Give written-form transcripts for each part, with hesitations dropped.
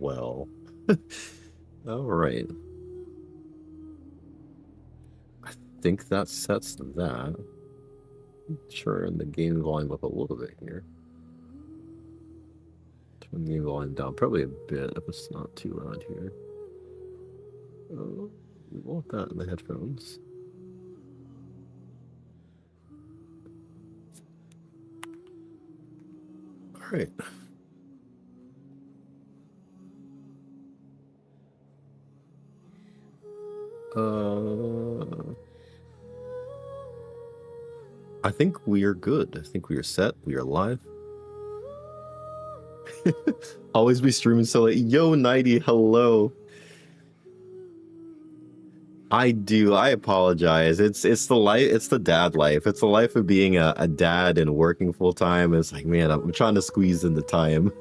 well. All right. I think that sets that. Turn the game volume up a little bit here. Turn the game volume down probably a bit if it's not too loud here. Oh, we want that in the headphones. All right. I think we are good. I think we are set. We are live. Always be streaming so late. Yo, Nighty, hello. I do. I apologize. It's the life. It's the dad life. It's the life of being a dad and working full time. It's like, man, I'm trying to squeeze in the time.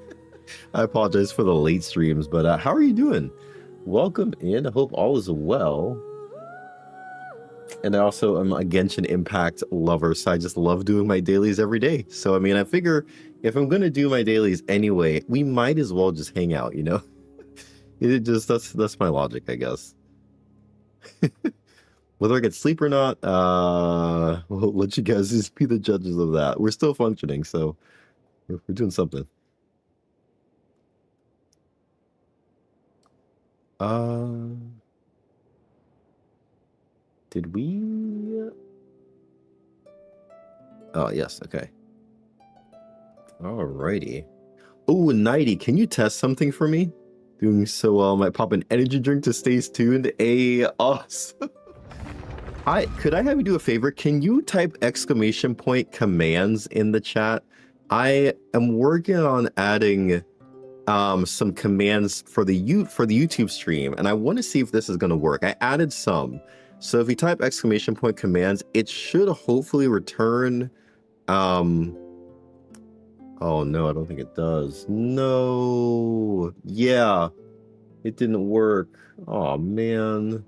I apologize for the late streams, but how are you doing? Welcome in. I hope all is well. And I also am a Genshin Impact lover, so I just love doing my dailies every day. So, I mean, I figure if I'm going to do my dailies anyway, we might as well just hang out, you know? That's my logic, I guess. Whether I get sleep or not, we'll let you guys just be the judges of that. We're still functioning, so we're doing something. Did we? Oh, yes, okay. Alrighty. Oh, Nighty, can you test something for me? Doing so well, might pop an energy drink to stay tuned. Awesome. Could I have you do a favor? Can you type exclamation point commands in the chat? I am working on adding some commands for the YouTube stream, and I want to see if this is going to work. I added some. So if you type exclamation point commands, it should hopefully return oh no, I don't think it does. No. Yeah. It didn't work. Oh man.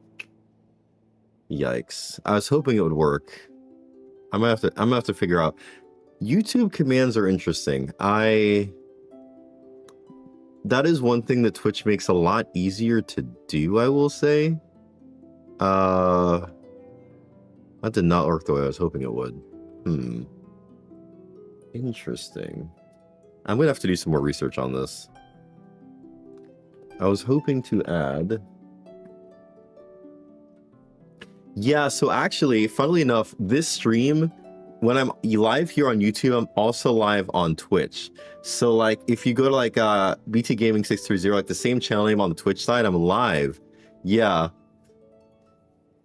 Yikes. I was hoping it would work. I'm gonna have to figure out. YouTube commands are interesting. That is one thing that Twitch makes a lot easier to do, I will say. That did not work the way I was hoping it would. Interesting. I'm gonna have to do some more research on this. I was hoping to add... Yeah, so actually, funnily enough, this stream, when I'm live here on YouTube, I'm also live on Twitch. So, like, if you go to, like, BT Gaming 630, like, the same channel name on the Twitch side, I'm live. Yeah.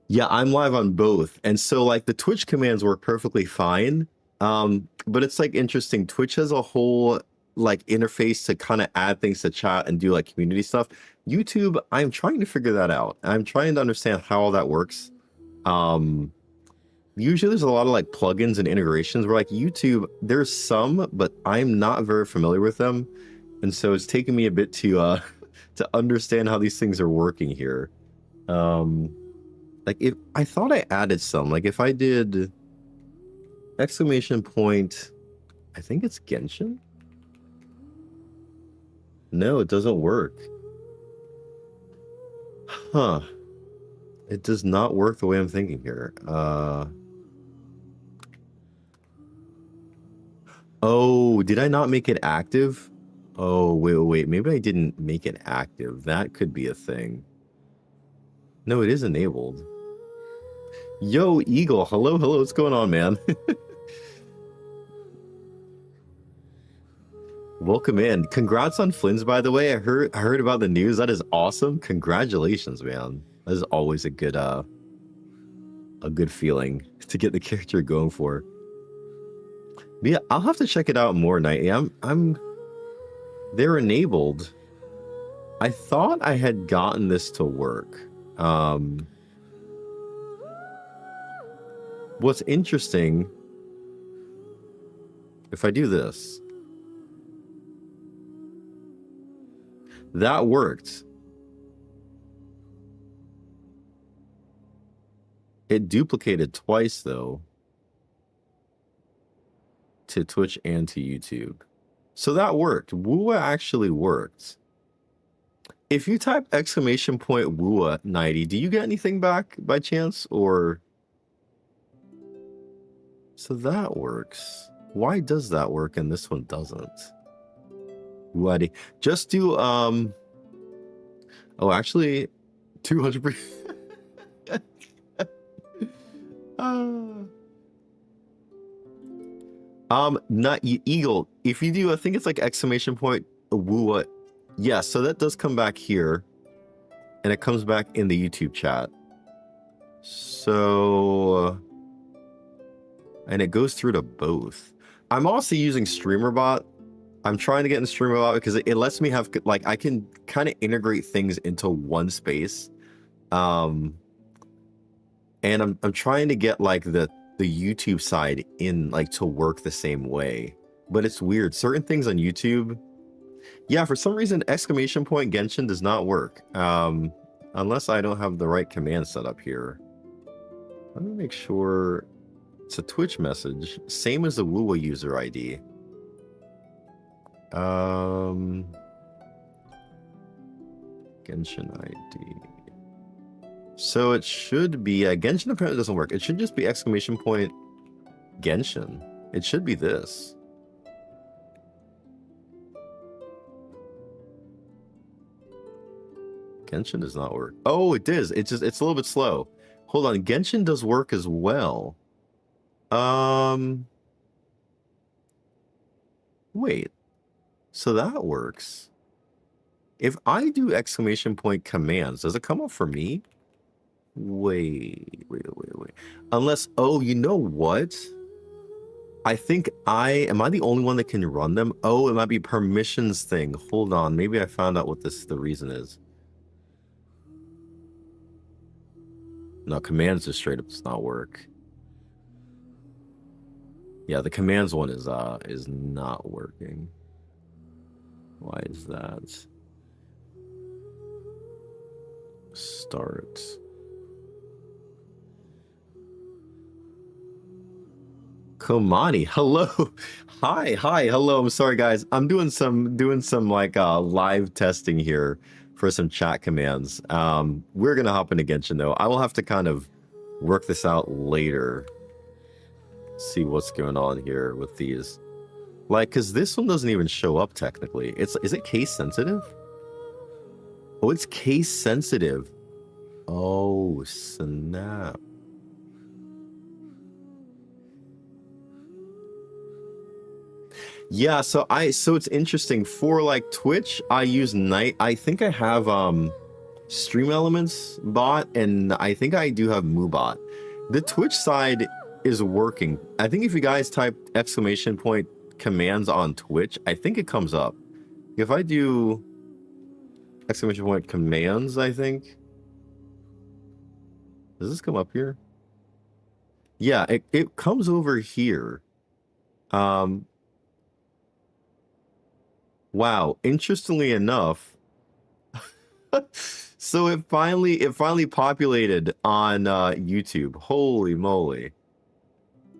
Yeah, I'm live on both. And so, like, the Twitch commands work perfectly fine. But it's, like, interesting. Twitch has a whole, like, interface to kind of add things to chat and do, like, community stuff. YouTube, I'm trying to figure that out. I'm trying to understand how all that works. Usually there's a lot of like plugins and integrations where like YouTube, there's some, but I'm not very familiar with them. And so it's taken me a bit to to understand how these things are working here. Like if I thought I added some, like if I did exclamation point, I think it's Genshin. No, it doesn't work. Huh. It does not work the way I'm thinking here. Oh, did I not make it active? Oh, wait. Maybe I didn't make it active. That could be a thing. No, it is enabled. Yo, Eagle. Hello. What's going on, man? Welcome in. Congrats on Flynn's, by the way. I heard about the news. That is awesome. Congratulations, man. That is always a good feeling to get the character going for. But yeah, I'll have to check it out more, Nighty. They're enabled. I thought I had gotten this to work. What's interesting, if I do this, that worked. It duplicated twice, though, to Twitch and to YouTube. So that worked. Woo actually worked. if you type exclamation point Wua 90, do you get anything back by chance? Or so that works. Why does that work and this one doesn't? What? Just do oh actually 200%. Not Eagle. If you do, I think it's like exclamation point Wua. Yeah, so that does come back here, and it comes back in the YouTube chat. So, and it goes through to both. I'm also using StreamerBot. I'm trying to get in StreamerBot because it lets me have, like, I can kind of integrate things into one space. And I'm trying to get like the YouTube side in, like, to work the same way. But it's weird. Certain things on YouTube, yeah, for some reason exclamation point Genshin does not work. Unless I don't have the right command set up here. Let me make sure it's a Twitch message, same as the Woowa user ID. Genshin ID. So it should be, Genshin apparently doesn't work. It should just be exclamation point Genshin. It should be this. Genshin does not work. Oh, it does. It's just, it's a little bit slow. Hold on, Genshin does work as well. Wait. So that works. If I do exclamation point commands, does it come up for me? Wait. Unless, oh, you know what? I think am I the only one that can run them? Oh, it might be permissions thing. Hold on, maybe I found out what the reason is. No, commands just straight up does not work. Yeah, the commands one is not working. Why is that? Start. Komani, hello. Hi, hello. I'm sorry guys. I'm doing some like live testing here for some chat commands. We're gonna hop into Genshin though. I will have to kind of work this out later. See what's going on here with these. Like, because this one doesn't even show up technically. Is it case sensitive? Oh, it's case sensitive. Oh, snap. Yeah, so it's interesting. For like Twitch, I use Night. I think I have Stream Elements bot, and I think I do have MooBot. The Twitch side is working. I think if you guys type exclamation point commands on Twitch, I think it comes up. If I do exclamation point commands, I think. Does this come up here? Yeah, it comes over here. Wow, interestingly enough, so it finally populated on YouTube. Holy moly.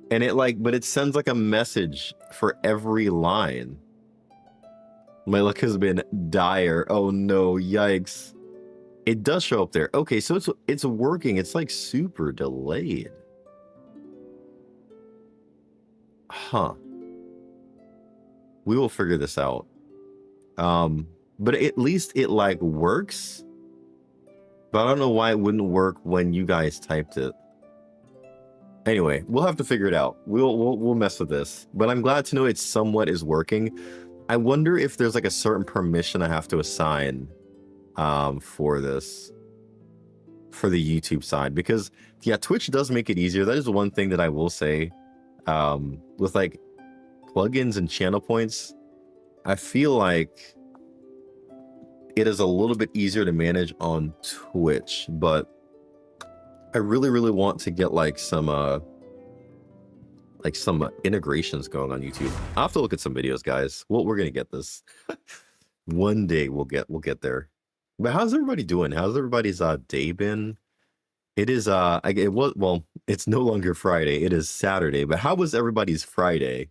And but it sends like a message for every line. My luck has been dire. Oh no, yikes. It does show up there. Okay, so it's working. It's like super delayed. Huh. We will figure this out. But at least it like works. But I don't know why it wouldn't work when you guys typed it. Anyway, we'll have to figure it out. We'll mess with this. But I'm glad to know it somewhat is working. I wonder if there's like a certain permission I have to assign for this, for the YouTube side, because yeah, Twitch does make it easier. That is one thing that I will say. With like plugins and channel points, I feel like it is a little bit easier to manage on Twitch, but I really want to get like some integrations going on YouTube. I'll have to look at some videos, guys. Well, we're gonna get this. One day we'll get there. But how's everybody doing? How's everybody's day been? It is well, it's no longer Friday, it is Saturday, but how was everybody's Friday?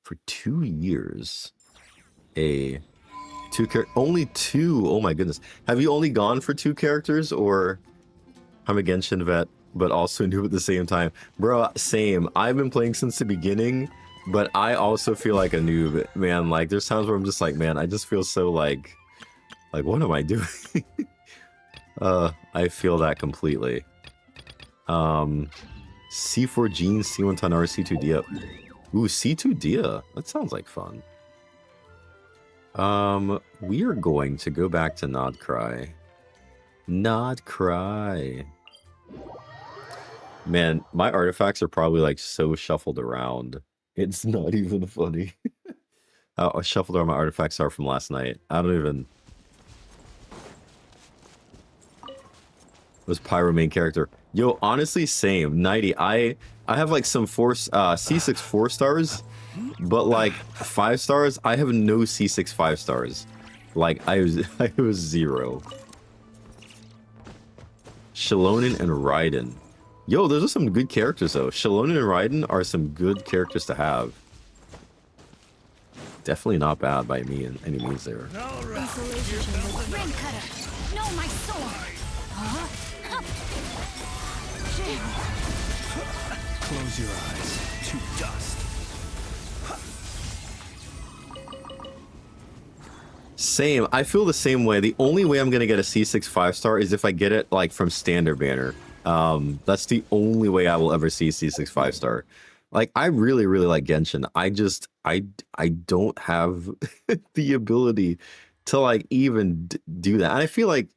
For 2 years. a only 2. Oh my goodness. Have you only gone for 2 characters, or I'm a Genshin vet, but also noob at the same time? Bro, same. I've been playing since the beginning, but I also feel like a noob, man. Like, there's times where I'm just like, man, I just feel so like what am I doing? I feel that completely. C4 Gene, C1 Tanara, C2 Dia. Ooh, C2 Dia. That sounds like fun. We are going to go back to Nod Cry. Nod Cry. Man, my artifacts are probably like so shuffled around. It's not even funny. How shuffled around my artifacts are from last night. I don't even... Was Pyro main character. Yo, honestly, same. 90. I have like some C6 4 stars, but like 5 stars, I have no C6 5 stars. Like I was 0. Shalonen and Raiden. Yo, those are some good characters though. Shalonen and Raiden are some good characters to have. Definitely not bad by me in any means there. Close your eyes to dust. Same. I feel the same way. The only way I'm gonna get a C6 5-star is if I get it like from standard banner. That's the only way I will ever see C6 5-star. Like, I really like Genshin. I don't have the ability to like even do that. And I feel like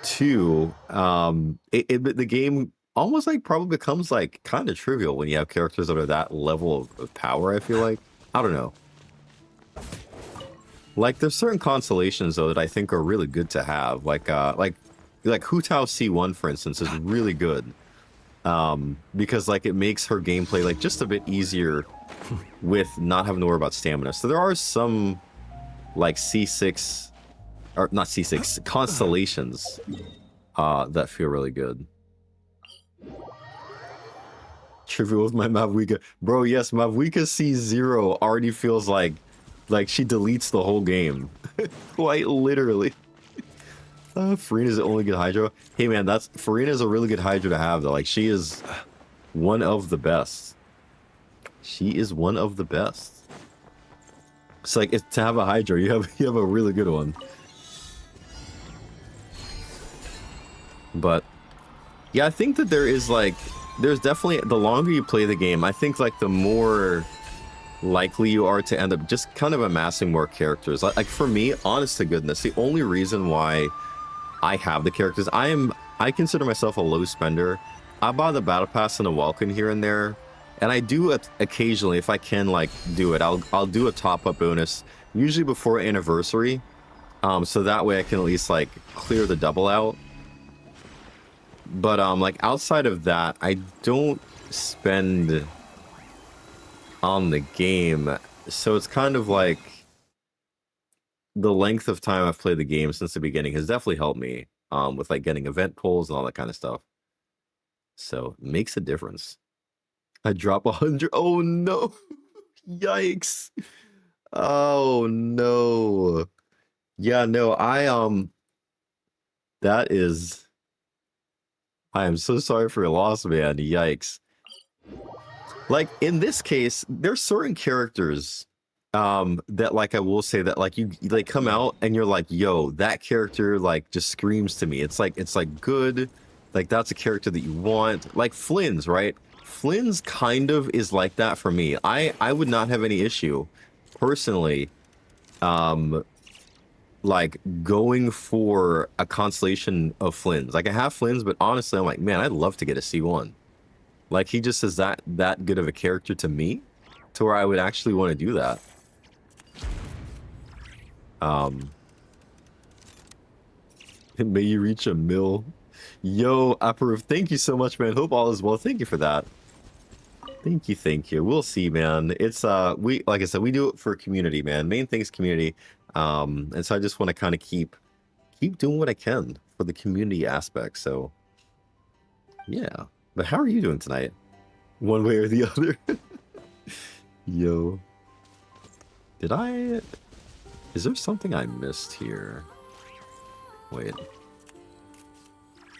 too, the game almost like probably becomes like kind of trivial when you have characters that are that level of power. I feel like, I don't know. Like, there's certain constellations though that I think are really good to have. Like Hu Tao C1, for instance, is really good. Because like it makes her gameplay like just a bit easier with not having to worry about stamina. So there are some like C6 or not C6 constellations that feel really good. Trivial with my Mavwika. Bro, yes, Mavwika C0 already feels like she deletes the whole game. Quite literally. Farina's the only good Hydra. Hey man, Farina's a really good Hydra to have though. Like, she is one of the best. She is one of the best. It's like, to have a Hydra, you have a really good one. But yeah, I think that there's definitely, the longer you play the game, I think like the more likely you are to end up just kind of amassing more characters. Like for me, honest to goodness, the only reason why I have the characters, I consider myself a low spender. I buy the battle pass and a Welkin here and there, and I do it occasionally if I can like do it. I'll do a top-up bonus usually before anniversary, so that way I can at least like clear the double out. But like outside of that, I don't spend on the game, so it's kind of like the length of time I've played the game since the beginning has definitely helped me with like getting event pulls and all that kind of stuff. So it makes a difference. I drop 100. Oh no. Yikes. Oh no. Yeah, no, I am so sorry for your loss, man. Yikes. Like in this case, there's certain characters that like I will say that like you like come out and you're like, yo, that character like just screams to me. It's like good, like that's a character that you want. Like Flynn's, right? Flynn's kind of is like that for me. I would not have any issue personally like going for a constellation of Flynn's. Like I have Flynn's, but honestly I'm like, man, I'd love to get a C1. Like he just is that good of a character to me to where I would actually want to do that. May you reach 1 mil. Yo, approve. Thank you so much, man. Hope all is well. Thank you for that. Thank you. We'll see, man. It's we, like I said, we do it for community, man. Main thing is community. And so I just want to kind of keep doing what I can for the community aspect. So yeah. But how are you doing tonight? One way or the other? Yo. Did I Is there something I missed here? Wait.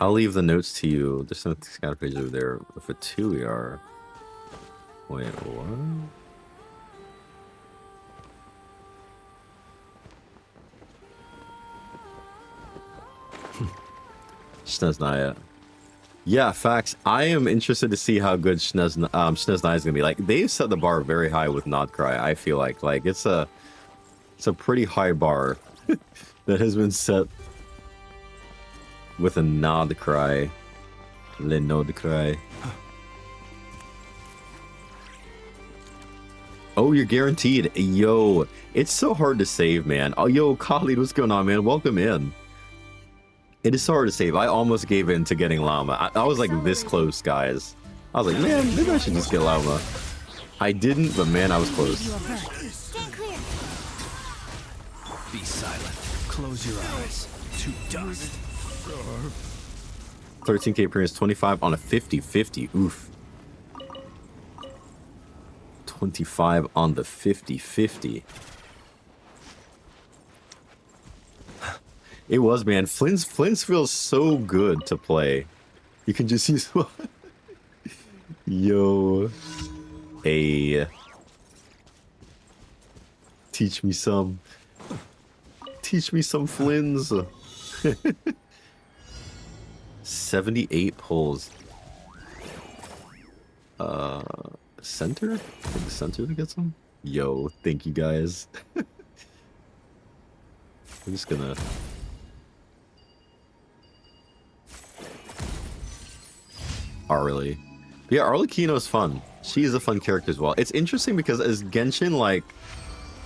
I'll leave the notes to you. There's some scatter page over there. Fatui are. Wait, what? Sneznaya. Yeah, facts. I am interested to see how good Sneznaya is gonna be. Like, they've set the bar very high with Nodcry. I feel like it's a pretty high bar that has been set with a Nodcry. Le Nodcry. Oh, you're guaranteed. Yo, it's so hard to save, man. Oh, yo, Khalid, what's going on, man? Welcome in. It is so hard to save. I almost gave in to getting Llama. I was like this close, guys. I was like, man, maybe I should just get Llama. I didn't, but man, I was close. Be silent. Close your eyes to dust. 13k premiums, 25 on a 50-50. Oof. 25 on the 50-50. It was, man. Flynn's feels so good to play. You can just use yo. Hey. Teach me some. Teach me some Flynn's. 78 pulls. Center? I think the center to get some? Yo, thank you guys. I'm just gonna... Arlie. But yeah, Arlecchino is fun. She is a fun character as well. It's interesting because as Genshin, like,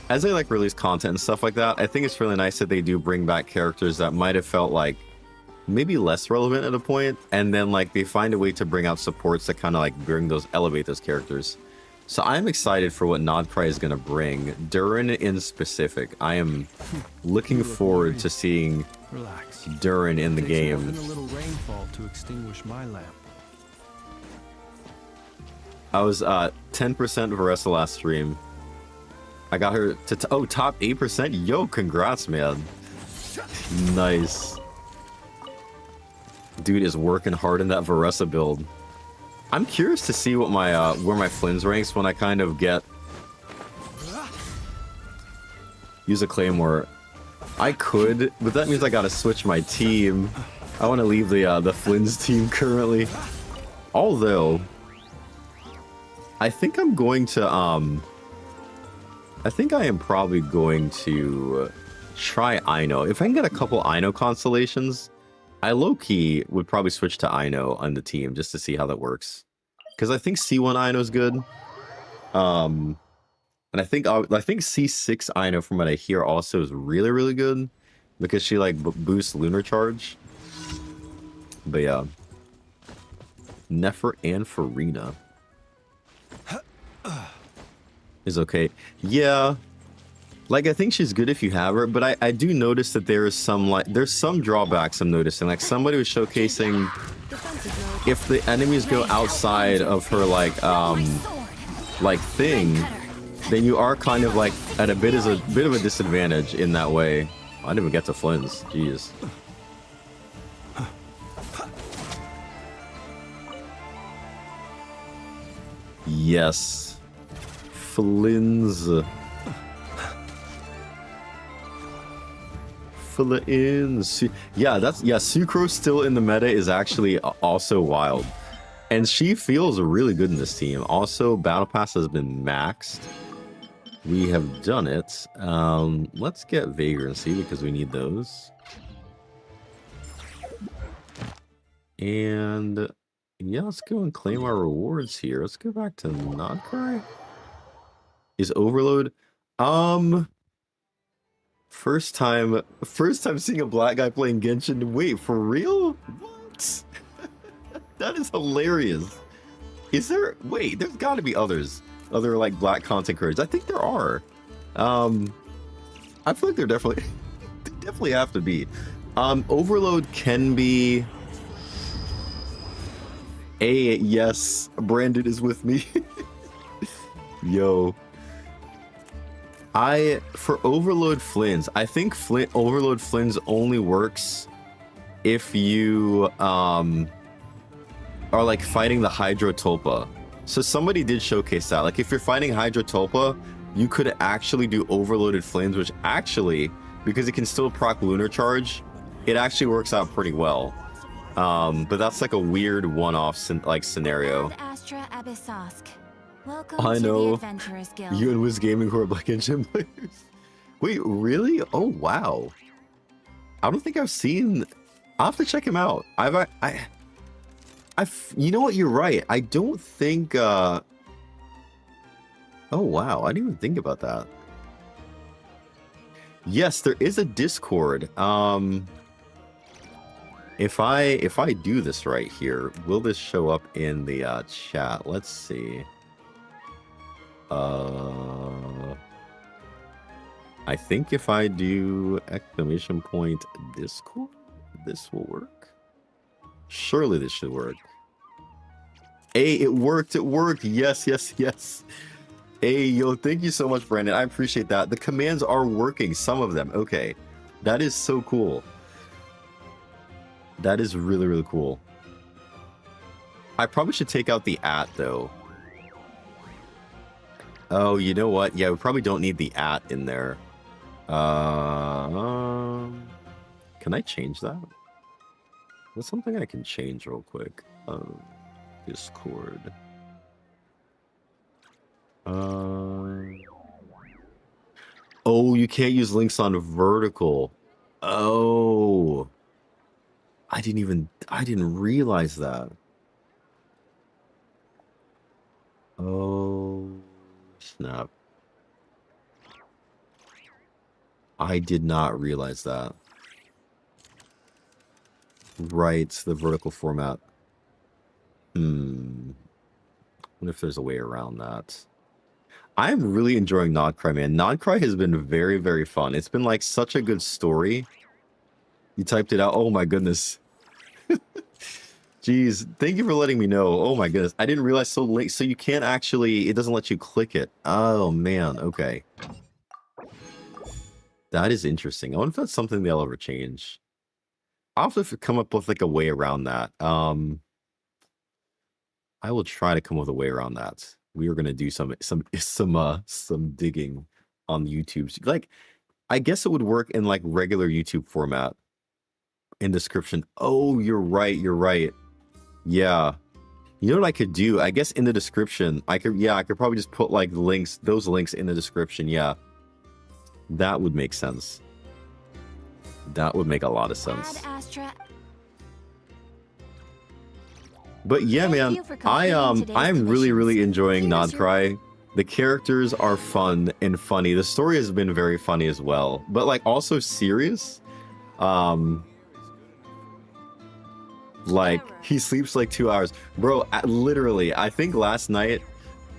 as they like release content and stuff like that, I think it's really nice that they do bring back characters that might have felt like maybe less relevant at a point, and then like they find a way to bring out supports that kind of like elevate those characters. So I'm excited for what Nodcry is going to bring. Durin in specific, I am looking forward to seeing Durin in the game. A little rainfall to extinguish my lamp. I was 10% Varessa last stream. I got her to top 8%. Yo, congrats, man. Nice. Dude is working hard in that Varessa build. I'm curious to see what my where my Flynn's ranks when I kind of get use a Claymore. I could, but that means I gotta switch my team. I want to leave the Flynn's team currently. Although I think I'm going to I think I am probably going to try Aino. If I can get a couple Aino constellations, I low-key would probably switch to Aino on the team just to see how that works. Because I think C1 Aino is good. And I think C6 Aino, from what I hear, also is really, really good. Because she, like, boosts Lunar Charge. But yeah. Nefer and Farina is okay. Yeah. Like, I think she's good if you have her, but I do notice that there's some drawbacks I'm noticing. Like, somebody was showcasing if the enemies go outside of her, like thing, then you are kind of, like, at a bit of a disadvantage in that way. I didn't even get to Flynn's. Jeez. Yes. Flynn's. Yeah, Sucrose still in the meta is actually also wild, and she feels really good in this team. Also, Battle Pass has been maxed. We have done it. Let's get Vagrancy because we need those. And yeah, let's go and claim our rewards here. Let's go back to Nodcry. Is Overload? First time seeing a black guy playing Genshin. Wait, for real? What? That is hilarious. Is there? Wait, there's got to be others. Other like black content creators. I think there are. I feel like there definitely have to be. Overload can be. Yes, Brandon is with me. Yo. For Overload Flins, I think Overload Flins only works if you are like fighting the Hydrotulpa. So somebody did showcase that. Like if you're fighting Hydrotulpa, you could actually do Overloaded Flins, which actually, because it can still proc Lunar Charge, it actually works out pretty well. But that's like a weird one-off scenario. Welcome I to know. the Adventurers Guild. You and Wiz Gaming who are Black Engine players. Wait, really? Oh wow. I don't think I've seen. I'll have to check him out. You know what? You're right. I don't think. Oh wow, I didn't even think about that. Yes, there is a Discord. If I do this right here, will this show up in the chat? Let's see. I think if I do exclamation point Discord, this will work. Surely this should work. Hey, it worked. It worked. Yes, yes, yes. Hey, yo, thank you so much, Brandon. I appreciate that. The commands are working. Some of them. Okay. That is so cool. That is really, really cool. I probably should take out the @ though. Oh, you know what? Yeah, we probably don't need the @ in there. Can I change that? That's something I can change real quick. Discord. Oh, you can't use links on vertical. Oh. I didn't realize that. Oh, snap. I did not realize that. Right, the vertical format. I wonder if there's a way around that. I'm really enjoying Nodcry, man. Nodcry has been very, very fun. It's been like such a good story. You typed it out. Oh my goodness. Jeez, thank you for letting me know. Oh my goodness. I didn't realize so late. So you can't actually, it doesn't let you click it. Oh man, okay. That is interesting. I wonder if that's something they'll ever change. I'll have to come up with like a way around that. I will try to come up with a way around that. We are gonna do some digging on YouTube. Like, I guess it would work in like regular YouTube format. In description. Oh, you're right. You're right. Yeah. You know what I could do? I guess in the description, I could probably just put like links, those links in the description. Yeah. That would make sense. That would make a lot of sense. But yeah, man, I'm really, really enjoying Nodcry. The characters are fun and funny. The story has been very funny as well, but like also serious. Like he sleeps like 2 hours, bro. Literally, I think last night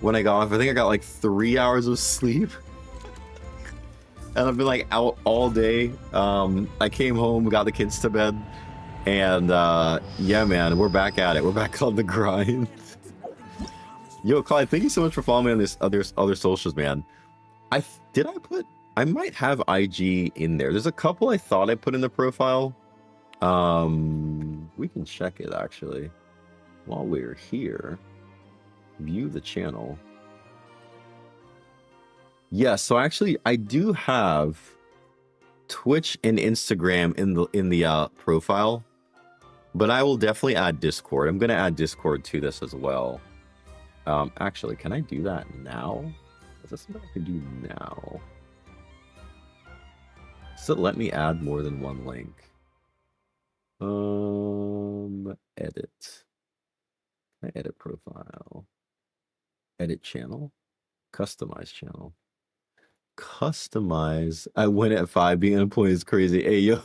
when I got off, I think I got like 3 hours of sleep, and I've been like out all day. I came home, got the kids to bed, and yeah, man, we're back at it. We're back on the grind. Yo, Clyde, thank you so much for following me on this other socials, man. I might have IG in there. There's a couple I thought I put in the profile. We can check it actually while we're here. View the channel. Yeah, so actually I do have Twitch and Instagram in the profile, but I will definitely add Discord. I'm gonna add Discord to this as well. Actually, can I do that now? Is that something I can do now? Does it let me add more than one link? Edit. Can I edit profile? Edit channel? Customize channel. Customize. I went at 5. Being unemployed is crazy. Hey, yo.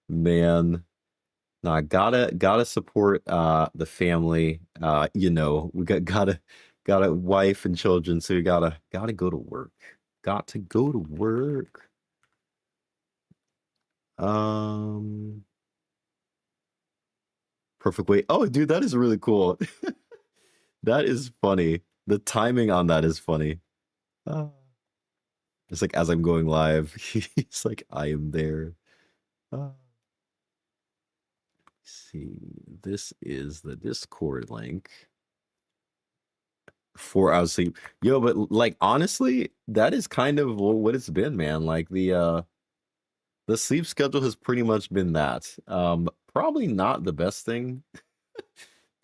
Man. No, I gotta support the family. You know, we got a wife and children, so you gotta go to work. Got to go to work. Perfect way. Oh, dude, that is really cool. That is funny. The timing on that is funny. It's like as I'm going live, he's like, I am there. Let's see, this is the Discord link. 4 hours sleep. Yo, but like honestly, that is kind of what it's been, man. Like the sleep schedule has pretty much been that. Probably not the best thing,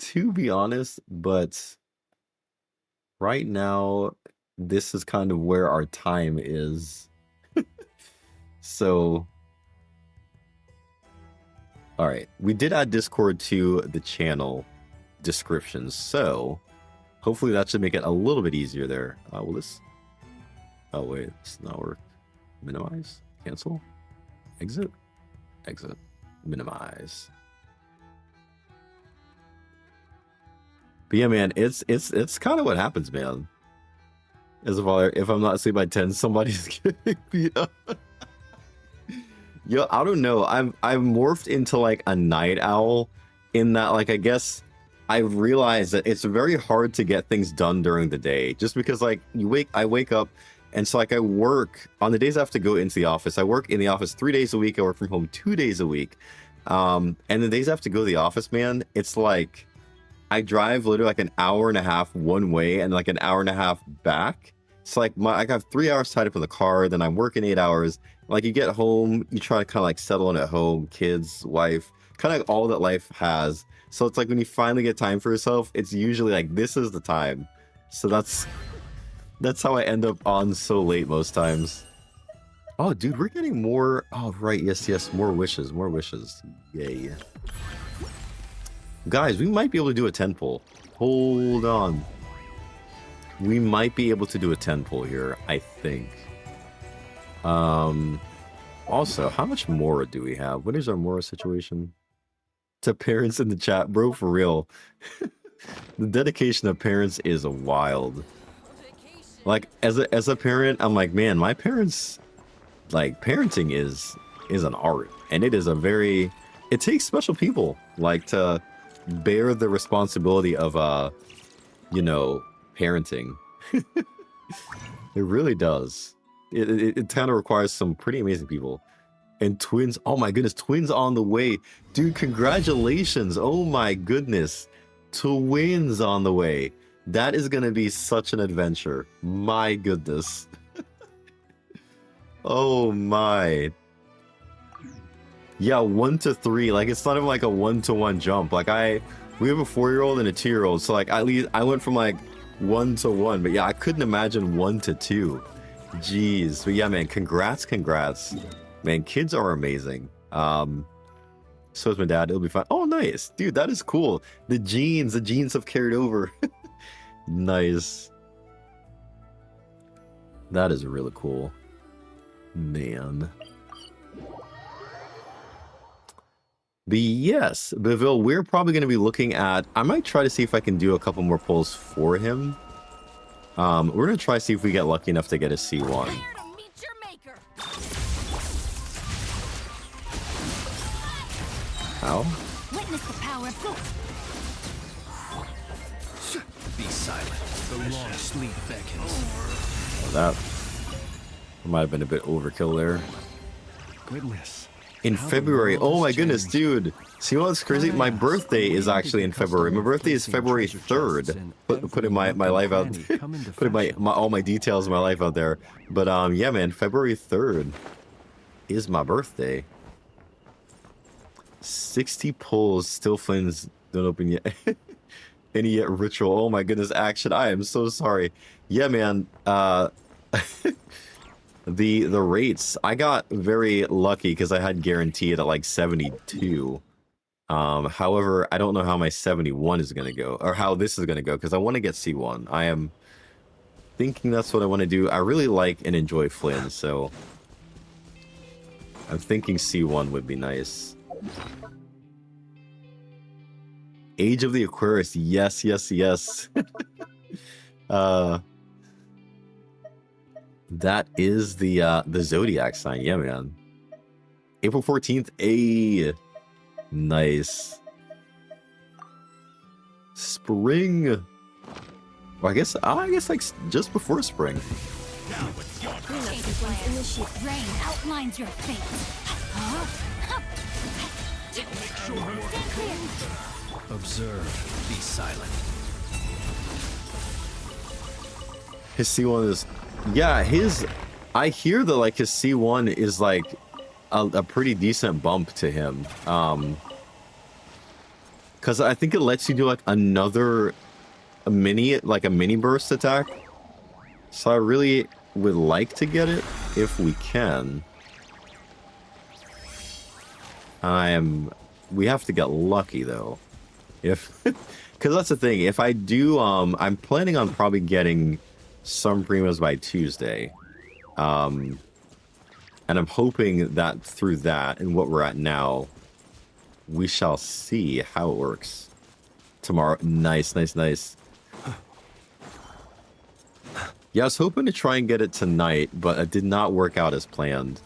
to be honest, but right now, this is kind of where our time is. So, all right, we did add Discord to the channel description, so hopefully that should make it a little bit easier there. Will this? Oh wait, this does not work. Minimize, cancel, exit, exit, minimize. But yeah, man, it's kind of what happens, man. As if I'm not asleep by 10, somebody's gonna be up. Yo, I don't know. I've morphed into like a night owl in that, like, I guess I've realized that it's very hard to get things done during the day just because like I wake up and so like I work on the days I have to go into the office. I work in the office 3 days a week. I work from home 2 days a week. And the days I have to go to the office, man, it's like I drive literally like an hour and a half one way and like an hour and a half back. So like I have 3 hours tied up in the car, then I'm working 8 hours. Like you get home, you try to kind of like settle in at home, kids, wife, kind of like all that life has. So it's like when you finally get time for yourself, it's usually like this is the time. So that's how I end up on so late most times. Oh, dude, we're getting more. Oh, right. Yes. More wishes. Yay. Guys, we might be able to do a 10 pull. Hold on. We might be able to do a 10 pull here, I think. Also, how much Mora do we have? What is our Mora situation? To parents in the chat, bro, for real. The dedication of parents is wild. Like, as a parent, I'm like, man, my parents, like, parenting is an art. And it is it takes special people, like, to bear the responsibility of, parenting. It really does. It kind of requires some pretty amazing people. And twins, oh my goodness, twins on the way. Dude, congratulations. Oh my goodness. Twins on the way. That is going to be such an adventure. My goodness. Oh my. Yeah, 1 to 3. Like, it's not even like a 1-to-1 jump. Like, we have a 4-year-old and a 2-year-old. So, like, at least I went from like 1 to 1. But yeah, I couldn't imagine 1 to 2. Jeez. But yeah, man, congrats. Man, kids are amazing. So is my dad. It'll be fun. Oh, nice. Dude, that is cool. The genes have carried over. Nice. That is really cool. Man. But yes, Beville, we're probably going to be looking at... I might try to see if I can do a couple more pulls for him. We're going to try to see if we get lucky enough to get a C1. How? Witness the power of God. Be silent. The long sleep beckons. Oh, that might have been a bit overkill there. Goodness. In February. Oh my goodness, dude. See what's crazy? My birthday is actually in February. My birthday is February 3rd. Putting my life out, putting all my details of my life out there. But yeah, man, February 3rd is my birthday. 60 pulls, still flames don't open yet. Any yet ritual. Oh my goodness, action. I am so sorry. Yeah, man. The rates, I got very lucky because I had guaranteed at like 72. However, I don't know how my 71 is gonna go, or how this is gonna go, because I want to get C1. I am thinking that's what I want to do. I really like and enjoy Flynn, so I'm thinking C1 would be nice. Age of the Aquarius, yes. That is the zodiac sign. Yeah, man. April 14th. Nice. Spring. Well, I guess like just before spring. sequence initiate. Rain outlines your fate. Huh? Stay clear. Observe. Be silent. His C1 is, yeah, I hear that like his C1 is like a pretty decent bump to him. Cause I think it lets you do like another mini burst attack. So I really would like to get it if we can. We have to get lucky though. Cause that's the thing. If I do, I'm planning on probably getting some primos by Tuesday. And I'm hoping that through that and what we're at now, we shall see how it works tomorrow. Nice. Yeah, I was hoping to try and get it tonight, but it did not work out as planned.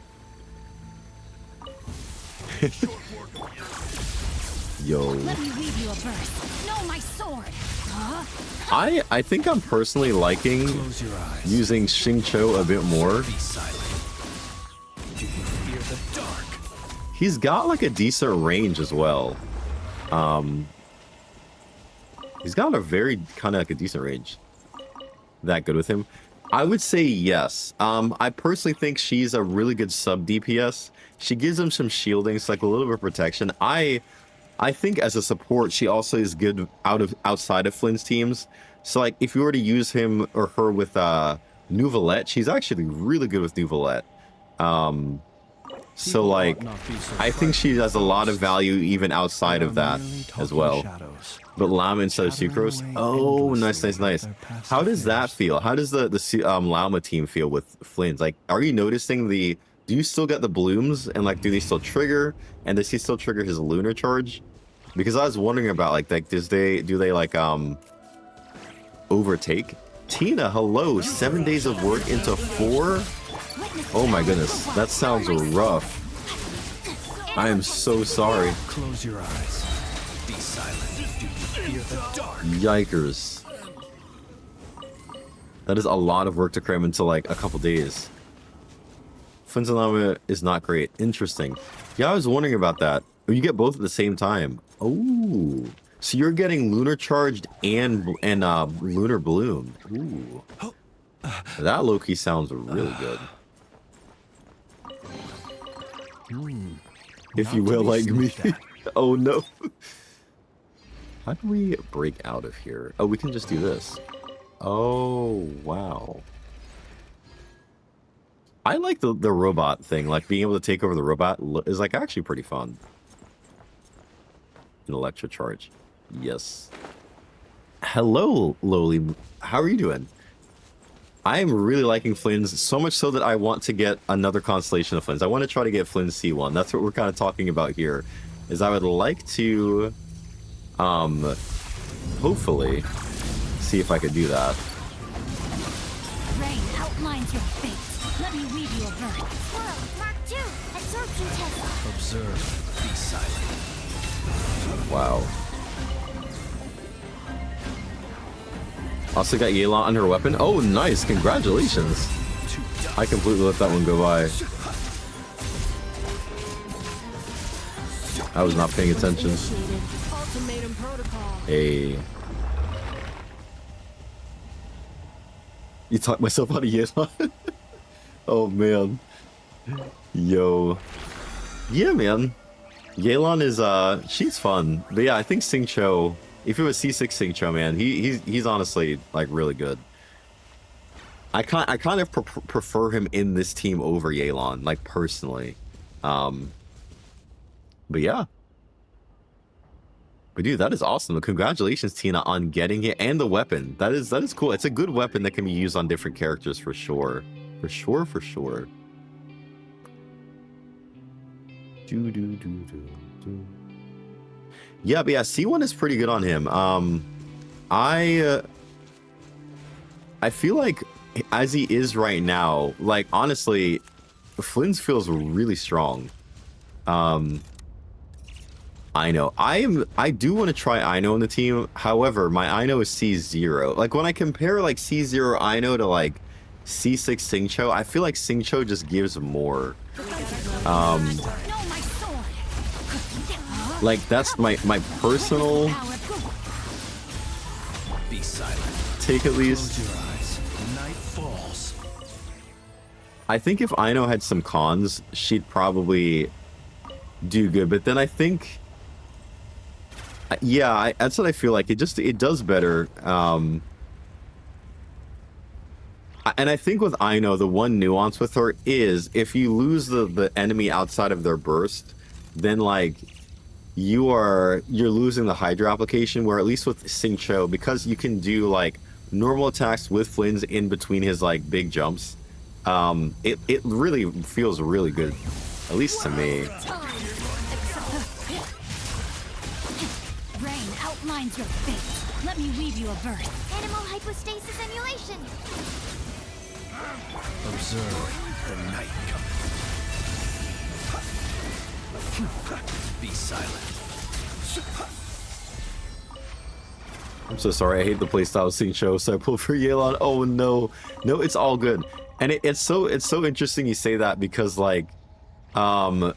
Yo. Let me weave you a verse. Know my sword. Huh? I think I'm personally liking Close your eyes. using Xingqiu a bit more. Be silent. Do you fear the dark? He's got like a decent range as well. He's got a very kind of like a decent range. That good with him? I would say yes. I personally think she's a really good sub DPS. She gives him some shielding, so like a little bit of protection. I think as a support, she also is good outside of Flynn's teams. So like if you were to use him or her with Nouvelette, she's actually really good with Nouvelette. So like I think she has a lot of value even outside of that as well. But Llama instead of Sucrose. Oh, nice. How does that feel? How does the Llama team feel with Flynn's? Like, are you noticing do you still get the blooms and like do they still trigger? And does he still trigger his lunar charge? Because I was wondering about like do they like overtake? Tina, hello, 7 days of work into 4? Oh my goodness, that sounds rough. I am so sorry. Close your eyes. Be silent. Do you fear the dark? Yikers. That is a lot of work to cram into like a couple days. Flynn's Llama is not great. Interesting. Yeah, I was wondering about that. Oh, you get both at the same time. Oh, so you're getting lunar charged and lunar bloom. Ooh, that low-key sounds really good. If you will, like me. Oh no. How do we break out of here? Oh, we can just do this. Oh, wow. I like the robot thing. Like being able to take over the robot is like actually pretty fun. An electro charge. Yes. Hello, Lowly. How are you doing? I am really liking Flynn's, so much so that I want to get another constellation of Flynn's. I want to try to get Flynn's C1. That's what we're kind of talking about here. Is I would like to hopefully see if I could do that. Rain outlines your fate. Let me weave you a verse. World Mark II. Absorption test. Observe. Be silent. Wow. Also got Yelan on her weapon. Oh, nice. Congratulations. I completely let that one go by. I was not paying attention. Ultimatum protocol. Hey. You talked myself out of Yelan? Oh, man. Yo. Yeah, man. Yelan is, she's fun. But yeah, I think Xingqiu, if it was C6 Xingqiu, man, he's honestly, like, really good. I kind of prefer him in this team over Yelan, like, personally. But yeah. But dude, that is awesome. Congratulations, Tina, on getting it and the weapon. That is cool. It's a good weapon that can be used on different characters for sure. For sure. Yeah, but yeah, C1 is pretty good on him. I feel like as he is right now, like honestly, Flynn's feels really strong. I know. I do want to try Ino in the team. However, my Ino is C0. Like when I compare like C0 Ino to like C6 Singcho, I feel like Singcho just gives more. No, my sword. Like that's my personal Power. Be silent. take at least. Close your eyes. Night falls. I think if Aino had some cons, she'd probably do good. But then I think, yeah, that's what I feel like. It does better. And I think with Aino, the one nuance with her is if you lose the enemy outside of their burst, then like you're losing the Hydra application. Where at least with Singcho, because you can do like normal attacks with Flynn's in between his like big jumps, it really feels really good, at least to me. Rain outlines your fate. Let me weave you a verse. Animal hypostasis emulation. Observe the night coming. Be silent. I'm so sorry. I hate the playstyle of Singcho, so I pulled for Yelan. Oh no, it's all good. And it's so interesting you say that because like, the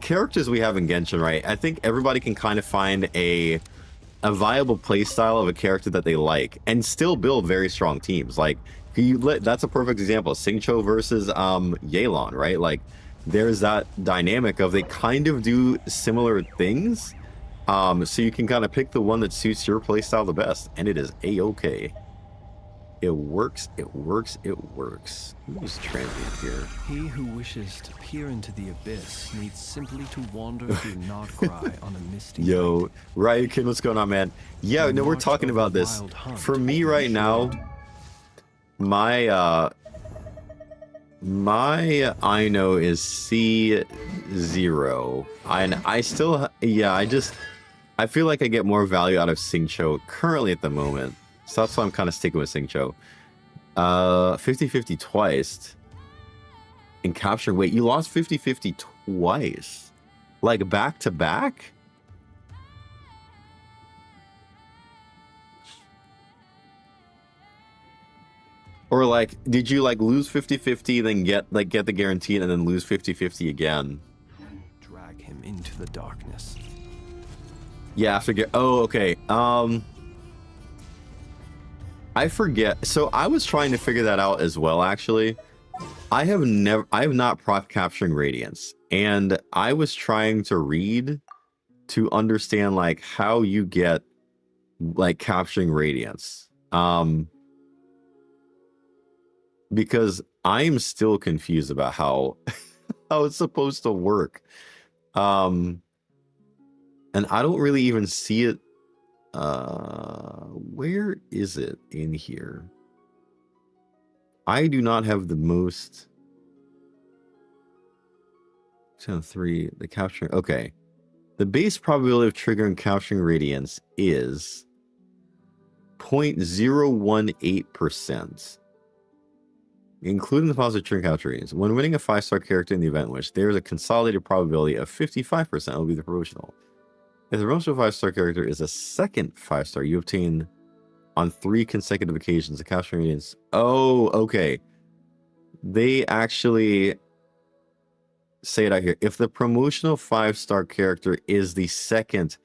characters we have in Genshin, right? I think everybody can kind of find a viable playstyle of a character that they like and still build very strong teams. Like that's a perfect example. Singcho versus Yelan, right? Like there's that dynamic of they kind of do similar things. So you can kind of pick the one that suits your playstyle the best, and it is a-okay. It works. Who's transient here? He who wishes to peer into the abyss needs simply to wander through Nodcry on a misty Yo, night. Ryukin, what's going on, man? Yeah, The no, we're march talking of about the this. wild hunt For me right now, my Aino is C0. And I still, yeah, I feel like I get more value out of Singcho currently at the moment. So that's why I'm kind of sticking with Singcho. 50-50 twice. In capturing, wait, you lost 50-50 twice? Like back to back? Or like, did you like lose 50-50, then get the guaranteed, and then lose 50-50 again? Drag him into the darkness. Yeah, after get. Oh, okay. I forget. So I was trying to figure that out as well. Actually, I have not proc capturing Radiance, and I was trying to read to understand like how you get like capturing Radiance. Because I'm still confused about how it's supposed to work. And I don't really even see it. Where is it in here? I do not have the most. 3, the capturing. Okay. The base probability of triggering capturing Radiance is 0.018%. Including the positive trigger capture Radiance. When winning a 5-star character in the event which there is a consolidated probability of 55% will be the promotional. If the promotional 5-star character is a second 5-star, you obtain on 3 consecutive occasions the capture Radiance. Oh, okay. They actually say it out here. If the promotional 5-star character is the second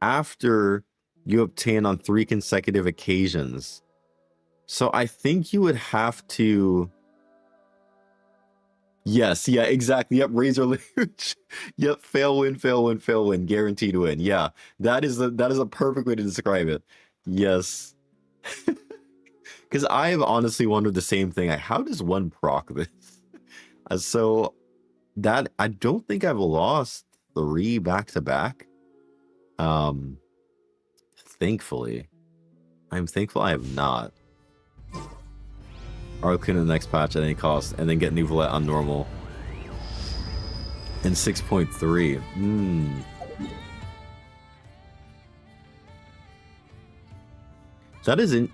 after you obtain on 3 consecutive occasions. So I think you would have to. Yes, yeah, exactly. Yep, Razor Leech. Yep, fail win, guaranteed win. Yeah, that is a perfect way to describe it. Yes. Because I have honestly wondered the same thing. How does one proc this? So that I don't think I've lost 3 back to back. Thankfully. I'm thankful I have not. Archon in the next patch at any cost, and then get Nuvolette on normal. And 6.3. That isn't.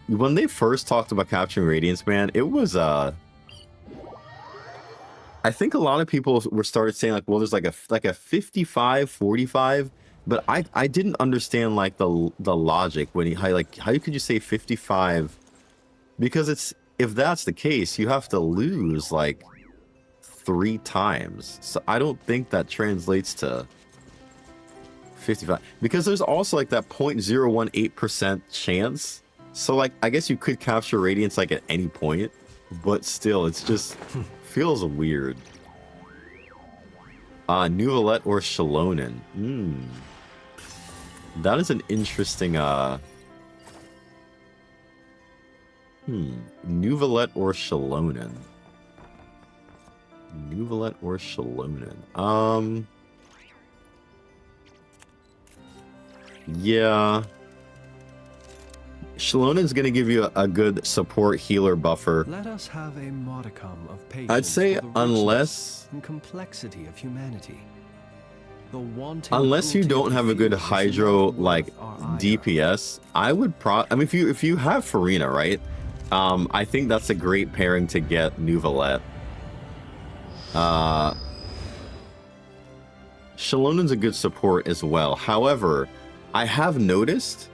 When they first talked about capturing Radiance, man, it was I think a lot of people were started saying like, well, there's like a 55-45, but I didn't understand like the logic when how could you say 55 Because if that's the case, you have to lose like 3 times. So I don't think that translates to 55. Because there's also like that 0.018% chance. So like I guess you could capture Radiance like at any point, but still it's just feels weird. Nuvalet or Shalonen. That is an interesting Nuvalet or Shalonen. Nuvalet or Shalonen. Yeah. Shalonen's gonna give you a good support healer buffer. Let us have a modicum of patience. I'd say for the unless and complexity of humanity. The wanting unless you cruelty don't of have the a good field is hydro not worth like our ire. DPS, I would I mean if you have Farina, right? I think that's a great pairing to get Nuvalet. Shalonen's a good support as well. However, I have noticed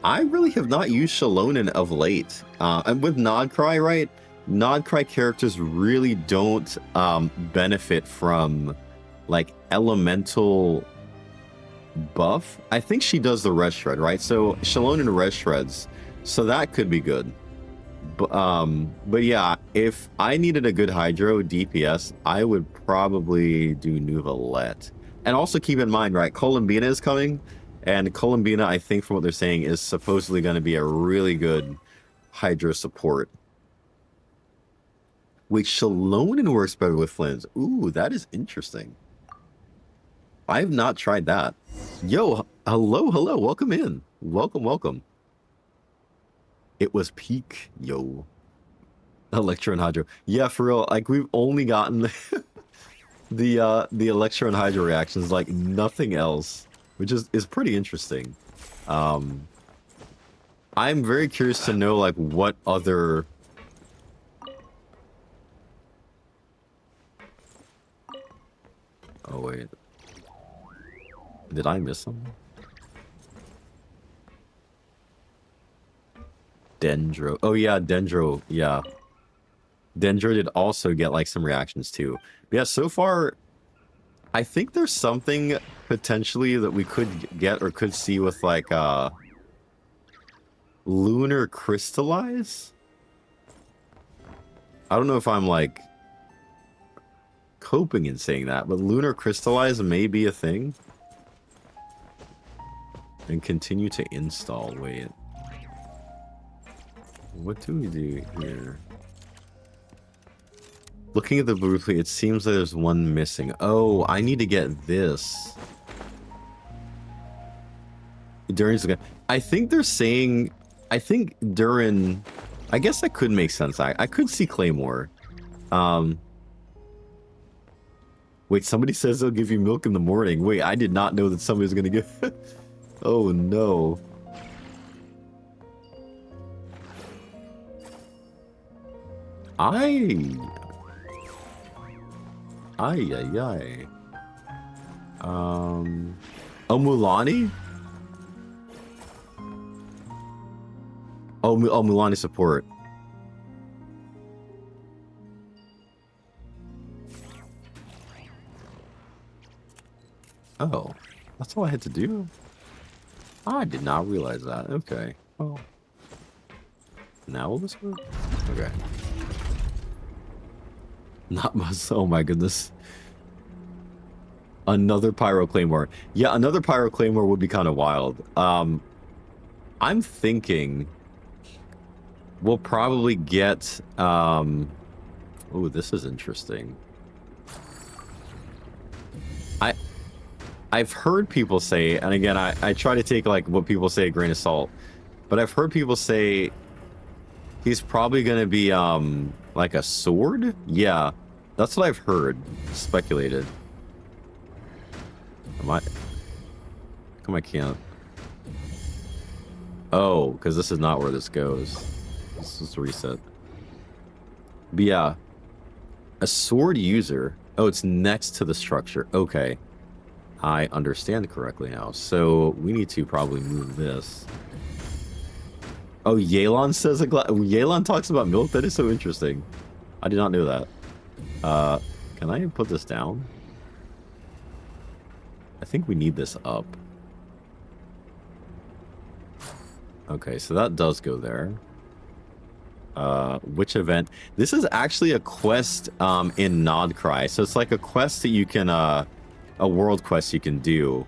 I really have not used Shalonen of late. And with Nodcry, right? Nodcry characters really don't benefit from like elemental buff. I think she does the red shred, right? So Shalonen red shreds. So that could be good. But yeah, if I needed a good hydro DPS, I would probably do Nuvalet. And also keep in mind, right, Columbina is coming, and Columbina, I think from what they're saying, is supposedly going to be a really good hydro support. Wait, Shalonen works better with Flames. Ooh, that is interesting. I have not tried that. Yo, hello, welcome in. Welcome. It was peak, yo. Electro and Hydro. Yeah, for real, like we've only gotten the Electro and Hydro reactions, like nothing else, which is pretty interesting. I'm very curious to know like what other oh wait. Did I miss something? Dendro. Oh yeah, Dendro. Yeah. Dendro did also get like some reactions too. But yeah, so far I think there's something potentially that we could get or could see with like Lunar Crystallize. I don't know if I'm like coping in saying that, but Lunar Crystallize may be a thing. And continue to install. Wait. What do we do here? Looking at the blueprint, it seems like there's one missing. Oh, I need to get this. I think they're saying... I think Durin... I guess that could make sense. I could see Claymore. Wait, somebody says they'll give you milk in the morning. Wait, I did not know that somebody was going to give... Oh, no. Ay. Mulani? Oh, Mulani support. Oh, that's all I had to do? I did not realize that. Okay. Oh. Now will this work? Okay. Not much. Oh my goodness. Another Pyro Claymore. Yeah, another Pyro Claymore would be kind of wild. I'm thinking we'll probably get... Oh, this is interesting. I've heard people say, and again, I try to take like what people say a grain of salt, but I've heard people say he's probably going to be like a sword? Yeah, that's what I've heard, speculated. Come I can't. Oh, because this is not where this goes. This is reset. But yeah, a sword user. Oh, it's next to the structure. Okay. I understand correctly now. So we need to probably move this. Oh, Yelan says a glass. Yelan talks about milk. That is so interesting. I did not know that. Can I put this down? I think we need this up. Okay, so that does go there. Which event? This is actually a quest in Nodcry. So it's like a quest that you can a world quest you can do.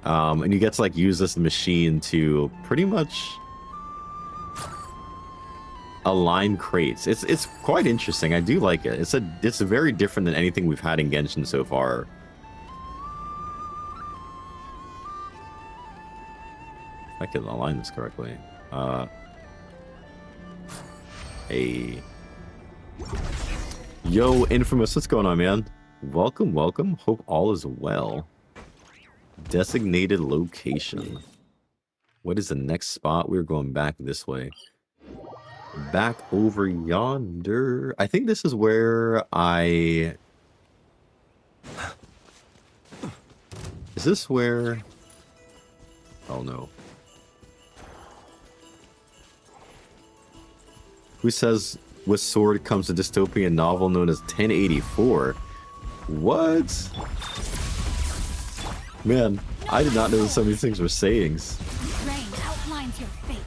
And you get to like use this machine to pretty much align crates. It's quite interesting. I do like it. It's very different than anything we've had in Genshin so far. If I can align this correctly. Hey. Yo, Infamous, what's going on, man? Welcome, welcome. Hope all is well. Designated location. What is the next spot? We're going back this way. Back over yonder. I think this is where I... Is this where... Oh, no. Who says with sword comes a dystopian novel known as 1084? What? Man, I did not know that some of these things were sayings. Rain outlines your fate.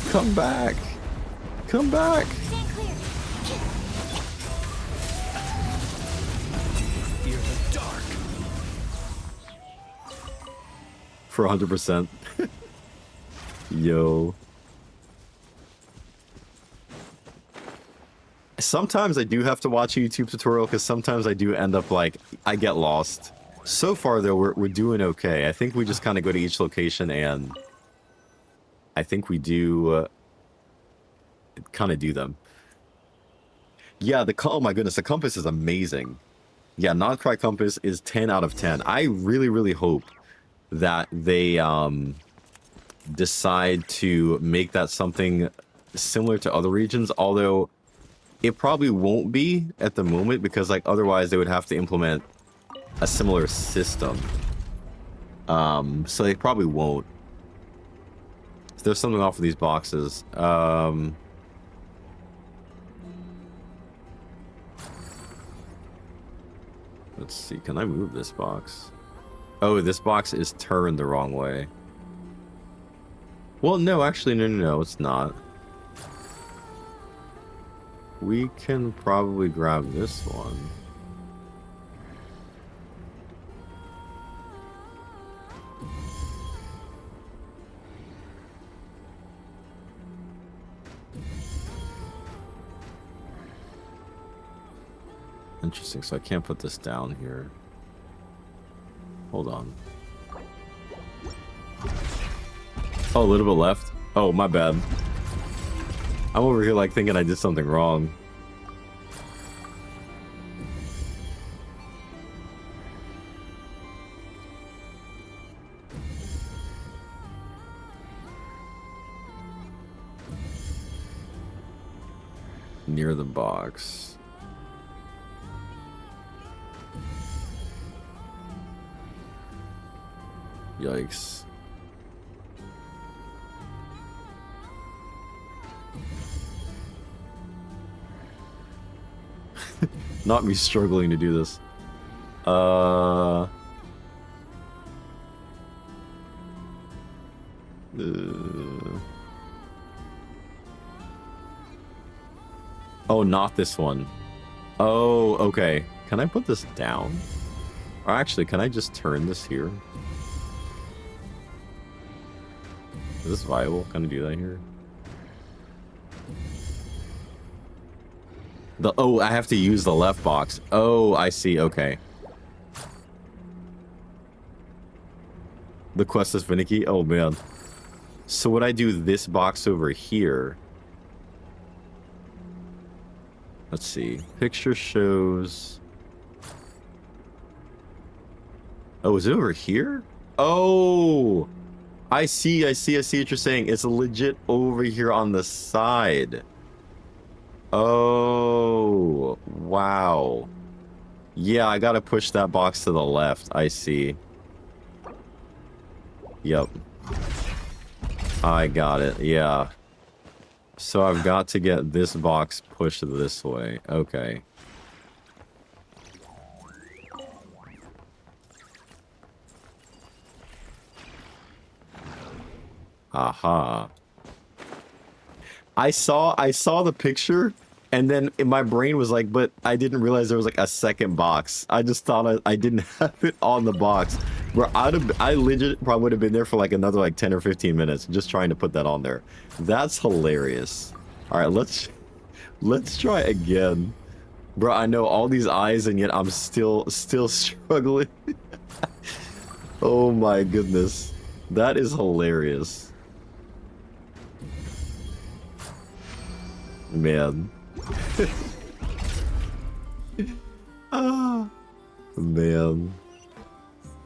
Come back! Come back! Stand clear. Fear the dark. For 100%. Yo. Sometimes I do have to watch a YouTube tutorial because sometimes I do end up like, I get lost. So far though, we're doing okay. I think we just kind of go to each location and I think we do kind of do them. Yeah, oh my goodness, the compass is amazing. Yeah, Nodcry compass is 10 out of 10. I really, really hope that they decide to make that something similar to other regions, although it probably won't be at the moment because like otherwise they would have to implement a similar system. So they probably won't. There's something off of these boxes. Let's see, can I move this box? Oh, this box is turned the wrong way. Well, no, actually, no, it's not. We can probably grab this one. Interesting, so I can't put this down here. Hold on. Oh, a little bit left? Oh, my bad. I'm over here like thinking I did something wrong. Near the box. Yikes. Not me struggling to do this. Oh, not this one. Oh, okay. Can I put this down? Or actually, can I just turn this here? Is this viable? Can I do that here? Oh, I have to use the left box. Oh, I see. Okay. The quest is finicky. Oh, man. So would I do this box over here? Let's see. Picture shows... Oh, is it over here? Oh! I see what you're saying. It's legit over here on the side. Oh, wow. Yeah, I gotta push that box to the left. I see. Yep. I got it. Yeah. So I've got to get this box pushed this way. Okay. Aha. I saw the picture, and then my brain was like, but I didn't realize there was like a second box. I just thought I didn't have it on the box. Where I legit probably would have been there for like another like 10 or 15 minutes just trying to put that on there. That's hilarious. All right, let's try again. Bro, I know all these eyes and yet I'm still struggling. Oh my goodness. That is hilarious. Man. Ah, man.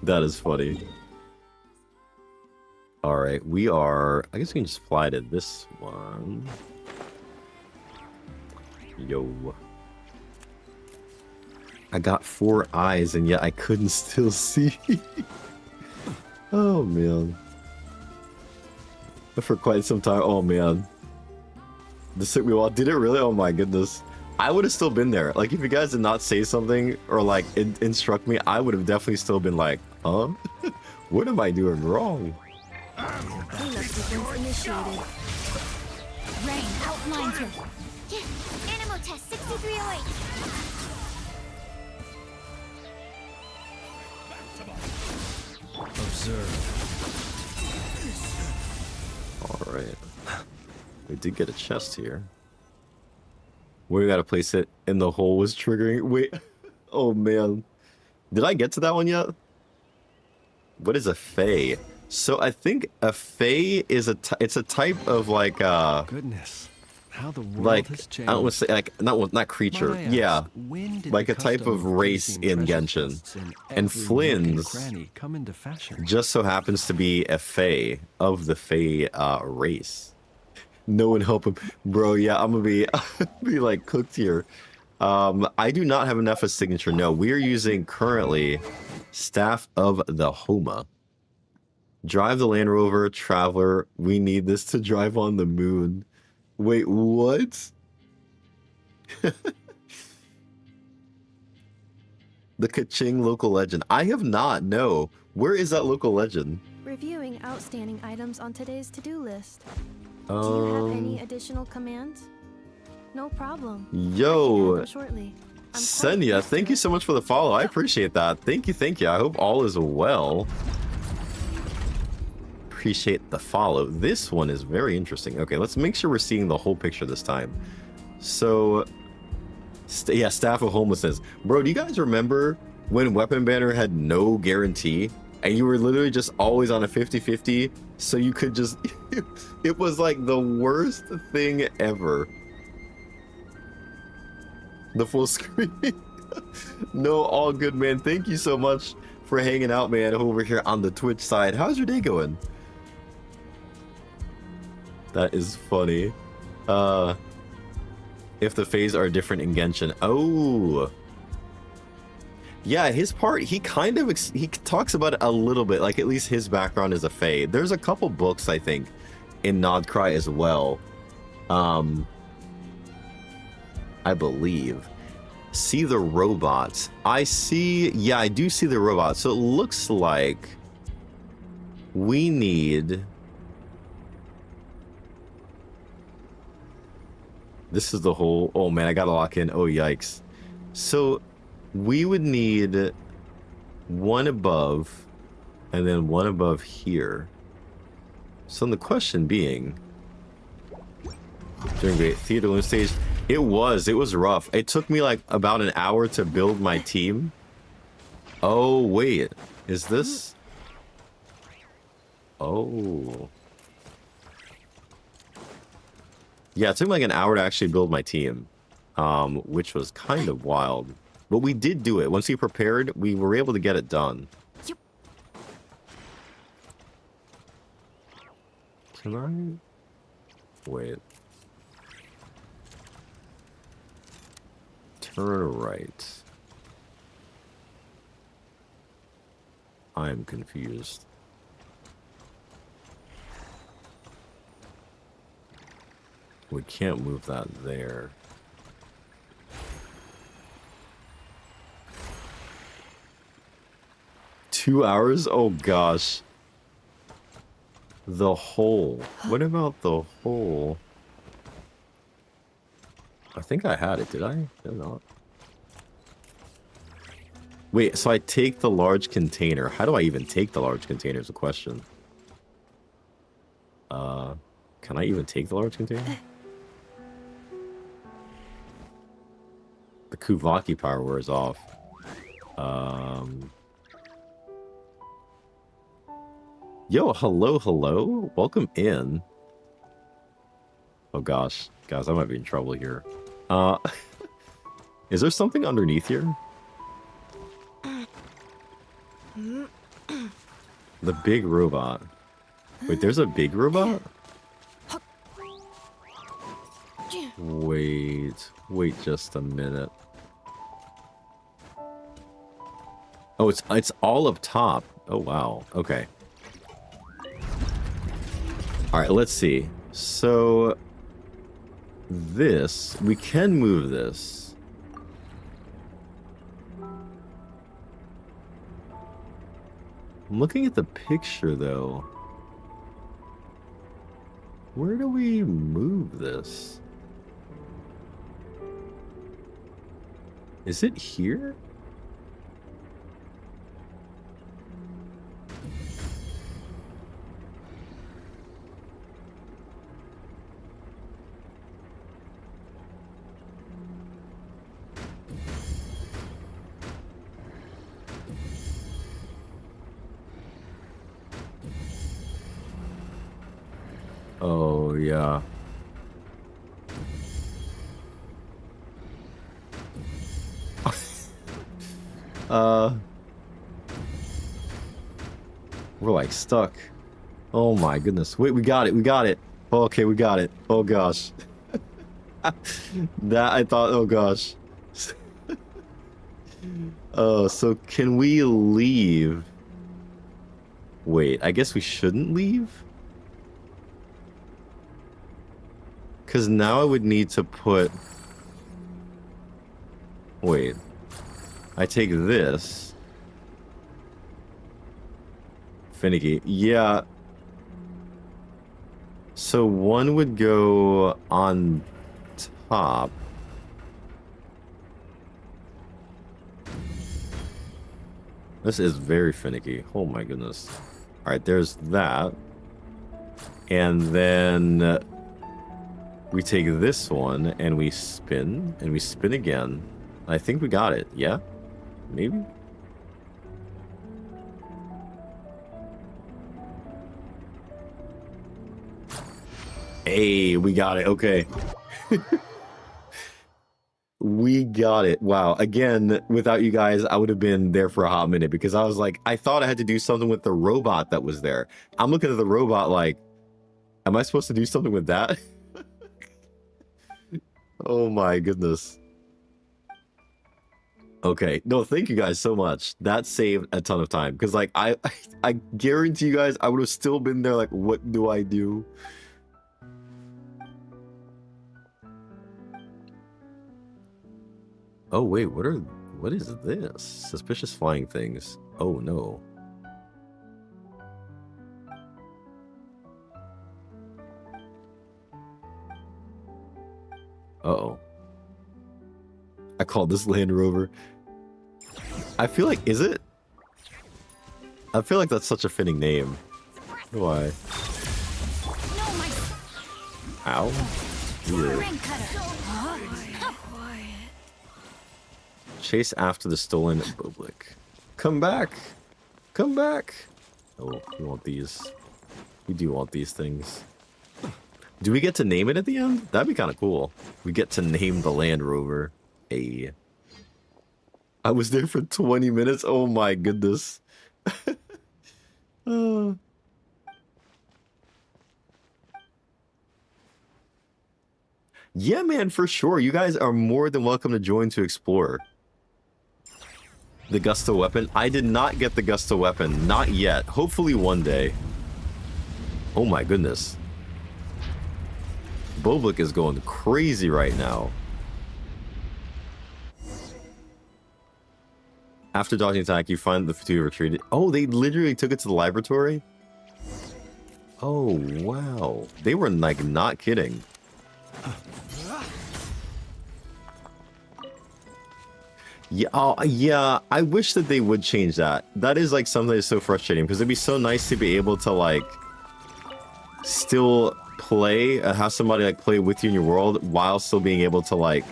That is funny. All right, we are... I guess we can just fly to this one. Yo. I got 4 eyes and yet I couldn't still see. Oh, man. For quite some time. Oh, man. This took me a while. Did it really? Oh, my goodness. I would have still been there. Like, if you guys did not say something or, like, instruct me, I would have definitely still been like, huh? What am I doing wrong? Cleanup sequence initiated. Rain, outlines your... Yeah, animal test 6308. Observe. All right. We did get a chest here. Where we gotta place it in the hole was triggering. Wait. Oh, man. Did I get to that one yet? What is a fae? So I think a fae is it's a type of like Goodness, how the world like has I changed. don't want to say like not creature. Might I ask, Yeah. when did Like the a type custom of race placing in treasure Genshin. chests in And every nook Flynn's cranny come into fashion? just so happens to be a fae of the fae race. No one help him. Bro, yeah, I'm gonna be like cooked here. I do not have enough of signature. No, we're using currently Staff of the Homa. Drive the Land Rover, Traveler. We need this to drive on the moon. Wait, what? The Kaching local legend. I have not, no. Where is that local legend? Reviewing outstanding items on today's to-do list. Do you have any additional commands? No problem. I can add Yo, them shortly. I'm quite Senya, used to thank you it. so much for the follow. I appreciate that. Thank you. I hope all is well. Appreciate the follow. This one is very interesting. Okay, let's make sure we're seeing the whole picture this time. So, yeah, Staff of Homelessness. Bro, do you guys remember when Weapon Banner had no guarantee? And you were literally just always on a 50-50, so you could just... It was like the worst thing ever. The full screen. No, all good, man. Thank you so much for hanging out, man, over here on the Twitch side. How's your day going? That is funny. If the phase are different in Genshin. Oh. Yeah, his part, he kind of, he talks about it a little bit, like at least his background is a fae. There's a couple books, I think, in Nodcry as well. I believe. See the robot. I see, yeah, I do see the robot. So it looks like we need... This is the whole... Oh, man, I gotta lock in. Oh, yikes. So we would need one above and then one above here. So the question being... During the theater loom stage, it was rough. It took me like about an hour to build my team. Oh, wait. Is this... Oh... Yeah, it took me like an hour to actually build my team, which was kind of wild. But we did do it. Once we prepared, we were able to get it done. Yep. Can I... Wait. Turn right. I'm confused. We can't move that there. $2? Oh gosh. The hole. What about the hole? I think I had it, did I? Did I not? Wait, so I take the large container. How do I even take the large container is a question. Can I even take the large container? The Kuvaki power wears off. Yo, hello, hello. Welcome in. Oh gosh. Guys, I might be in trouble here. Is there something underneath here? The big robot. Wait, there's a big robot? Wait just a minute. Oh, it's all up top. Oh wow. Okay. All right, let's see. So this, we can move this. I'm looking at the picture though. Where do we move this? Is it here? Oh, yeah. We're like stuck. Oh my goodness. Wait, we got it. We got it. Okay, we got it. Oh gosh. That I thought, oh gosh. Oh, so can we leave? Wait, I guess we shouldn't leave? Because now I would need to put... Wait. I take this. Finicky. Yeah. So one would go on top. This is very finicky. Oh my goodness. Alright, there's that. And then... we take this one and we spin again. I think we got it. Yeah? Maybe? Hey, we got it. Okay. We got it. Wow. Again, without you guys, I would have been there for a hot minute because I was like, I thought I had to do something with the robot that was there. I'm looking at the robot like, am I supposed to do something with that? Oh my goodness. Okay. No, thank you guys so much. That saved a ton of time. Because like I guarantee you guys I would have still been there like, what do I do? Oh wait, what is this? Suspicious flying things. Oh no. Uh-oh. I called this Land Rover. I feel like, is it? I feel like that's such a fitting name. Why? Ow. Weird. Chase after the stolen Boblik. Come back! Come back! Oh, we want these. We do want these things. Do we get to name it at the end? That'd be kind of cool. We get to name the Land Rover. Hey. I was there for 20 minutes. Oh my goodness. Yeah, man, for sure. You guys are more than welcome to join to explore. The Gusto weapon. I did not get the Gusto weapon. Not yet. Hopefully one day. Oh my goodness. Boblik is going crazy right now. After dodging attack, you find the Fatui retreated. Oh, they literally took it to the laboratory? Oh, wow. They were, like, not kidding. Yeah, yeah, I wish that they would change that. That is, like, something that's so frustrating, because it'd be so nice to be able to, like, still play, have somebody, like, play with you in your world, while still being able to, like,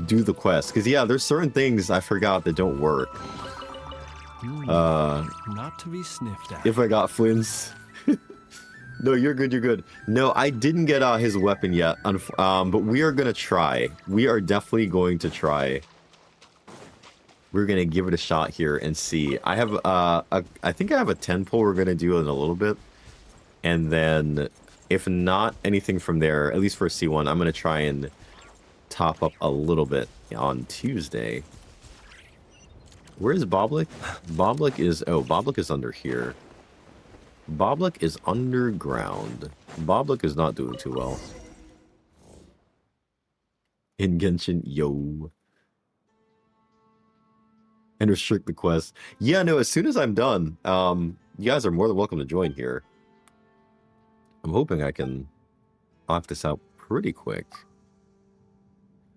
do the quest. Because, yeah, there's certain things I forgot that don't work. Not to be sniffed at. If I got Flynn's... No, you're good, you're good. No, I didn't get his weapon yet, but we are gonna try. We are definitely going to try. We're gonna give it a shot here and see. I have, I think I have a 10 pull we're gonna do in a little bit. And then, if not anything from there, at least for C1, I'm gonna try and top up a little bit on Tuesday. Where is Boblik? Boblik is under here. Boblik is underground. Boblik is not doing too well. In Genshin, yo. And restrict the quest. Yeah, no, as soon as I'm done, you guys are more than welcome to join here. I'm hoping I can knock this out pretty quick.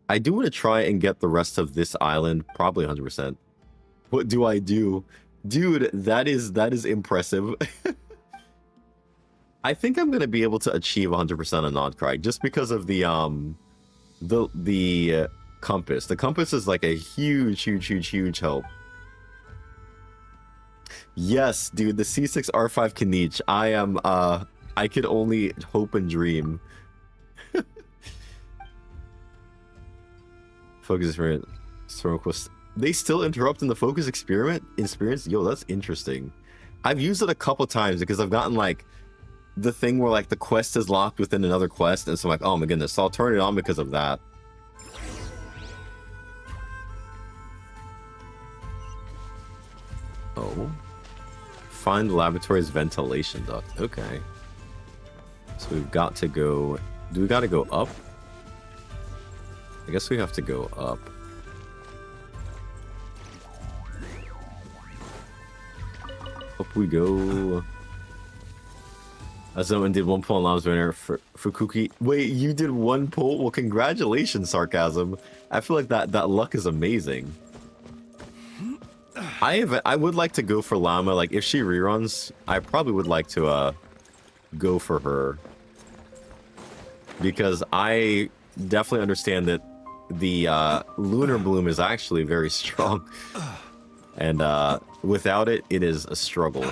I do want to try and get the rest of this island, probably 100%. What do I do? Dude, that is impressive. I think I'm gonna be able to achieve 100% on Nodcry just because of the compass. The compass is like a huge help. Yes, dude, the C6 R5 Kanich. I am I could only hope and dream. Focus experiment. They still interrupt in the focus experience? Yo, that's interesting. I've used it a couple times because I've gotten like the thing where like the quest is locked within another quest, and so I'm like, oh my goodness, so I'll turn it on because of that. Oh. Find the laboratory's ventilation duct. Okay. So we've got to go... Do we got to go up? I guess we have to go up. Up we go. Someone did one pull on Llama's banner for Fukuki. Wait, you did one pull? Well, congratulations, Sarcasm. I feel like that luck is amazing. I would like to go for Llama. Like, if she reruns, I probably would like to go for her. Because I definitely understand that the Lunar Bloom is actually very strong. And without it, it is a struggle.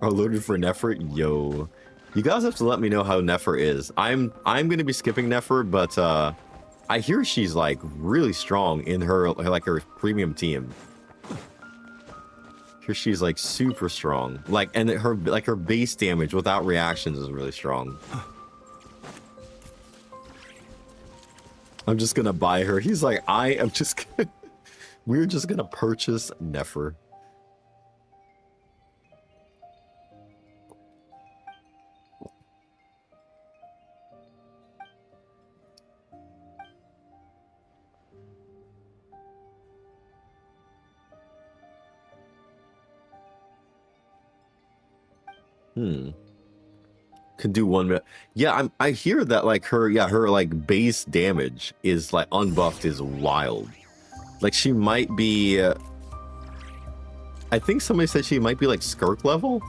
Are loaded for Nefer? Yo. You guys have to let me know how Nefer is. I'm gonna be skipping Nefer, but I hear she's like really strong in her premium team. I hear she's like super strong. Like, and her base damage without reactions is really strong. I'm just gonna buy her. He's like, I am just gonna we're just gonna purchase Nefer. Could do one. Yeah, I hear that like her like base damage is like unbuffed is wild. Like she might be. I think somebody said she might be like Skirk level,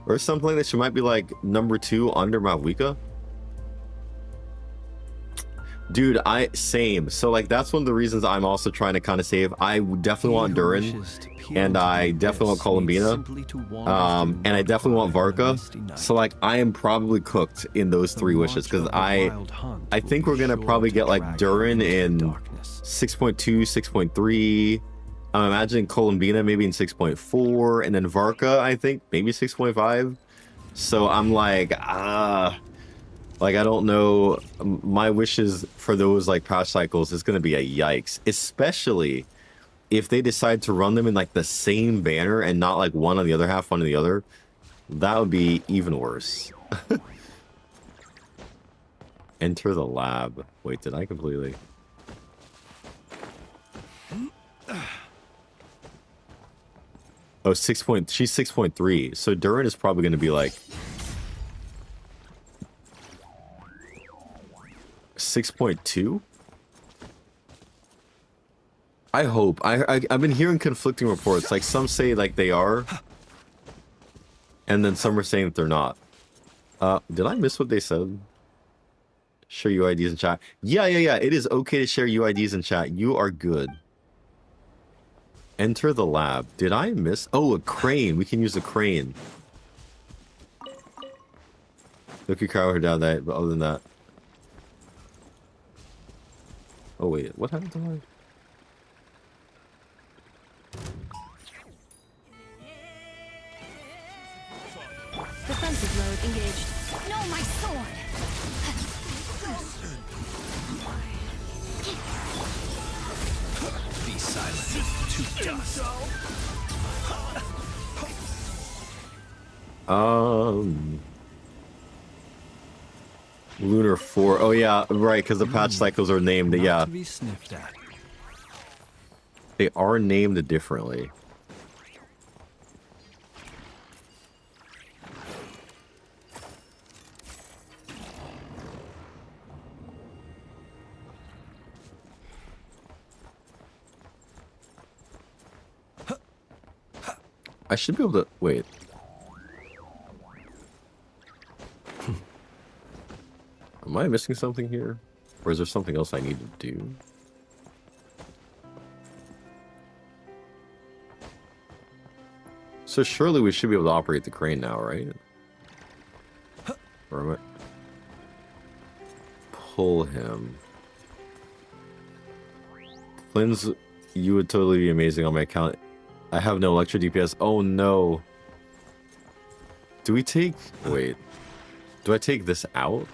or something like that. She might be like number 2 under Malvika. Dude, same. So like that's one of the reasons I'm also trying to kind of save. I definitely want Durin, and I definitely want Columbina, and I definitely want Varka. So like I am probably cooked in those 3 wishes because I think we're gonna probably get like Durin in 6.2, 6.3. I'm imagining Columbina maybe in 6.4, and then Varka I think maybe 6.5. So I'm like like, I don't know, my wishes for those, like, patch cycles is going to be a yikes. Especially if they decide to run them in, like, the same banner and not, like, one on the other half, one on the other. That would be even worse. Enter the lab. Wait, did I completely? Oh, she's 6.3. So Durin is probably going to be like 6.2. I hope. I've been hearing conflicting reports. Like some say like they are, and then some are saying that they're not. Did I miss what they said? Share UIDs in chat. Yeah. It is okay to share UIDs in chat. You are good. Enter the lab. Did I miss? Oh, a crane. We can use a crane. Look your car down that, but other than that. Oh wait, what happened to mine? Defensive mode engaged. No, my sword! Be silent. To dust. Lunar 4. Oh yeah, right, because the patch cycles are named. Not Yeah, to be sniffed at. they are named differently. I should be able to wait. Am I missing something here? Or is there something else I need to do? So surely we should be able to operate the crane now, right? Or am I... Pull him. Flynn's, you would totally be amazing on my account. I have no electro DPS. Oh no. Do we take... Wait. Do I take this out?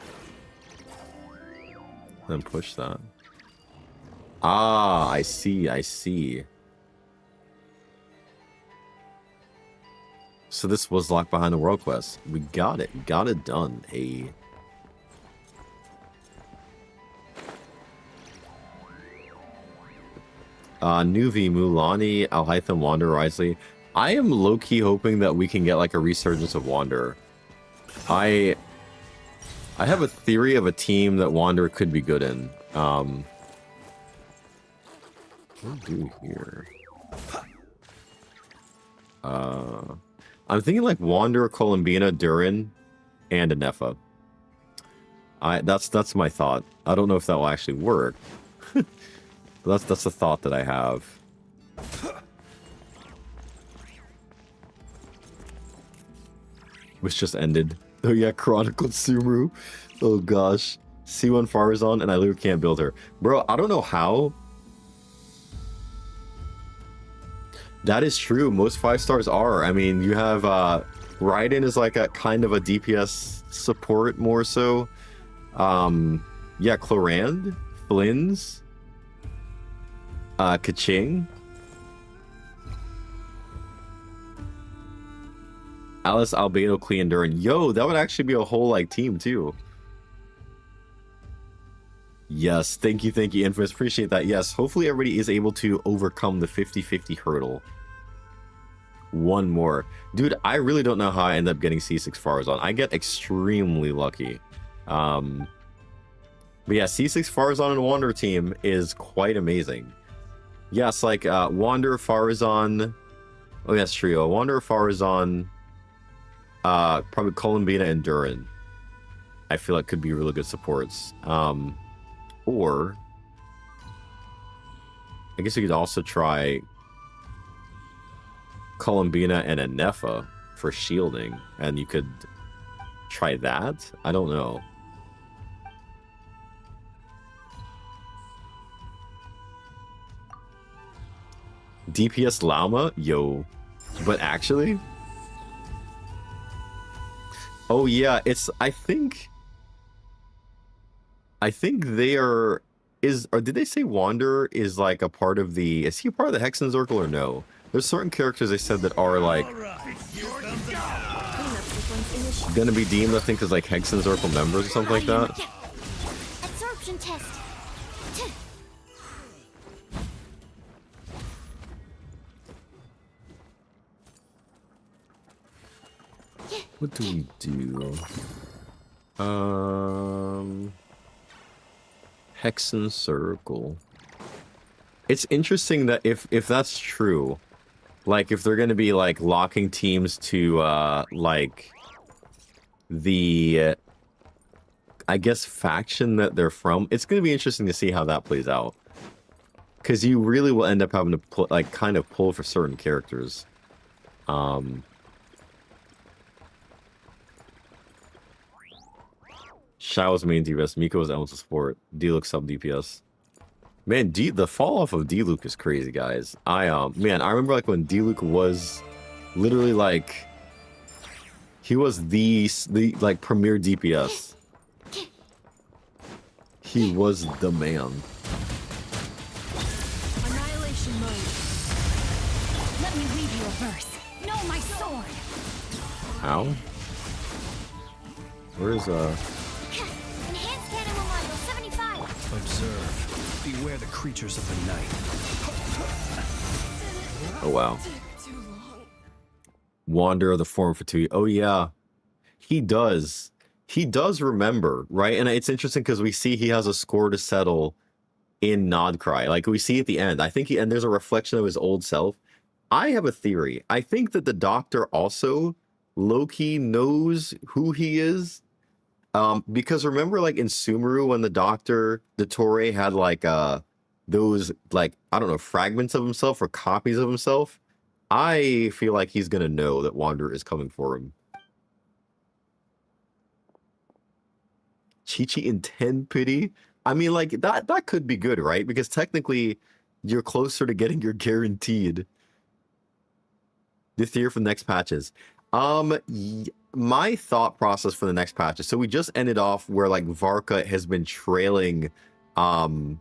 Then push that. Ah, I see, I see. So this was locked behind the world quest. We got it. Got it done. Hey. Nuvi, Mulani, Alhaitham, Wanderer, Isley. I am low-key hoping that we can get like a resurgence of Wanderer. I have a theory of a team that Wanderer could be good in. What do I do here? I'm thinking like Wanderer, Columbina, Durin, and a Nefa. That's my thought. I don't know if that will actually work. But that's a thought that I have. Which just ended. Oh yeah, Chronicled Sumeru. Oh gosh. C1 Farazan, and I literally can't build her. Bro, I don't know how. That is true. Most 5-stars are. I mean, you have Raiden is like a kind of a DPS support more so. Yeah, Clorand, Flynn's, Kaching, Alice, Albano, Clean, Durin. Yo, that would actually be a whole like team too. Yes, thank you, Infamous. Appreciate that. Yes, hopefully everybody is able to overcome the 50-50 hurdle. One more. Dude, I really don't know how I end up getting C6 Farazan. I get extremely lucky. But yeah, C6 Farazan and Wanderer team is quite amazing. Yes, like Wanderer, Farazan. Oh yes, trio. Wanderer, Farazan, probably Columbina and Durin. I feel like could be really good supports. Or I guess you could also try Columbina and a Nefa for shielding, and you could try that. I don't know. DPS Llama? Yo. But actually? Oh yeah, it's I think they are or did they say Wanderer is like a part of the is he a part of the Hexen Circle or no? There's certain characters they said that are like gonna be deemed I think as like Hexen Circle members or something like that. test. What do we do? Hexen Circle. It's interesting that if that's true, like if they're gonna be like locking teams to like the I guess faction that they're from, it's gonna be interesting to see how that plays out. Because you really will end up having to like kind of pull for certain characters. Shao's main DPS, Miko's Elm support, D-Luke sub DPS. Man, the fall off of D-Luke is crazy, guys. Man, I remember like when D-Luke was literally like he was the like premier DPS. He was the man. Annihilation mode. Let me read you a verse. Know my sword. How? Where's Enhanced animal module 75. Observe. Beware the creatures of the night. Oh wow. Wander of the form Fatui. Oh yeah. He does. He does remember, right? And it's interesting because we see he has a score to settle in Nodcry. Like we see at the end. I think and there's a reflection of his old self. I have a theory. I think that the doctor also low-key knows who he is. Because remember like in Sumeru when the Torre had like those like, I don't know, fragments of himself or copies of himself. I feel like he's gonna know that Wanderer is coming for him. Chi-Chi in 10 pity? I mean, like, that could be good, right? Because technically, you're closer to getting your guaranteed this year for the next patches. My thought process for the next patches. So we just ended off where, like, Varka has been trailing one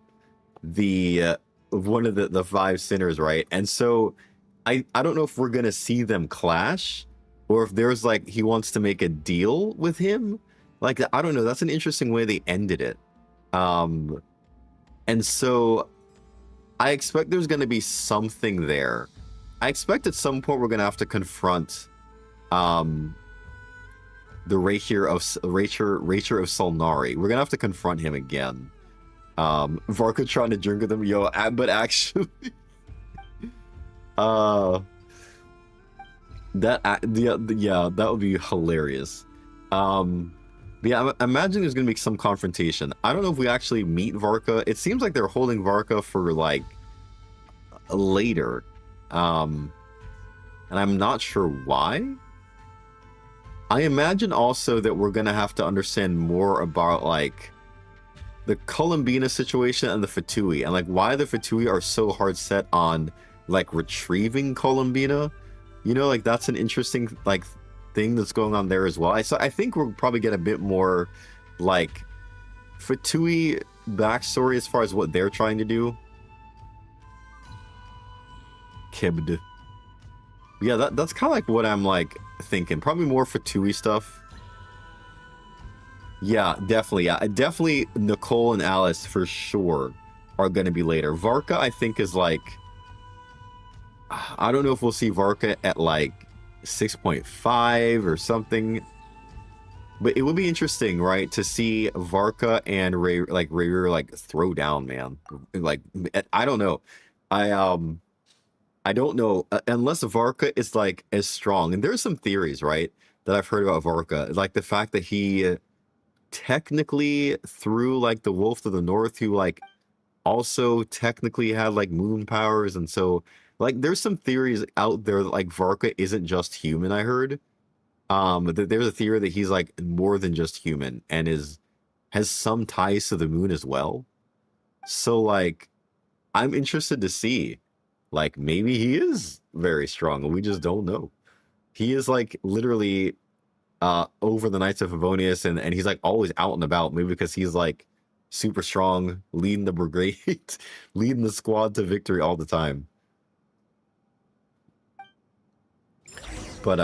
of the five sinners, right? And so I don't know if we're going to see them clash or if there's, like, he wants to make a deal with him. Like, I don't know. That's an interesting way they ended it. And so I expect there's going to be something there. I expect at some point we're going to have to confront the Racher of Solnari. We're going to have to confront him again. Varka trying to drink with him. Yo, but actually... yeah, that would be hilarious. Yeah, I'm imagining there's gonna be some confrontation. I don't know if we actually meet Varka. It seems like they're holding Varka for like later, and I'm not sure why. I imagine also that we're gonna have to understand more about like the Columbina situation and the Fatui, and like why the Fatui are so hard set on like retrieving Columbina. You know, like that's an interesting like thing that's going on there as well. I think we'll probably get a bit more like Fatui backstory as far as what they're trying to do. Kibd. Yeah, that's kind of like what I'm like thinking. Probably more Fatui stuff. Yeah, definitely. Yeah, definitely Nicole and Alice for sure are going to be later. Varka, I think, is like... I don't know if we'll see Varka at like 6.5 or something, but it would be interesting, right, to see Varka and Ray like throw down, man. Like I don't know, I don't know unless Varka is like as strong. And there's some theories, right, that I've heard about Varka, like the fact that he technically threw like the Wolf of the North, who like also technically had like moon powers, and so. Like, there's some theories out there that, like, Varka isn't just human, I heard. There's a theory that he's, like, more than just human and has some ties to the moon as well. So, like, I'm interested to see. Like, maybe he is very strong and we just don't know. He is, like, literally over the Knights of Favonius and he's, like, always out and about. Maybe because he's, like, super strong, leading the brigade, leading the squad to victory all the time. But,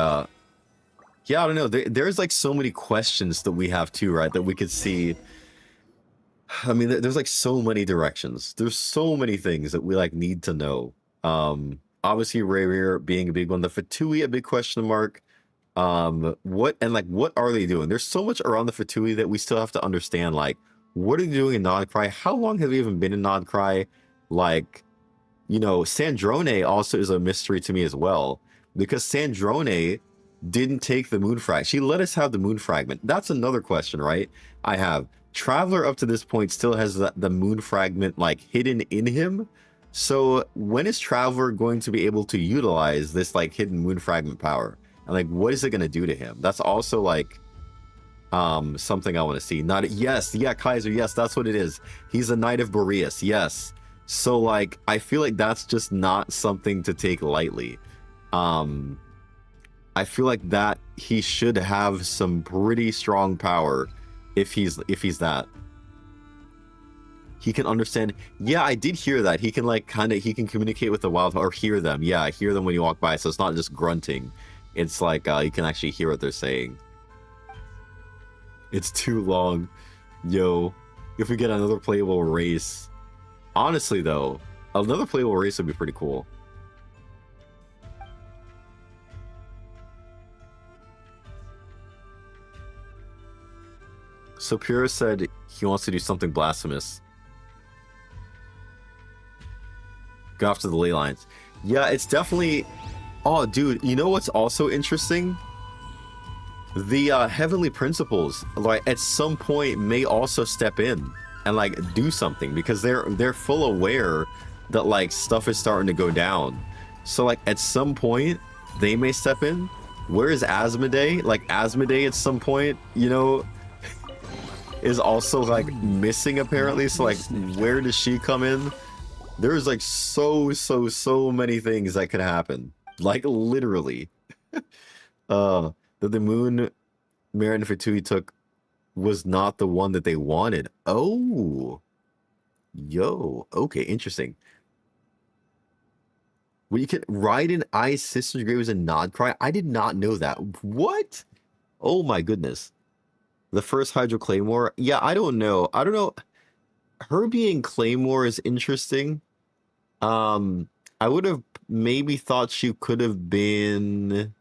yeah, I don't know. There's, like, so many questions that we have, too, right? That we could see. I mean, there's like so many directions. There's so many things that we like need to know. Obviously, Rayrear being a big one. The Fatui, a big question mark. What are they doing? There's so much around the Fatui that we still have to understand. Like, what are they doing in Nodcry? How long have they even been in Nodcry? Like, you know, Sandrone also is a mystery to me as well, because Sandrone didn't take the moon fragment. She let us have the moon fragment. That's another question, right? I have Traveler up to this point still has the moon fragment like hidden in him. So when is Traveler going to be able to utilize this like hidden moon fragment power? And like, what is it going to do to him? That's also like something I want to see. Not yes, yeah, Kaiser, yes, that's what it is. He's a Knight of Boreas, yes. So like, I feel like that's just not something to take lightly. I feel like that he should have some pretty strong power if he's that. He can understand. Yeah, I did hear that. He can like he can communicate with the wild or hear them. Yeah, I hear them when you walk by. So it's not just grunting. It's like you can actually hear what they're saying. It's too long. Yo, if we get another playable race. Honestly though, another playable race would be pretty cool. So Pure said he wants to do something blasphemous. Go after the ley lines. Yeah, it's definitely... Oh, dude, you know what's also interesting? The Heavenly Principles, like, at some point may also step in and, like, do something, because they're full aware that, like, stuff is starting to go down. So, like, at some point, they may step in. Where is Asmodee? Like, Asmodee at some point, you know... is also like missing apparently, so like where does she come in? There's like so many things that could happen, like literally. That the moon Marin Fatui took was not the one that they wanted. Oh, yo, okay, interesting. Well, you can ride in Ice Sister's Graves and Nodcry. I did not know that. What? Oh my goodness. The first Hydro Claymore? Yeah, I don't know. Her being Claymore is interesting. I would have maybe thought she could have been...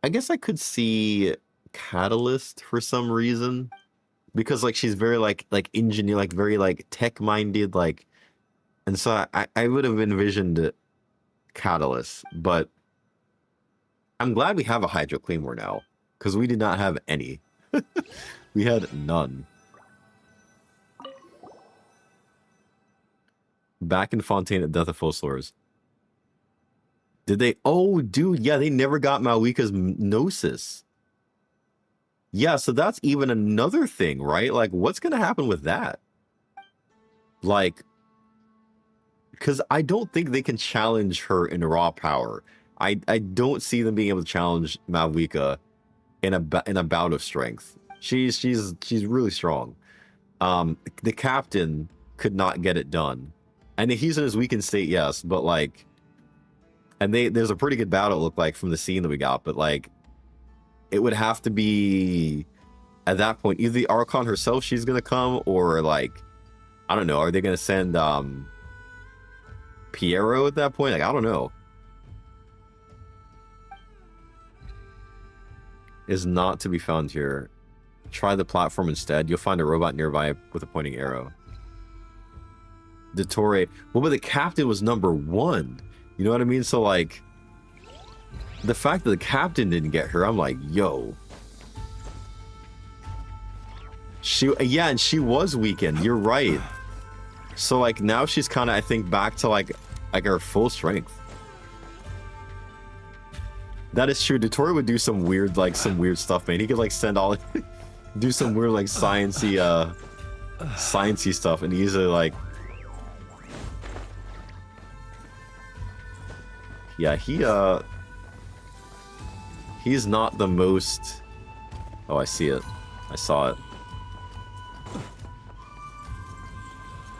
I guess I could see Catalyst for some reason. Because, like, she's very, like engineer, like, very, like, tech-minded, like... And so I would have envisioned Catalyst, but... I'm glad we have a Hydro Claymore now. Because we did not have any. We had none. Back in Fontaine at Death of Fosslors. Did they? Oh, dude, yeah, they never got Malwika's Gnosis. Yeah, so that's even another thing, right? Like, what's going to happen with that? Like, because I don't think they can challenge her in raw power. I don't see them being able to challenge Malwika in a bout of strength. She's really strong. The captain could not get it done, and he's in his weakened state, yes, but like, and there's a pretty good battle it looked like from the scene that we got, but like, it would have to be at that point either the Archon herself, she's gonna come, or like, I don't know, are they gonna send Piero at that point? Like, I don't know. Is not to be found here. Try the platform instead. You'll find a robot nearby with a pointing arrow. Dottore. Well, but the captain was number 1. You know what I mean? So, like, the fact that the captain didn't get her, I'm like, yo. Yeah, and she was weakened. You're right. So, like, now she's kind of, I think, back to, like her full strength. That is true. Dottore would do some weird stuff, man. He could like send all, do some weird like sciencey stuff, and easily like, yeah, he's not the most. Oh, I see it. I saw it.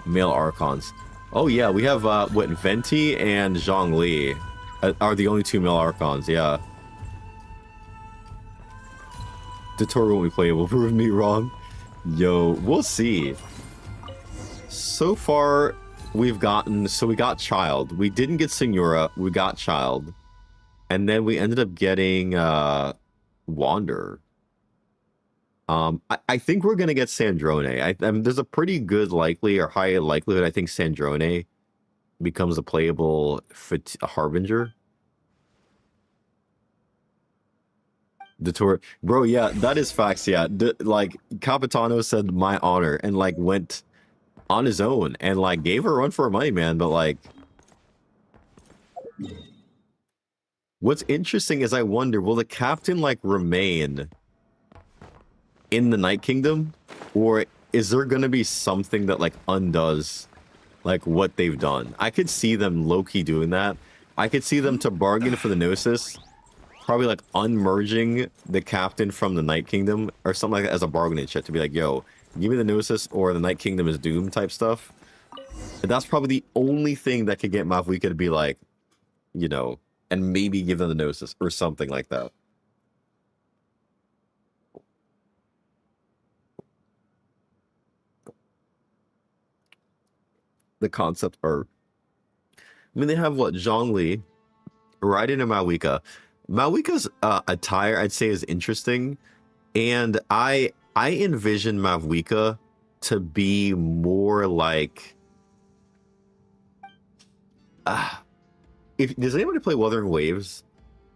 Male Archons. Oh yeah, we have what, Venti and Zhongli are the only 2 male Archons, yeah. Dottore won't be playable, prove me wrong. Yo, we'll see. So far, we got Child. We didn't get Signora, we got Child. And then we ended up getting Wander. I think we're gonna get Sandrone. There's a pretty good high likelihood I think Sandrone becomes a playable Harbinger. The tour, bro. Yeah, that is facts. Yeah, like Capitano said, my honor, and like went on his own and like gave her a run for her money, man. But like, what's interesting is I wonder, will the captain like remain in the Night Kingdom, or is there gonna be something that like undoes like what they've done? I could see them low-key doing that. I could see them to bargain for the Gnosis, probably like unmerging the captain from the Night Kingdom or something like that as a bargaining chip to be like, yo, give me the Gnosis or the Night Kingdom is doomed type stuff. But that's probably the only thing that could get Mavwika to be like, you know, and maybe give them the Gnosis or something like that. The concept art. I mean, they have what, Zhongli riding a Mawika. Mawika's attire, I'd say, is interesting, and I envision Mavwika to be more like, does anybody play Wuthering Waves?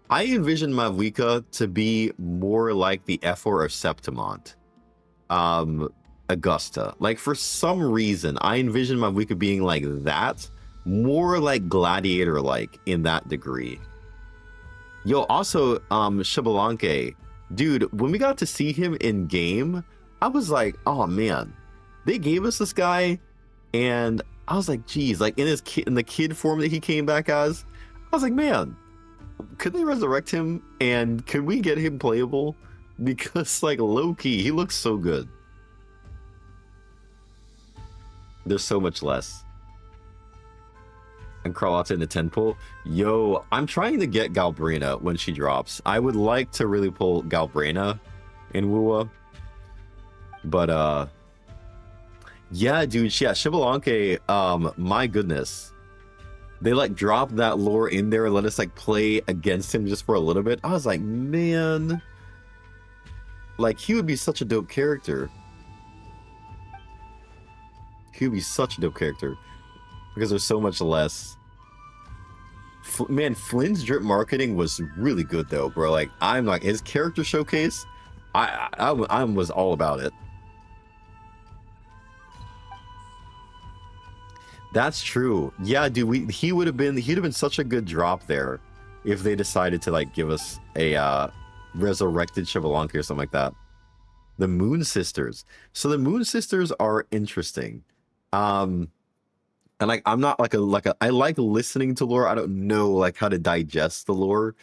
I envision Mavwika to be more like the Ephor of Septimont, Augusta. Like, for some reason, I envision Mavwika being like that, more like Gladiator-like in that degree. Yo, also, Xbalanque, dude, when we got to see him in game, I was like, oh man, they gave us this guy, and I was like, geez, like in the kid form that he came back as, I was like, man, could they resurrect him and could we get him playable? Because like low-key, he looks so good. There's so much less. And Carlotta in the 10 pull. Yo, I'm trying to get Galbrina when she drops. I would like to really pull Galbrina in Wua. But yeah, dude, yeah, Xbalanque, my goodness. They like dropped that lore in there and let us like play against him just for a little bit. I was like, man, like he would be such a dope character. He would be such a dope character. Because there's so much less. Man, Flynn's drip marketing was really good though, bro. Like, I'm like his character showcase. I was all about it. That's true. Yeah, dude. He'd have been such a good drop there if they decided to like give us a resurrected Xbalanque or something like that. The Moon Sisters. So the Moon Sisters are interesting. And like I'm not like a I like listening to lore. I don't know like how to digest the lore.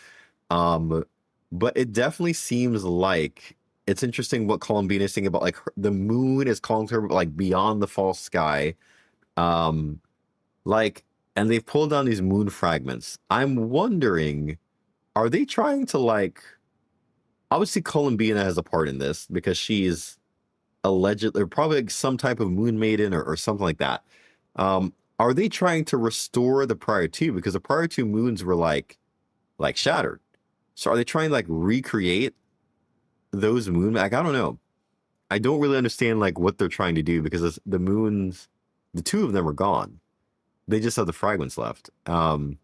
But it definitely seems like it's interesting what Columbine is saying about like the moon is calling to her like beyond the false sky. Like, and they've pulled down these moon fragments. I'm wondering, are they trying to like, obviously Columbina has a part in this because she's allegedly probably like some type of moon maiden or something like that. Are they trying to restore the prior two? Because the prior two moons were like shattered. So are they trying to like recreate those moon? Like, I don't know. I don't really understand like what they're trying to do because the moons, the two of them are gone. They just have the fragments left. But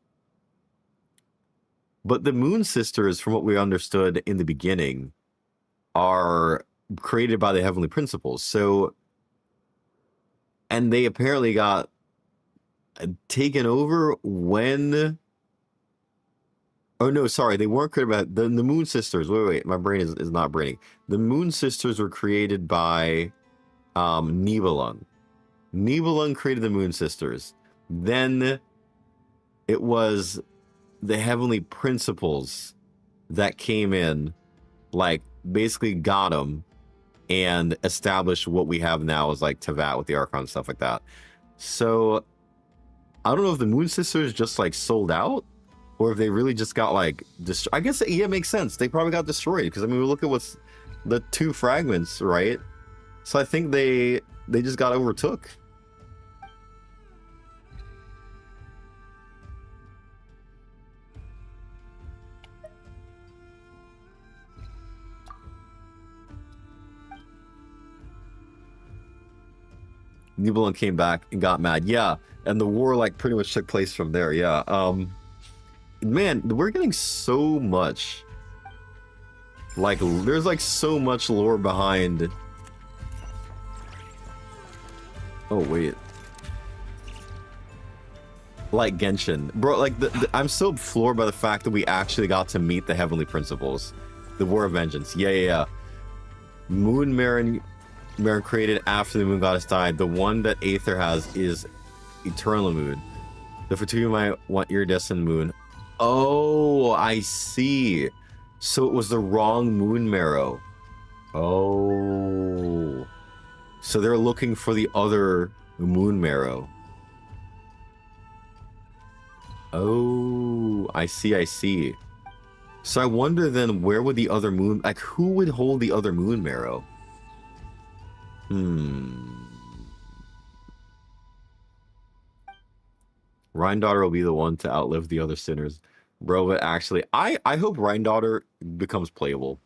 the Moon Sisters, from what we understood in the beginning, are created by the Heavenly Principles. So, and they apparently got taken over when, oh no, sorry, they weren't created by the Moon Sisters. Wait, my brain is not braining. The Moon Sisters were created by Nibelung. Nibelung created the Moon Sisters. Then it was the Heavenly Principles that came in, like basically got them and established what we have now as like Tevat with the Archon and stuff like that. So I don't know if the Moon Sisters just like sold out or if they really just got like I guess yeah, it makes sense. They probably got destroyed because I mean, we look at what's the two fragments, right? So I think they just got overtook. Nibelung came back and got mad. Yeah, and the war like pretty much took place from there. Yeah. Man, we're getting so much. Like, there's like so much lore behind. Oh wait. Like Genshin, bro. Like, I'm so floored by the fact that we actually got to meet the Heavenly Principles, the War of Vengeance. Yeah. Moon Marin created after the Moon Goddess died. The one that Aether has is Eternal Moon. The Fatui might want Iridescent Moon. Oh, I see. So it was the wrong Moon Marrow. Oh. So they're looking for the other Moon Marrow. Oh, I see. So I wonder then, where would the other moon... Like, who would hold the other Moon Marrow? Rhine-Daughter will be the one to outlive the other sinners. Bro, but actually, I hope Rhine-Daughter becomes playable.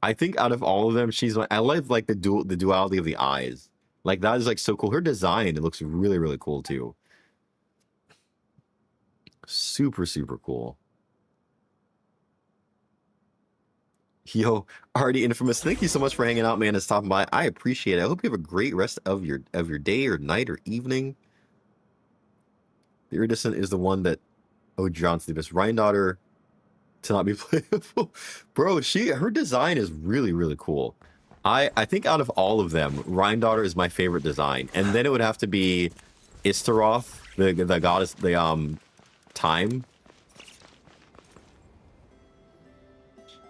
I think out of all of them, she's I like the duality of the eyes. Like, that is like so cool. Her design, it looks really, really cool too. Super, super cool. Yo, already infamous. Thank you so much for hanging out, man, and stopping by. I appreciate it. I hope you have a great rest of your day or night or evening. The Iridescent is the one that John's the best. Rhine-Daughter to not be playable. Bro, her design is really, really cool. I think out of all of them, Rhine-Daughter is my favorite design. And then it would have to be Istaroth, the goddess, the time.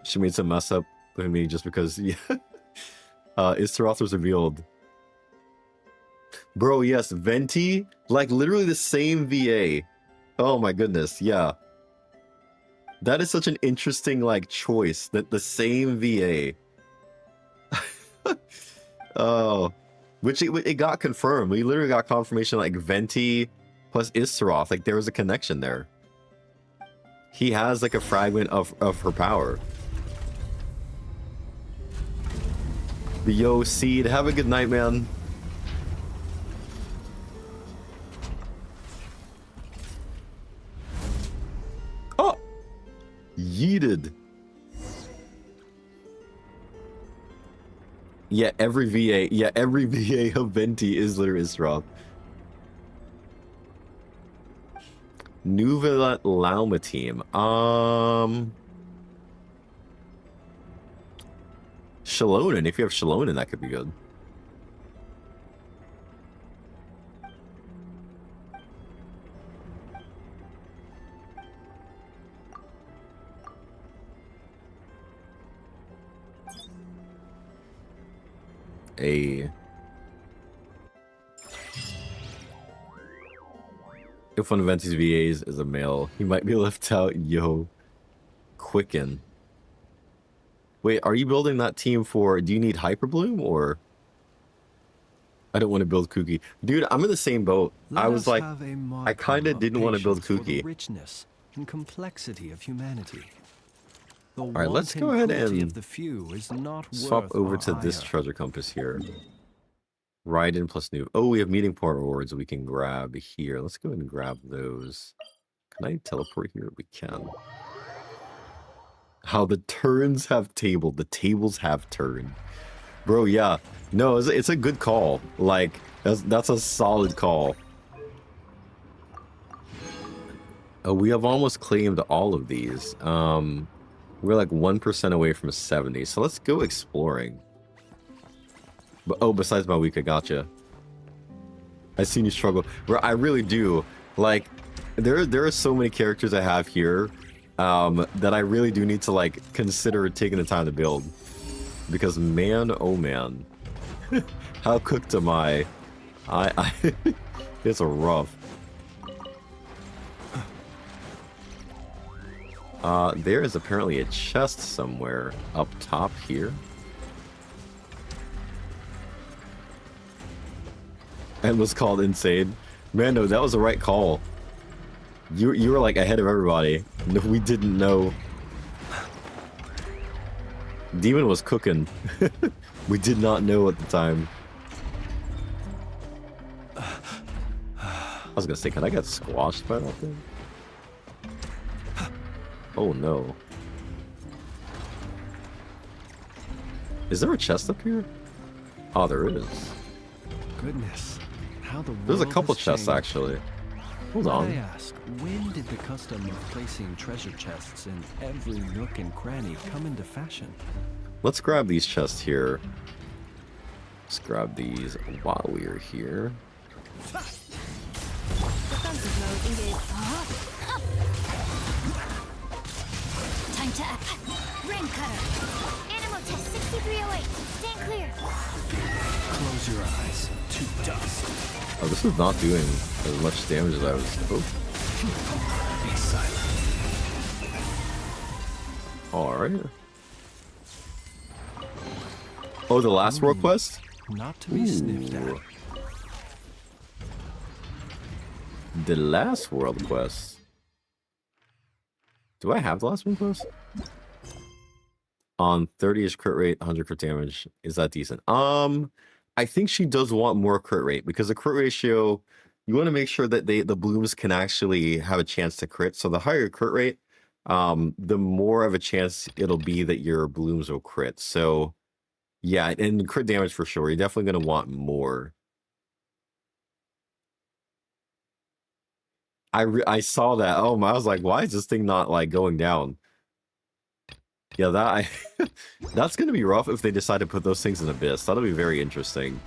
She made some mess up with me just because, yeah. Istaroth was revealed. Bro, yes, Venti, like literally the same VA. Oh my goodness, yeah. That is such an interesting like choice, that the same VA. Oh, which it got confirmed. We literally got confirmation like Venti plus Istaroth, like there was a connection there. He has like a fragment of her power. The Yo Seed, have a good night, man. Oh, yeeted. Yeah, every VA of Venti is literally Isra. Nouvelle Lauma team. Shalonen, if you have Shalonen, that could be good. If one of Venti's VAs is a male, he might be left out. Yo, Quicken. Wait, are you building that team for... Do you need Hyperbloom, or... I don't want to build Kuki. Dude, I'm in the same boat. I was like... I kind of didn't want to build Kuki. Richness and complexity of humanity. Alright, let's go ahead and the few is not swap over to this treasure compass here. Raiden plus new. Oh, we have meeting point rewards we can grab here. Let's go ahead and grab those. Can I teleport here? We can. How the turns have tabled. The tables have turned. Bro, yeah. No, it's a good call. Like, that's a solid call. Oh, we have almost claimed all of these. We're like 1% away from 70. So let's go exploring. But, oh, besides Mawika, gotcha. I've seen you struggle. Bro, I really do. Like, there are so many characters I have here that I really do need to like consider taking the time to build, because man, oh man, how cooked am I it's a rough. There is apparently a chest somewhere up top here. and was called insane. Mando, that was the right call. You were like ahead of everybody. No, we didn't know. Demon was cooking. We did not know at the time. I was gonna say, can I get squashed by that thing? Oh no. Is there a chest up here? Oh, there is. Goodness, how the world There's a couple has chests changed. actually. Hold Might I on. ask, when did the custom of placing treasure chests in every nook and cranny come into fashion? Let's grab these chests here. Let's grab these while we're here. Defensive mode engaged. Time to act. Rain cutter. Animal test 6308. Stand clear. Close your eyes to dust. Oh, this is not doing as much damage as I was. Oh. Be silent. Alright. Oh, the last world quest? Not to be sniffed at. Ooh. The last world quest. Do I have the last world quest? On 30-ish crit rate, 100 crit damage. Is that decent? I think she does want more crit rate because the crit ratio, you want to make sure that the blooms can actually have a chance to crit. So the higher your crit rate, the more of a chance it'll be that your blooms will crit. So yeah, and crit damage for sure. You're definitely going to want more. I saw that. Oh my, I was like, why is this thing not like going down? Yeah, that's going to be rough if they decide to put those things in Abyss. That'll be very interesting.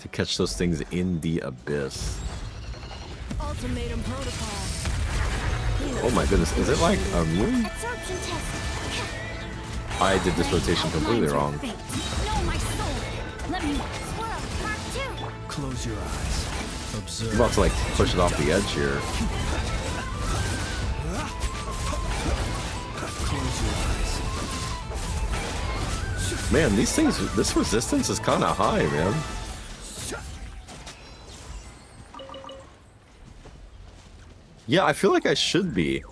To catch those things in the Abyss. Ultimatum protocol. Oh my goodness, is it like a moon? Absorption test. I did this rotation completely wrong. Know my soul. Let me Swirl. Mark 2. Close your eyes. Observe. I'm about to like push it off the edge here. Close your eyes. Man, these things, this resistance is kind of high, man. Yeah, I feel like I should be.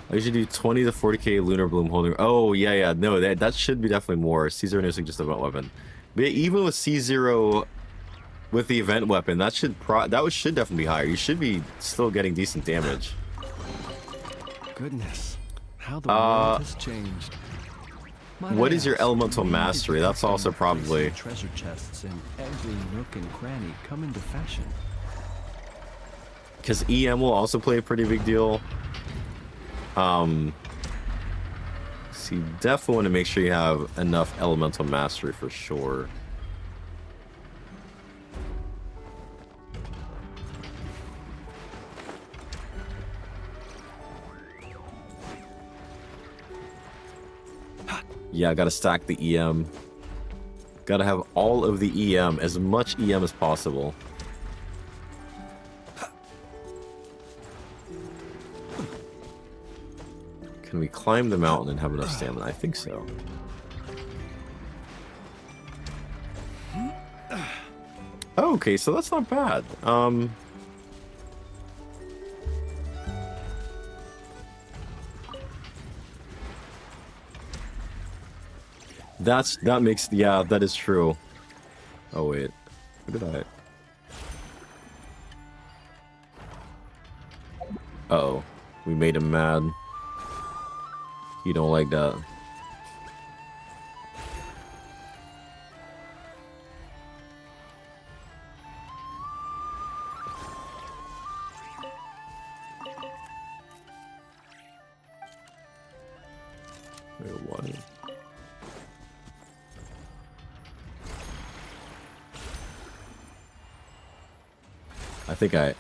I usually do 20 to 40k Lunar Bloom holding. Oh, yeah. No, that should be definitely more. C0 nursing just event weapon. But yeah, even with C0 with the event weapon, that should definitely be higher. You should be still getting decent damage. Goodness, how the world has changed. Might What I is your ask, elemental when did the mastery? That's custom also of placing probably... treasure chests in every nook and cranny come into fashion? Because EM will also play a pretty big deal. So you definitely want to make sure you have enough elemental mastery for sure. Yeah, I gotta stack the EM. Gotta have all of the EM, as much EM as possible. Can we climb the mountain and have enough stamina? I think so. Okay, so that's not bad. That makes, yeah, that is true. Oh wait, look at that. Uh-oh, we made him mad. You don't like that. Wait, what? I think I...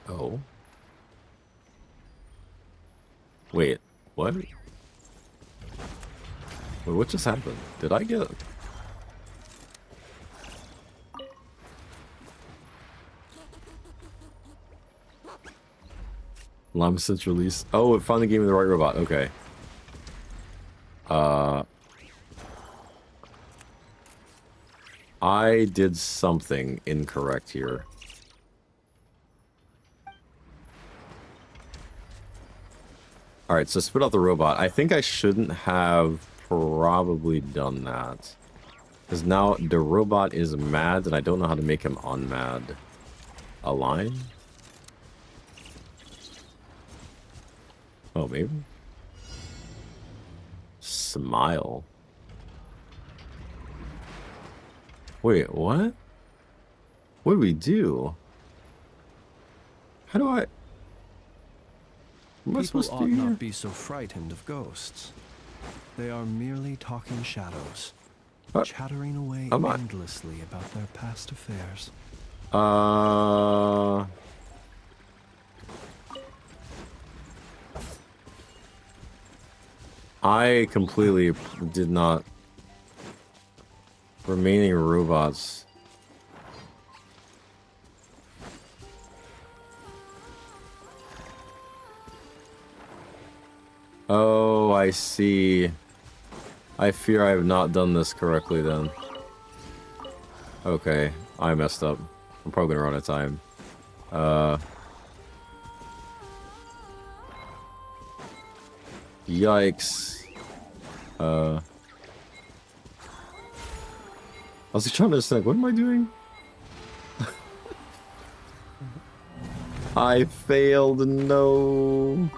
Oh. Wait, what? Wait, what just happened? Did I get... Llama since release. Oh, it finally gave me the right robot. Okay. I did something incorrect here. Alright, so spit out the robot. I think I shouldn't have probably done that. Because now the robot is mad, and I don't know how to make him unmad. Align? Oh, maybe? Smile. Wait, what? What do we do? How do I... What am I People supposed to ought do here? not be so frightened of ghosts. They are merely talking shadows, chattering away am I- endlessly about their past affairs. I completely did not... Remaining robots. Oh, I see. I fear I have not done this correctly then. Okay, I messed up. I'm probably gonna run out of time. Yikes. I was just trying to think, what am I doing? I failed, no.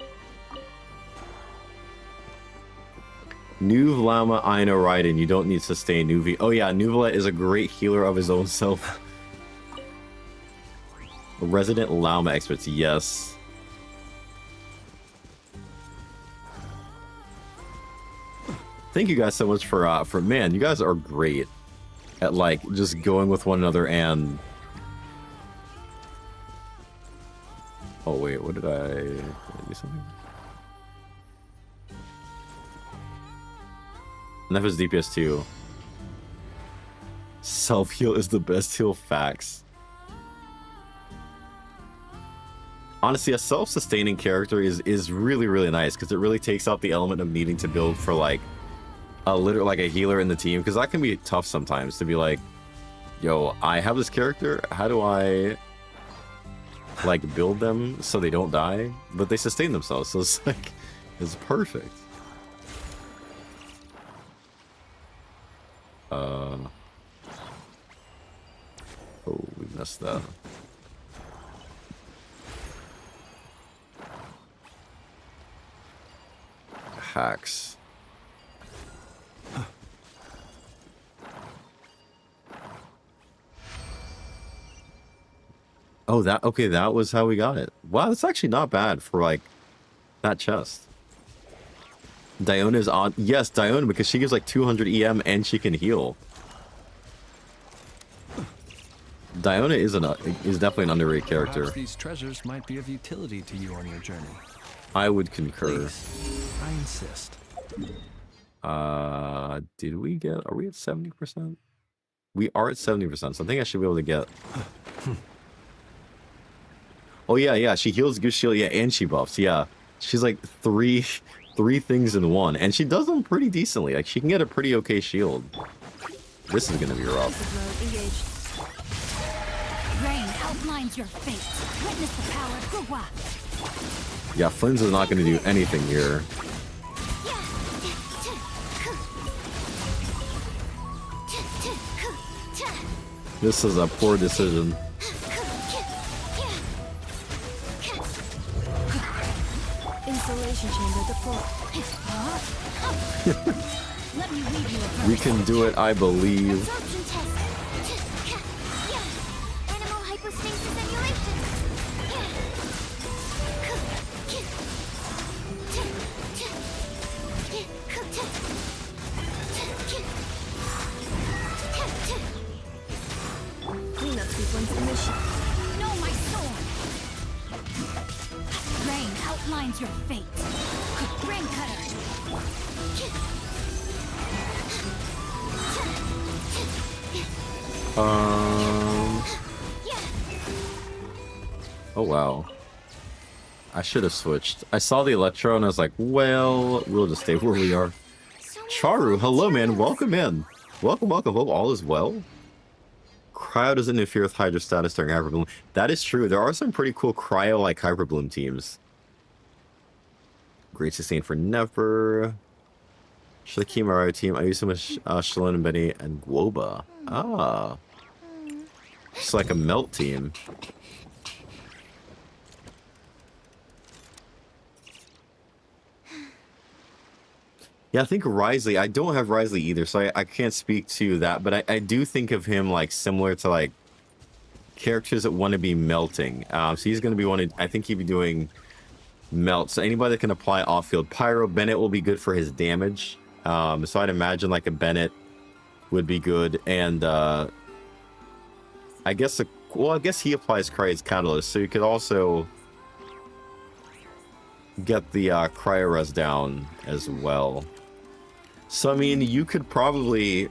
Nuv Lama Aino Raiden, you don't need sustain Nuvi. Oh yeah, Nuvela is a great healer of his own self. Resident Lama experts, yes. Thank you guys so much for man, you guys are great at like just going with one another and... Oh wait, what did I do something? And that was DPS 2. Self-heal is the best heal, facts. Honestly, a self-sustaining character is really, really nice because it really takes out the element of needing to build for like a healer in the team, because that can be tough sometimes to be like, yo, I have this character, how do I like build them so they don't die but they sustain themselves, so it's like it's perfect. Oh, we messed up. Hacks. Oh, that was how we got it. Wow, that's actually not bad for like that chest. Diona is on. Yes, Diona, because she gives like 200 EM and she can heal. Diona is definitely an underrated character. Perhaps these treasures might be of utility to you on your journey. I would concur. Please, I insist. Did we get? Are we at 70%? We are at 70%, so I think I should be able to get. Oh yeah, she heals, gives shield, yeah, and she buffs, yeah. She's like three things in one, and she does them pretty decently. Like she can get a pretty okay shield. This is gonna be rough. Rain outlines your fate. Witness the power of Gugwa. Yeah, Flynn's is not gonna do anything here. This is a poor decision. Insulation chamber deployed. Let me weave you a verse. We can do it, I believe. Absorption test. Animal hypostasis emulation. Cleanup sequence initiated. Know my sword. Rain outlines your fate. Rain cutter. Oh wow. I should have switched. I saw the Electro and I was like, well, we'll just stay where we are. So many Charu, raw hello, man. materials. Welcome in. Welcome, welcome. Hope all is well. Cryo doesn't interfere with Hydra status during Hyperbloom. That is true. There are some pretty cool Cryo-like Hyperbloom teams. Great sustain for Never. Shiki Mario team. I use so much Shalon and Benny and Guoba. Ah. It's like a melt team. Yeah, I think Risley, I don't have Risley either, so I can't speak to that, but I do think of him like similar to like characters that want to be melting. So he's going to be wanting, I think he'd be doing melt. So anybody that can apply off-field Pyro, Bennett will be good for his damage. So I'd imagine like a Bennett would be good. And I guess, well, I guess he applies Cryo's Catalyst, so you could also get the Cryo Res down as well. So, I mean, you could probably,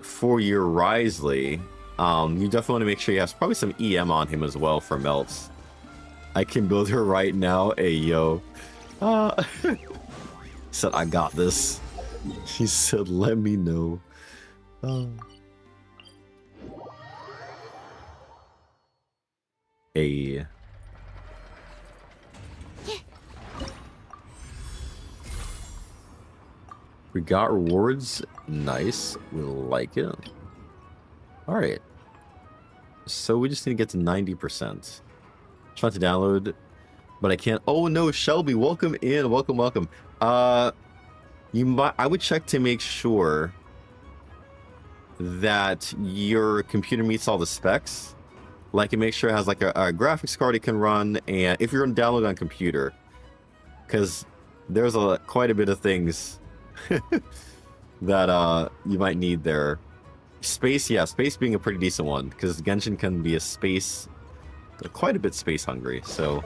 for your Risley, you definitely want to make sure you have probably some EM on him as well for melts. I can build her right now. Hey, yo. Said, I got this. He said, let me know. Hey. We got rewards. Nice. We like it. Alright. So we just need to get to 90%. Trying to download, but I can't. Oh no, Shelby, welcome in. Welcome, welcome. You might, I would check to make sure that your computer meets all the specs. Like, and make sure it has like a graphics card it can run, and if you're going to download on computer, because there's quite a bit of things that you might need there. Space, yeah, space being a pretty decent one, because Genshin can be a space, quite a bit space hungry, so.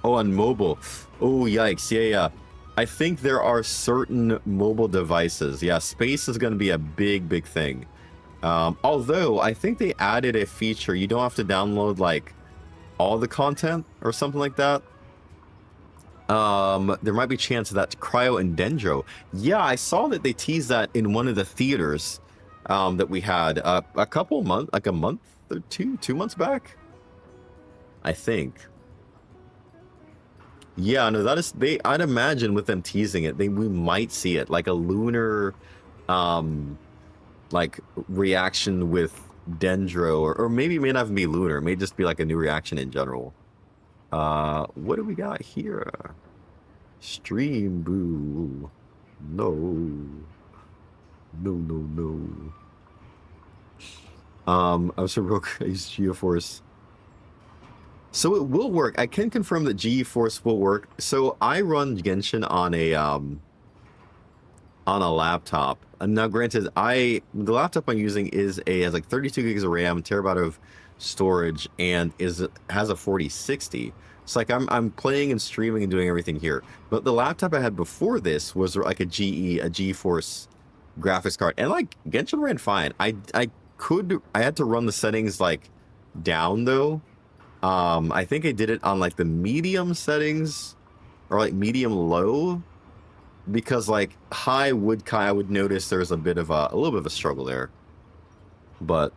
Oh, on mobile. Oh, yikes, yeah. I think there are certain mobile devices. Yeah, space is going to be a big thing. Although, I think they added a feature, you don't have to download, like, all the content or something like that. There might be a chance that Cryo and Dendro. Yeah, I saw that they teased that in one of the theaters that we had a couple months, like a month or two months back, I think. Yeah, no, that is, I'd imagine with them teasing it, we might see it like a lunar, like reaction with Dendro, or maybe it may not even be lunar, it may just be like a new reaction in general. What do we got here? Stream boo. No. I'm so broke. I use GeoForce. So it will work. I can confirm that GeForce will work. So I run Genshin on a laptop. And now, granted, the laptop I'm using has like 32 gigs of RAM, terabyte of storage, and has a 4060. So like I'm playing and streaming and doing everything here. But the laptop I had before this was like a GeForce graphics card, and like Genshin ran fine. I had to run the settings like down though. I think I did it on like the medium settings or like medium low, because like high I would notice there's a little bit of a struggle there. But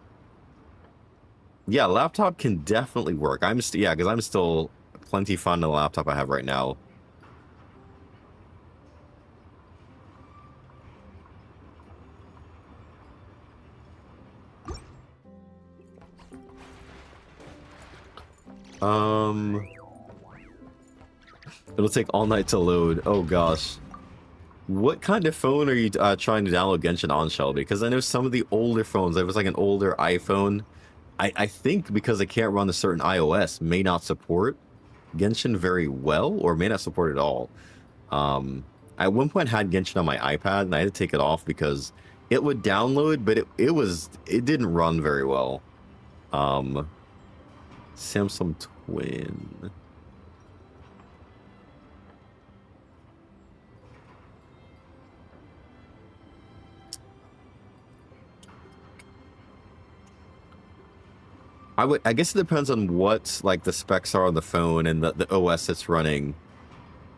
yeah, laptop can definitely work. Because I'm still plenty fun on the laptop I have right now. It'll take all night to load. Oh gosh. What kind of phone are you trying to download Genshin on, Shelby? Because I know some of the older phones, there was like an older iPhone, I think because it can't run a certain iOS, may not support Genshin very well, or may not support it at all. I at one point had Genshin on my iPad, and I had to take it off because it would download, but it didn't run very well. Samsung Twin. I guess it depends on what like the specs are on the phone and the OS it's running.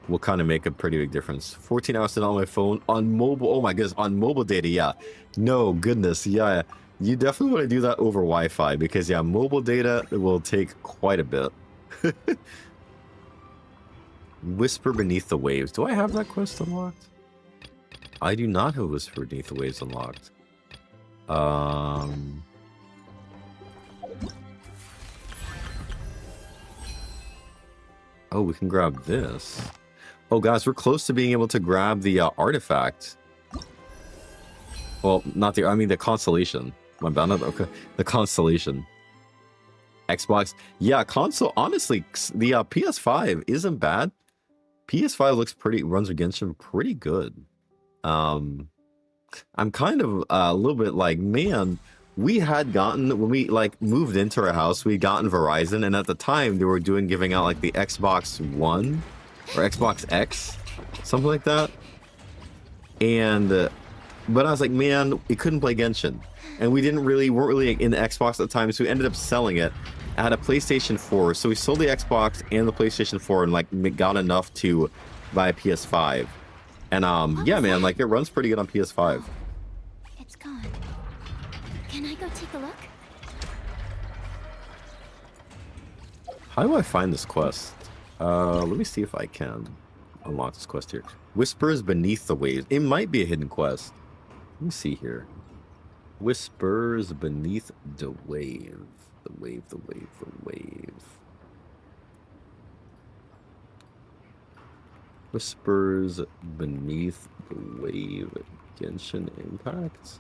Will kind of make a pretty big difference. 14 hours on my phone on mobile. Oh my goodness, on mobile data, yeah. No goodness, yeah. You definitely want to do that over Wi-Fi because yeah, mobile data will take quite a bit. Whisper Beneath the Waves. Do I have that quest unlocked? I do not have Whisper Beneath the Waves unlocked. Oh, we can grab this. Oh, guys, we're close to being able to grab the artifact. Well, not the, I mean the constellation. My bad, not okay. The constellation. Xbox. Yeah, console, honestly, the PS5 isn't bad. PS5 looks pretty, runs Genshin pretty good. I'm kind of a little bit like, man, we had gotten, when we like moved into our house, we gotten Verizon, and at the time they were giving out like the Xbox One or Xbox X, something like that. And but I was like, man, we couldn't play Genshin, and weren't really in the Xbox at the time, so we ended up selling it. I had a PlayStation 4, so we sold the Xbox and the PlayStation 4 and like got enough to buy a PS5. And yeah, man, like it runs pretty good on PS5. It's gone. Can I go take a look? How do I find this quest? Let me see if I can unlock this quest here. Whispers Beneath the Waves. It might be a hidden quest. Let me see here. Whispers Beneath the Wave. The wave, the wave, the wave. Whispers Beneath the Wave. Genshin Impact.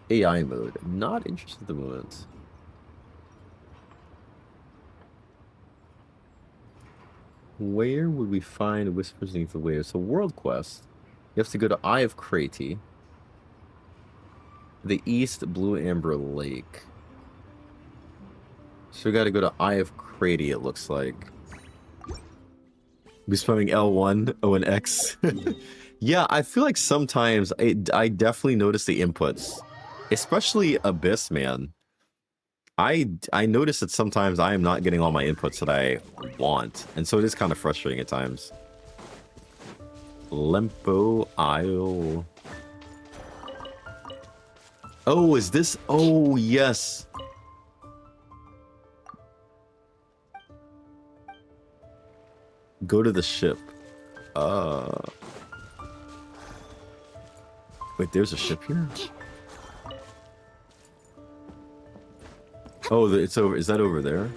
AI mode. Not interested at the moment. Where would we find Whispers Beneath the Waves? So world quest. You have to go to Eye of Crati. The East Blue Amber Lake. So we gotta go to Eye of Crati, it looks like. Be spamming L1, O, and X. Yeah, I feel like sometimes I definitely notice the inputs. Especially Abyss, man. I notice that sometimes I am not getting all my inputs that I want. And so it is kind of frustrating at times. Lempo Isle. Oh, is this? Oh, yes. Go to the ship. Wait, there's a ship here? Oh, it's over. Is that over there?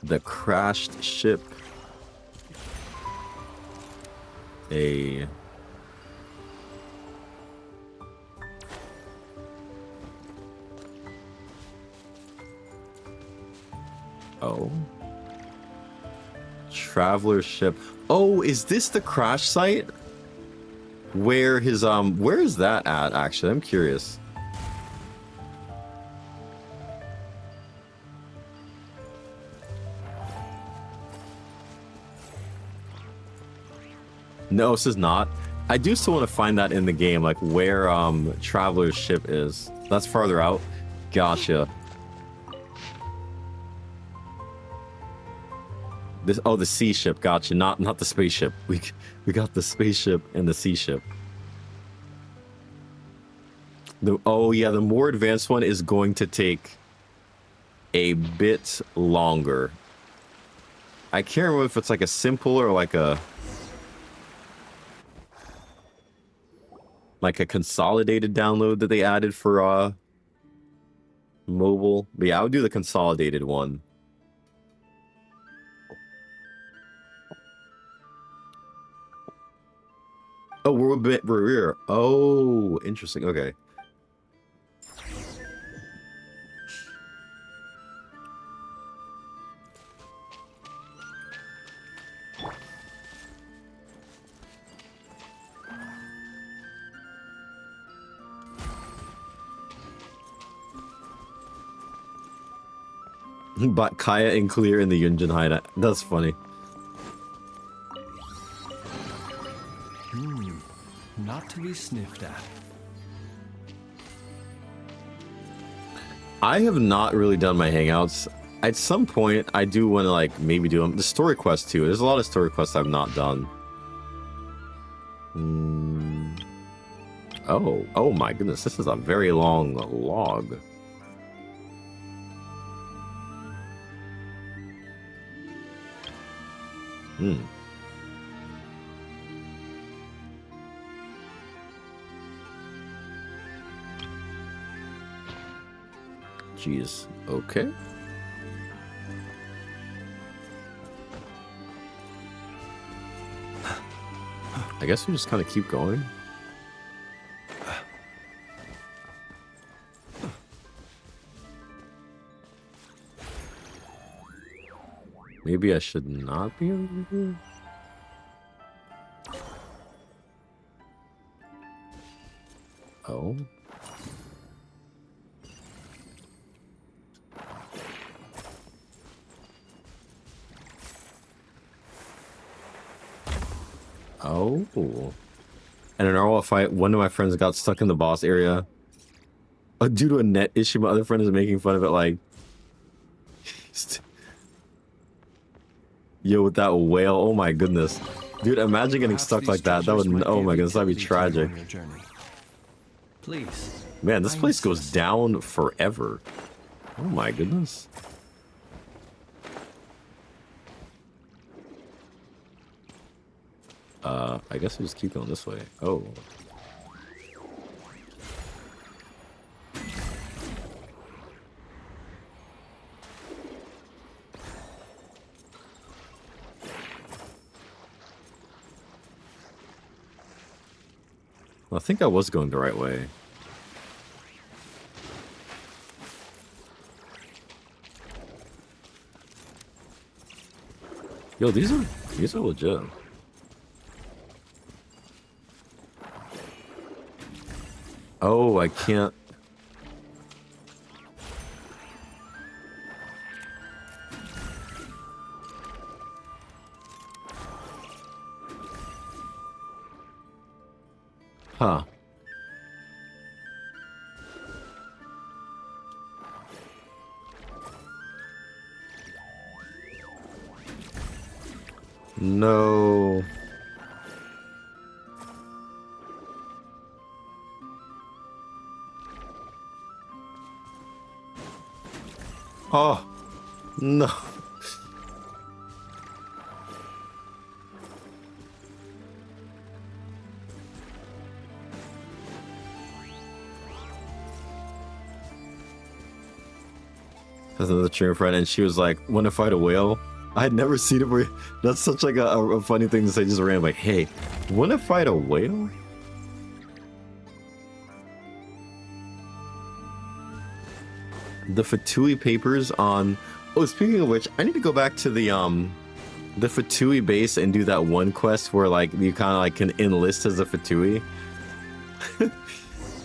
The crashed ship. Oh. Traveler ship. Oh, is this the crash site? Where his where is that at actually? I'm curious. No, this is not. I do still want to find that in the game, like where Traveler's ship is. That's farther out. Gotcha. This, oh, the sea ship. Gotcha. Not the spaceship. We got the spaceship and the sea ship. Oh yeah, the more advanced one is going to take a bit longer. I can't remember if it's like a simple or like a consolidated download that they added for mobile. But yeah, I would do the consolidated one. Oh, we're a bit rear. Oh, interesting. Okay. But Kaya and Clear in the Yunjin hideout. That's funny. to be sniffed at. I have not really done my hangouts. At some point, I do want to like maybe do them. The story quest too. There's a lot of story quests I've not done. Oh my goodness, this is a very long log. Jeez. Okay. I guess we just kind of keep going. Maybe I should not be over here. Oh. Oh. In an RL fight, one of my friends got stuck in the boss area. Due to a net issue, my other friend is making fun of it like... Yo, with that whale, oh my goodness. Dude, imagine getting stuck like that. That would, oh my goodness, that'd be tragic. Please. Man, this place goes down forever. Oh my goodness. I guess we just keep going this way. Oh. Well, I think I was going the right way. Yo, these are legit. Oh, I can't. Huh. No. Oh, no. That's another cheering friend, and she was like, "Want to fight a whale?" I had never seen it. That's such like a funny thing to say. Just ran like, "Hey, want to fight a whale?" The Fatui papers on... Oh, speaking of which, I need to go back to the Fatui base and do that one quest where like you kind of like can enlist as a Fatui.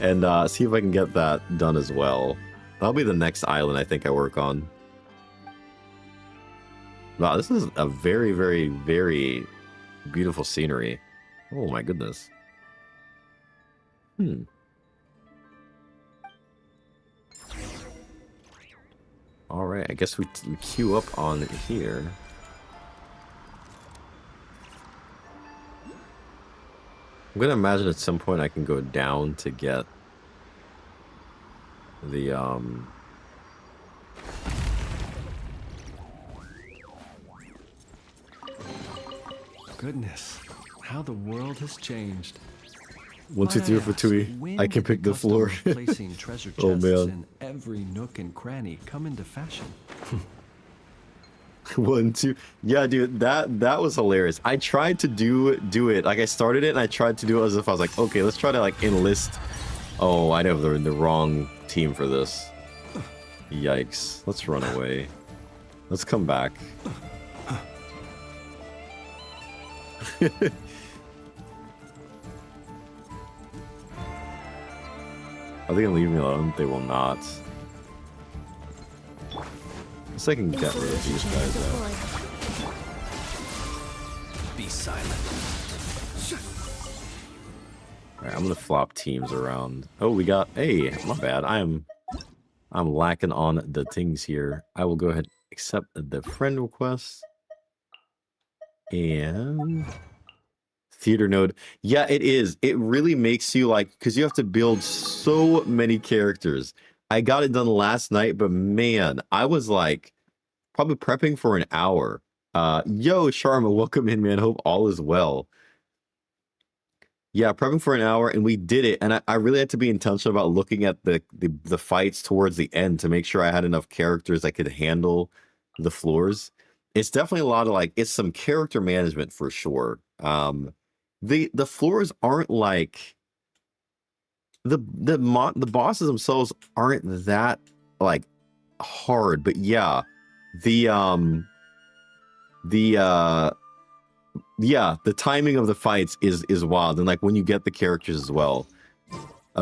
And see if I can get that done as well. That'll be the next island I think I work on. Wow, this is a very, very, very beautiful scenery. Oh my goodness. Alright, I guess we queue up on here. I'm gonna imagine at some point I can go down to get the Goodness, how the world has changed. 1, 2, 3 Fatui. I can pick the floor. Placing treasure chests Oh man. in every nook and cranny come into fashion. 1, 2. Yeah, dude, that was hilarious. I tried to do it. Like I started it and I tried to do it as if I was like, okay, let's try to like enlist. Oh, I know they're in the wrong team for this. Yikes. Let's run away. Let's come back. I think I'm leaving me alone. They will not. Guess I can get rid of these guys though. Be silent. Alright, I'm gonna flop teams around. Oh, we got... Hey, my bad. I'm lacking on the things here. I will go ahead and accept the friend request. And... Theater node. Yeah, it is. It really makes you like... Because you have to build so many characters. I got it done last night, but man, I was like... Probably prepping for an hour. Yo, Sharma, welcome in, man. Hope all is well. Yeah, prepping for an hour, and we did it. And I really had to be intentional about looking at the fights towards the end to make sure I had enough characters that could handle the floors. It's definitely a lot of like, it's some character management for sure. The floors aren't like the bosses themselves aren't that like hard, but yeah, the timing of the fights is wild, and like when you get the characters as well,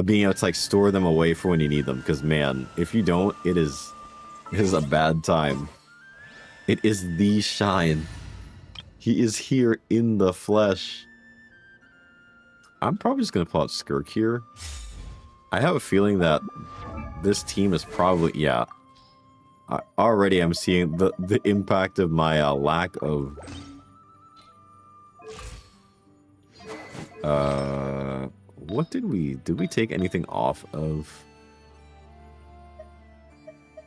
being able to like store them away for when you need them, because man, if you don't, it is a bad time. It is the Shine. He is here in the flesh. I'm probably just gonna pull out Skirk here. I have a feeling that this team is probably, yeah. Already I'm seeing the impact of my lack of what did we take anything off of?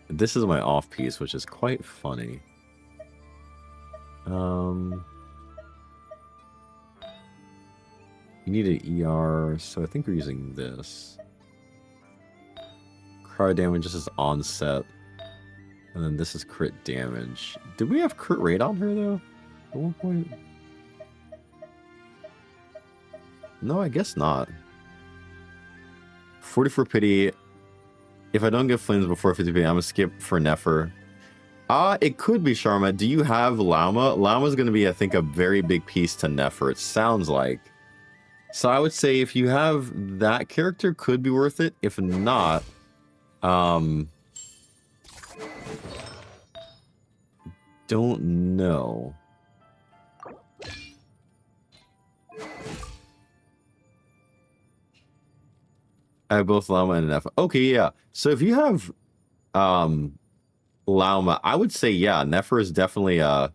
This is my off piece, which is quite funny. You need an ER, so I think we're using this. Cryo damage just is onset. And then this is crit damage. Did we have crit rate on her though? At one point? No, I guess not. 44 pity. If I don't get flames before 50 pity, I'm gonna skip for Nefer. It could be Sharma. Do you have Llama? Llama's gonna be, I think, a very big piece to Nefer, it sounds like. So I would say if you have that character, could be worth it. If not, don't know. I have both Llama and Nefer. Okay, yeah. So if you have Llama, I would say yeah, Nefer is definitely a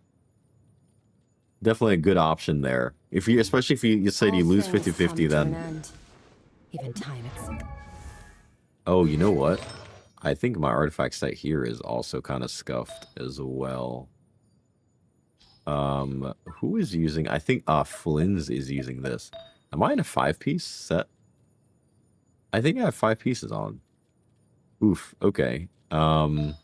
good option there. If you, especially if you said you lose 50-50, then even time it's... Oh, you know what? I think my artifact set here is also kind of scuffed as well. Who is using? I think Flynn's is using this. Am I in a 5-piece set? I think I have 5 pieces on. Oof. Okay. Well,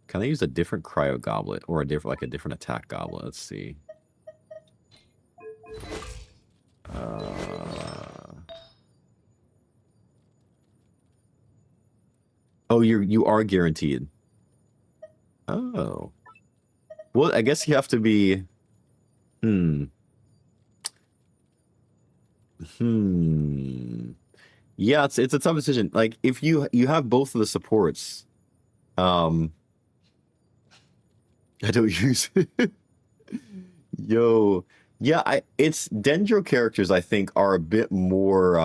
can I use a different cryo goblet or a different attack goblet? Let's see. Oh, you are guaranteed. Oh. Well, I guess you have to be. Yeah, it's a tough decision. Like if you have both of the supports. I don't use it. Yo. Yeah, it's Dendro characters I think are a bit more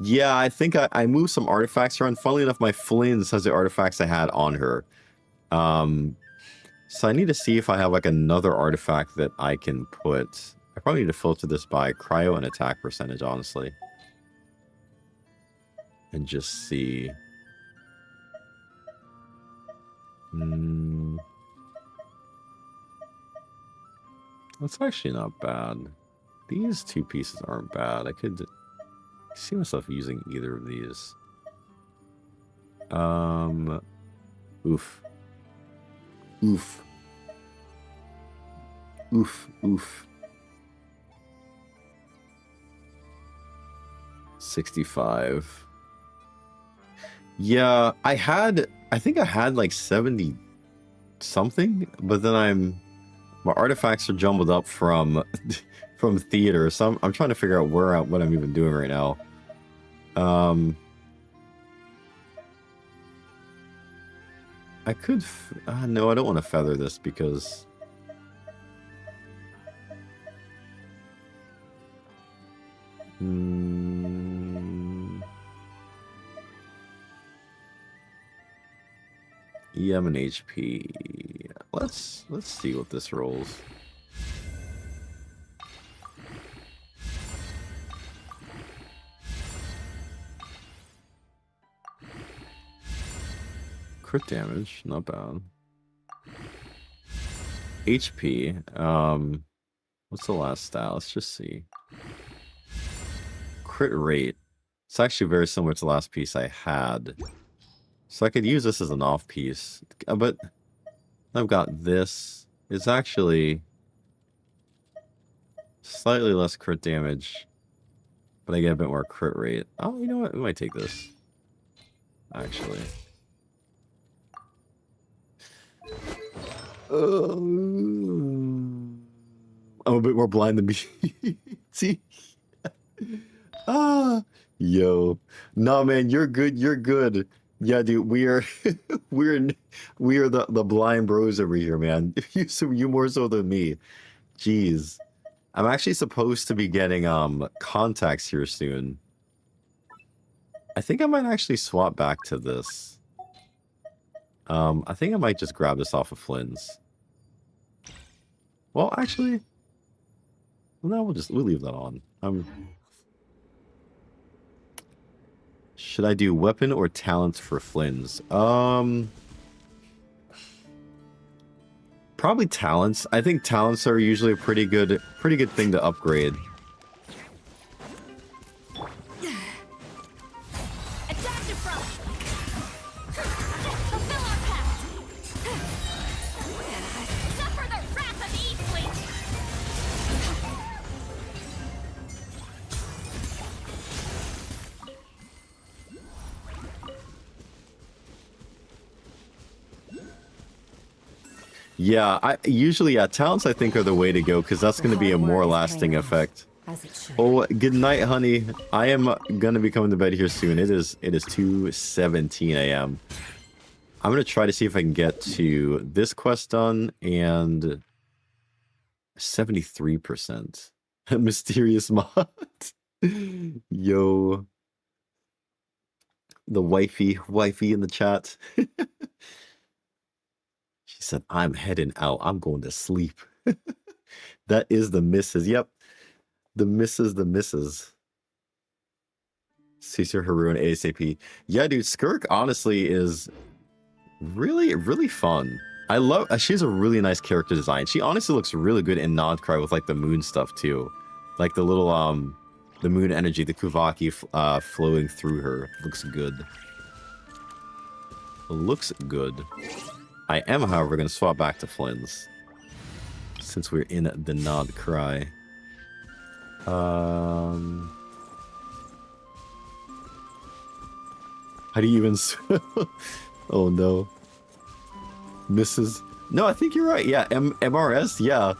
yeah, I think I moved some artifacts around. Funnily enough, my Flynn's has the artifacts I had on her. So I need to see if I have like another artifact that I can put. I probably need to filter this by cryo and attack percentage, honestly. And just see. That's actually not bad. These 2 pieces aren't bad. I could see myself using either of these. Oof. Oof. Oof. Oof. 65. Yeah, I think I had like 70 something, but then my artifacts are jumbled up from theater, so I'm trying to figure out what I'm even doing right now. I I could... no, I don't want to feather this because... EM and HP. Let's see what this rolls. Crit damage, not bad. HP. What's the last stat? Let's just see. Crit rate. It's actually very similar to the last piece I had. So I could use this as an off piece. But I've got this. It's actually slightly less crit damage. But I get a bit more crit rate. Oh, you know what? I might take this. Actually. I'm a bit more blind than me. See? Yo. Nah, man, you're good. You're good. Yeah, dude, we are we are the blind bros over here, man. You more so than me. Jeez. I'm actually supposed to be getting contacts here soon. I think I might actually swap back to this. I think I might just grab this off of Flynn's. Well, actually, no, we'll leave that on. Should I do weapon or talents for Flynn's? Probably talents. I think talents are usually a pretty good thing to upgrade. Yeah, talents I think are the way to go because that's going to be a more lasting effect. Oh, good night, honey. I am going to be coming to bed here soon. It is 2:17 a.m. I'm going to try to see if I can get to this quest done and 73%. Mysterious mod. Yo. The wifey in the chat. She said, I'm heading out. I'm going to sleep. That is the missus. Yep. The missus. Caesar Haroon ASAP. Yeah, dude, Skirk honestly is really, really fun. She has a really nice character design. She honestly looks really good in Nodcry with like the moon stuff too. Like the little, the moon energy, the Kuvaki flowing through her. Looks good. Looks good. I am, however, going to swap back to Flynn's. Since we're in the Nod Cry. How do you even... Oh, no. Mrs. No, I think you're right. Yeah, MRS? Yeah.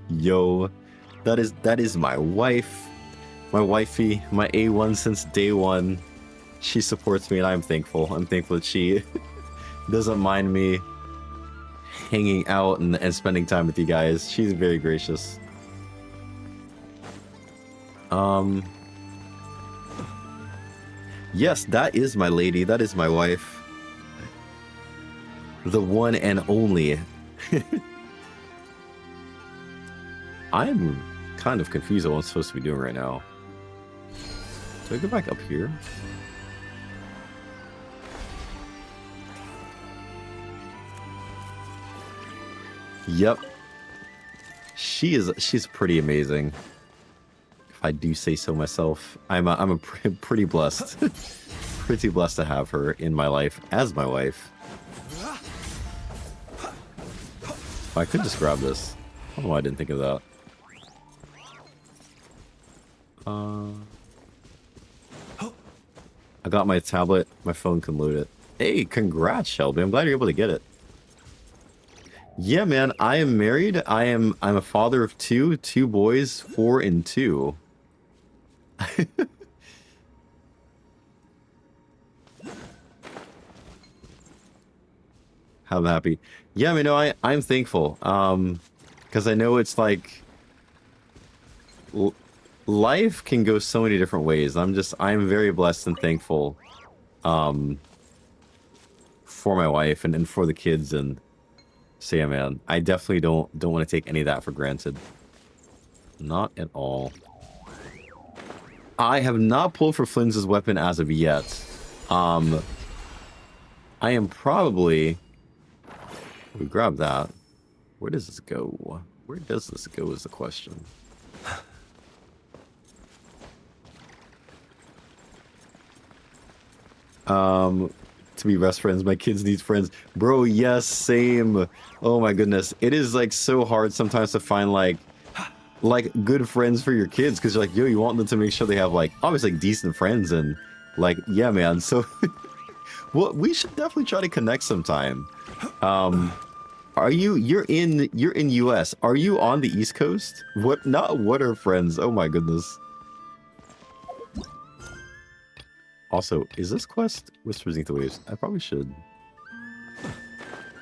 Yo. That is my wife. My wifey. My A1 since day one. She supports me and I'm thankful. I'm thankful that she doesn't mind me hanging out and spending time with you guys. She's very gracious. Yes, that is my lady. That is my wife. The one and only. I'm kind of confused on what I'm supposed to be doing right now. Do I go back up here? Yep. She's pretty amazing. If I do say so myself. I'm pretty blessed. Pretty blessed to have her in my life as my wife. I could just grab this. I don't know why I didn't think of that. I got my tablet. My phone can load it. Hey, congrats, Shelby. I'm glad you're able to get it. Yeah, man, I am married. I'm a father of two boys, 4 and 2. have them happy. Yeah, I mean, no, I'm thankful. Because I know it's like life can go so many different ways. I'm very blessed and thankful for my wife and for the kids. And so yeah, man, I definitely don't want to take any of that for granted. Not at all. I have not pulled for Flynn's weapon as of yet. I am probably... We grab that. Where does this go? Where does this go is the question. To be best friends, my kids need friends. Bro, yes, same. Oh my goodness. It is like so hard sometimes to find like good friends for your kids, because you're like, yo, you want them to make sure they have like obviously like, decent friends, and like, yeah, man. So well, we should definitely try to connect sometime. You're in US. Are you on the East Coast? What are friends? Oh my goodness. Also, is this quest Whispers Beneath the Waves? I probably should.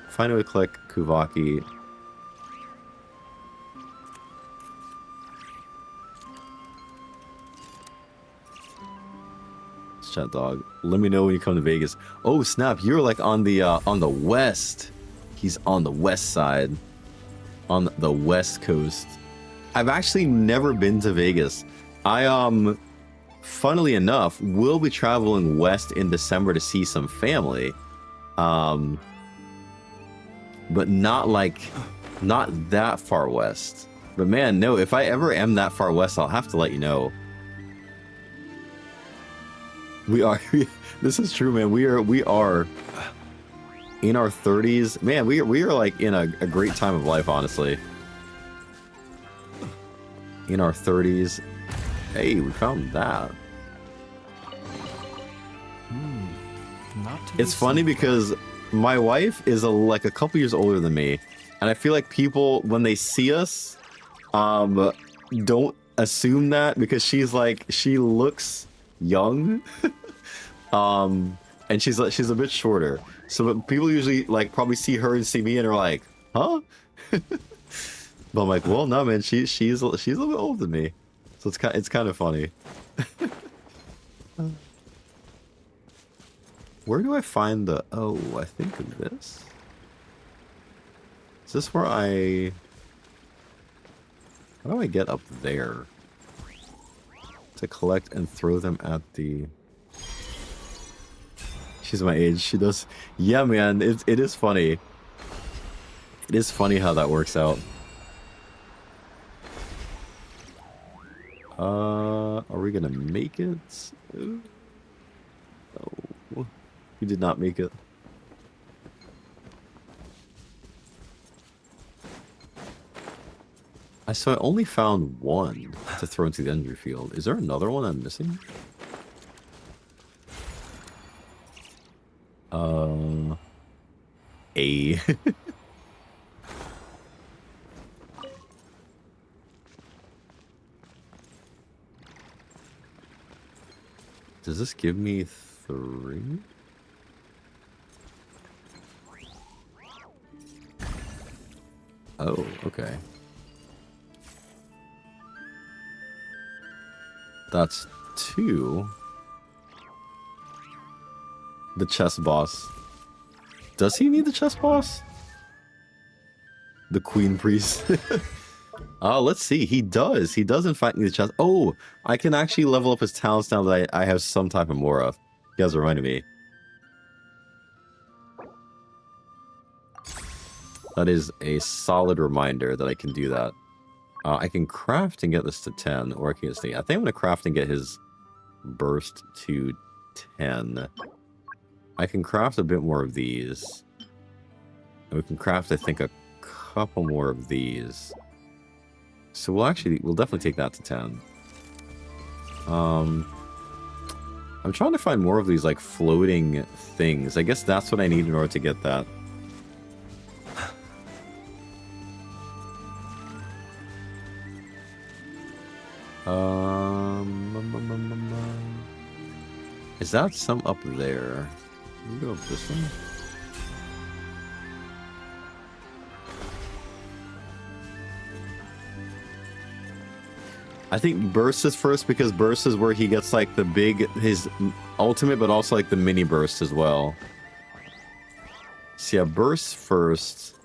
Find a way to collect Kuvaki. Chat dog. Let me know when you come to Vegas. Oh snap! You're like on the west. He's on the west side, on the west coast. I've actually never been to Vegas. Funnily enough, will be traveling west in December to see some family. But not that far west. But man, no, if I ever am that far west, I'll have to let you know. This is true, man. We are in our 30s. Man, we are like in a great time of life, honestly. In our 30s. Hey, we found that. It's funny because my wife is like a couple years older than me, and I feel like people, when they see us, don't assume that, because she looks young, and she's a bit shorter. So people usually like probably see her and see me and are like, huh? But I'm like, well, no, man, she's a little bit older than me. So it's kind of funny. Where do I find the... Oh, I think of this. Is this where I... How do I get up there? To collect and throw them at the... She's my age. She does... Yeah, man, it is funny. It is funny how that works out. Are we gonna make it? No. We did not make it. So I only found one to throw into the energy field. Is there another one I'm missing? A. Does this give me 3? Oh, okay. That's 2. The chess boss. Does he need the chess boss? The queen priest. Let's see. He does. He does in fact need the chess. Oh, I can actually level up his talents now that I have some type of more of. You guys reminded me. That is a solid reminder that I can do that. I can craft and get this to 10, or I can get... I think I'm going to craft and get his burst to 10. I can craft a bit more of these. And we can craft, I think, a couple more of these. So we'll definitely take that to 10. I'm trying to find more of these, like, floating things. I guess that's what I need in order to get that. Is that some up there? Can we go up this one? I think burst is first because burst is where he gets like the big, his ultimate, but also like the mini burst as well. So yeah, burst first.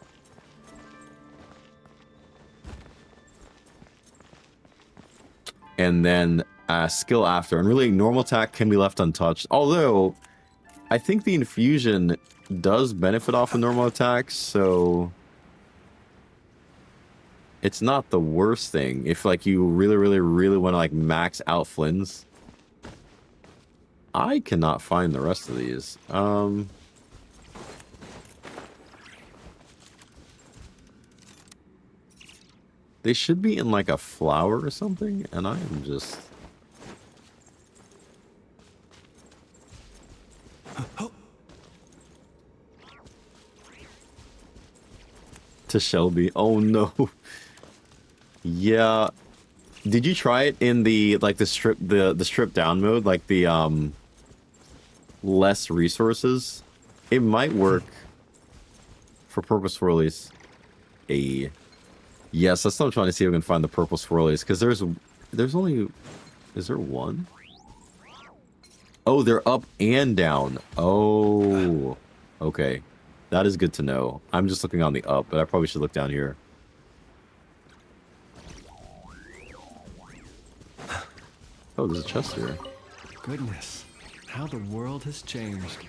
And then skill after. And really, normal attack can be left untouched. Although, I think the infusion does benefit off of normal attacks, so it's not the worst thing if like you really want to like max out Flynn's. I cannot find the rest of these. They should be in like a flower or something, and I am just... To Shelby. Oh no. Yeah. Did you try it in the like the strip down mode, like the less resources? It might work for purple swirlies. Yes, that's what I'm trying to see if we can find the purple swirlies, because there's only, is there one? Oh, they're up and down. Oh, okay. That is good to know. I'm just looking on the up, but I probably should look down here. Oh, there's a chest here. Goodness, how the world has changed.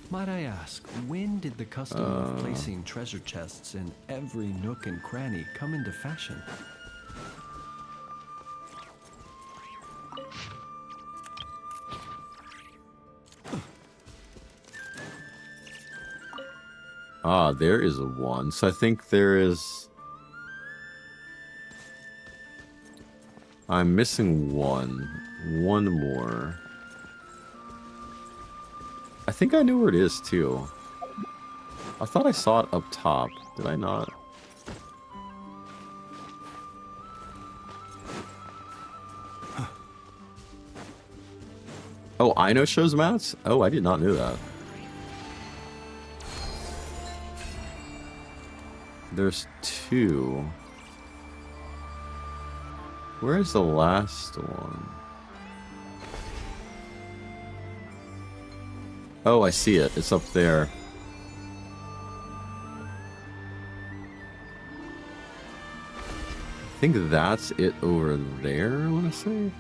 Might I ask, when did the custom of placing treasure chests in every nook and cranny come into fashion? Ah, there is a one. So I think there is... I'm missing one. One more. I think I know where it is, too. I thought I saw it up top. Did I not? Oh, I know shows mats? Oh, I did not know that. There's two. Where's the last one? Oh, I see it. It's up there. I think that's it over there, I want to say.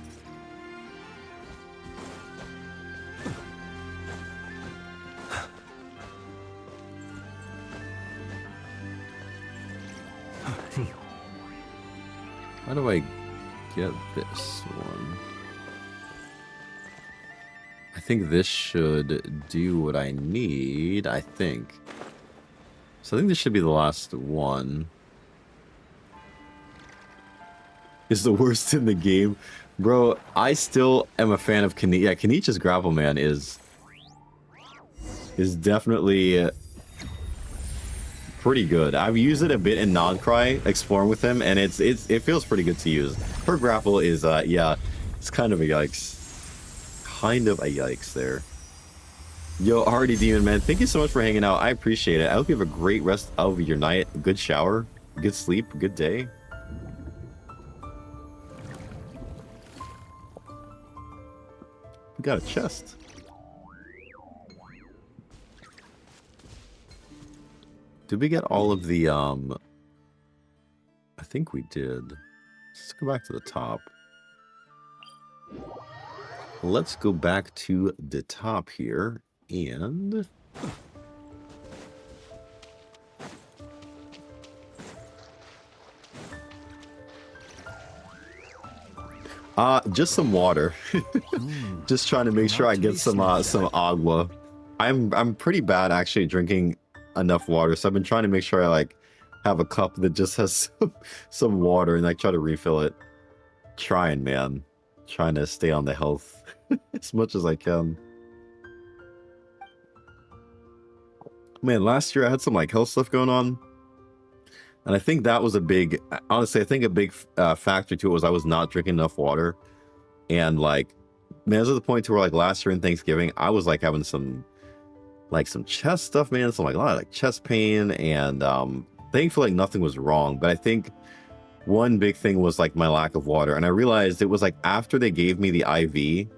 How do I get this one? I think this should do what I need, I think. So I think this should be the last one. Is the worst in the game. Bro, I still am a fan of Kanicha. Yeah, Kanicha's grapple man is definitely pretty good. I've used it a bit in non-cry, exploring with him, and it feels pretty good to use. Her grapple is yeah, it's kind of a yikes. Kind of a yikes there. Yo, Hardy Demon Man, thank you so much for hanging out. I appreciate it. I hope you have a great rest of your night. Good shower, good sleep, good day. We got a chest. Did we get all of the, I think we did. Let's go back to the top. Let's go back to the top here, and... just some water. Just trying to make sure I get some agua. I'm pretty bad actually drinking enough water, so I've been trying to make sure I like have a cup that just has some water and like try to refill it. Trying, man. Trying to stay on the health as much as I can. Man, last year I had some like health stuff going on, and I think that was a big, honestly, I think a big factor to it was I was not drinking enough water. And like, man, this is the point to where like last year in Thanksgiving, I was like having some chest stuff, man. Some like a lot of like chest pain, and thankfully like nothing was wrong. But I think one big thing was like my lack of water, and I realized it was like after they gave me the IV,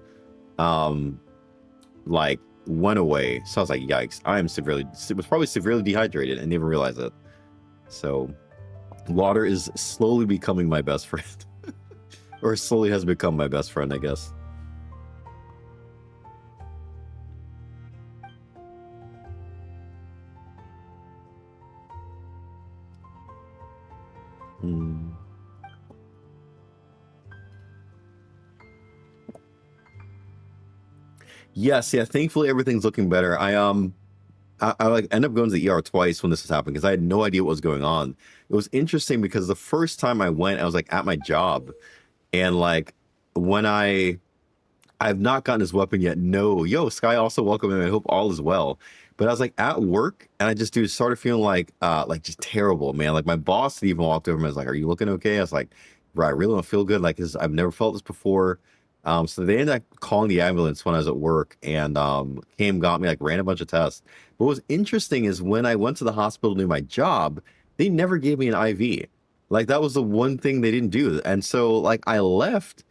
like went away. So I was like, yikes! It was probably severely dehydrated, and didn't even realize it. So water is slowly becoming my best friend, or slowly has become my best friend, I guess. Yes, yeah. Thankfully, everything's looking better. I like end up going to the ER twice when this was happening because I had no idea what was going on. It was interesting because the first time I went, I was like at my job, and like when I've not gotten his weapon yet. No, yo, Sky, also welcome in. I hope all is well. But I was like at work, and I just started feeling like just terrible, man. Like my boss even walked over and was like, "Are you looking okay?" I was like, "Bro, I really don't feel good. Like I've never felt this before." So they ended up calling the ambulance when I was at work, and got me, like ran a bunch of tests. But what was interesting is when I went to the hospital to do my job, they never gave me an IV. Like that was the one thing they didn't do. And so like I left,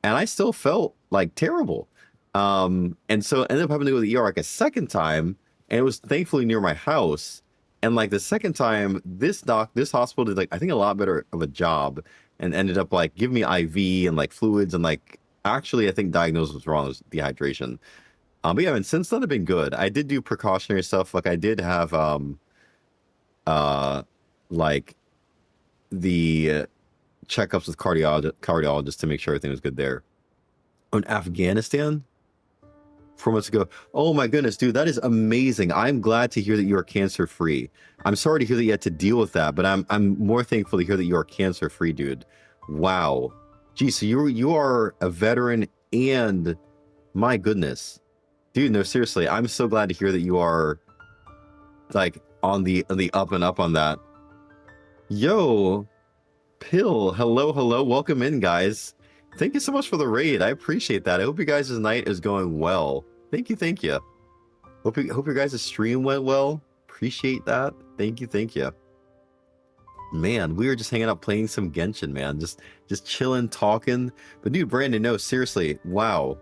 and I still felt like terrible. And so I ended up having to go to the ER like a second time, and it was thankfully near my house. And like the second time, this hospital did like I think a lot better of a job, and ended up like giving me IV and like fluids, and like actually I think diagnosed was wrong, it was dehydration. But yeah, and since then I've been good. I did do precautionary stuff. Like I did have like the checkups with cardiologists to make sure everything was good there. In Afghanistan 4 months ago. Oh my goodness, dude, that is amazing. I'm glad to hear that you are cancer free. I'm sorry to hear that you had to deal with that, but I'm more thankful to hear that you are cancer free, dude. Wow. Gee, so you are a veteran, and my goodness. Dude, no, seriously, I'm so glad to hear that you are like on the up and up on that. Yo, Pill, hello, welcome in, guys. Thank you so much for the raid. I appreciate that. I hope you guys' night is going well. Thank you. Hope your guys' stream went well. Appreciate that. Thank you. Man, we were just hanging out playing some Genshin, man. Just chilling, talking. But dude, Brandon, no, seriously, wow.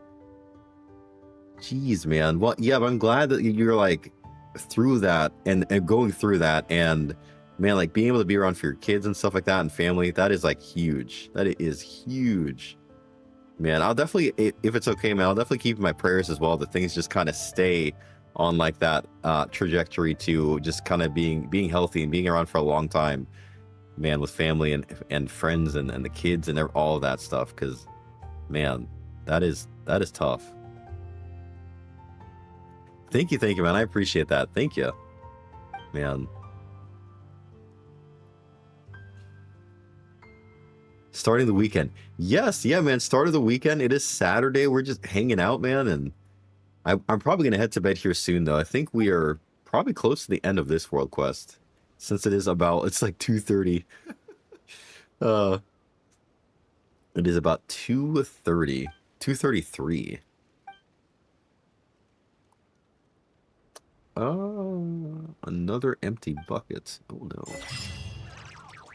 Jeez, man. Well, yeah, but I'm glad that you're like through that and going through that, and man, like being able to be around for your kids and stuff like that and family, that is like huge. That is huge. Man, I'll definitely, if it's okay, man, I'll definitely keep my prayers as well that things just kind of stay on like that trajectory to just kind of being healthy and being around for a long time, man, with family and friends and the kids and all of that stuff. Because, man, that is tough. Thank you, man. I appreciate that. Thank you, man. Starting the weekend. Yes, yeah, man. Start of the weekend. It is Saturday. We're just hanging out, man. And I'm probably going to head to bed here soon, though. I think we are probably close to the end of this world quest, since it's like 2:30. It is about 2:30. 2:33. Another empty bucket. Oh, no.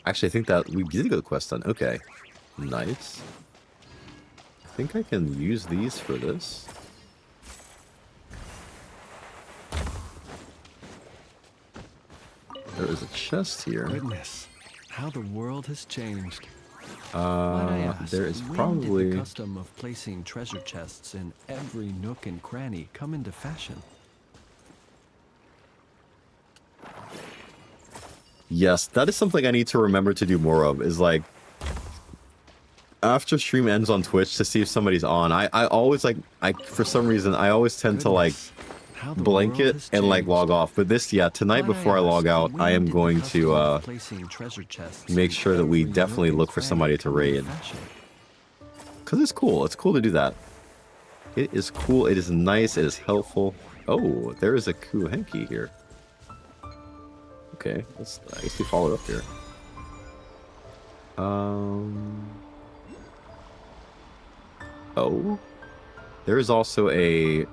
Actually, I think that we did get the quest done. Okay. Nice. I think I can use these for this. There is a chest here. Goodness, how the world has changed. Might I ask, there is when probably... did the custom of placing treasure chests in every nook and cranny come into fashion? Yes, that is something I need to remember to do more of, is like after stream ends on Twitch to see if somebody's on. I always like, for some reason, I always tend to like blanket and like log off. But tonight before I log out, I am going to make sure that we definitely look for somebody to raid. Because it's cool. It's cool to do that. It is cool. It is nice. It is helpful. Oh, there is a Kuhenki here. Okay, I guess we followed up here. Oh, there is also a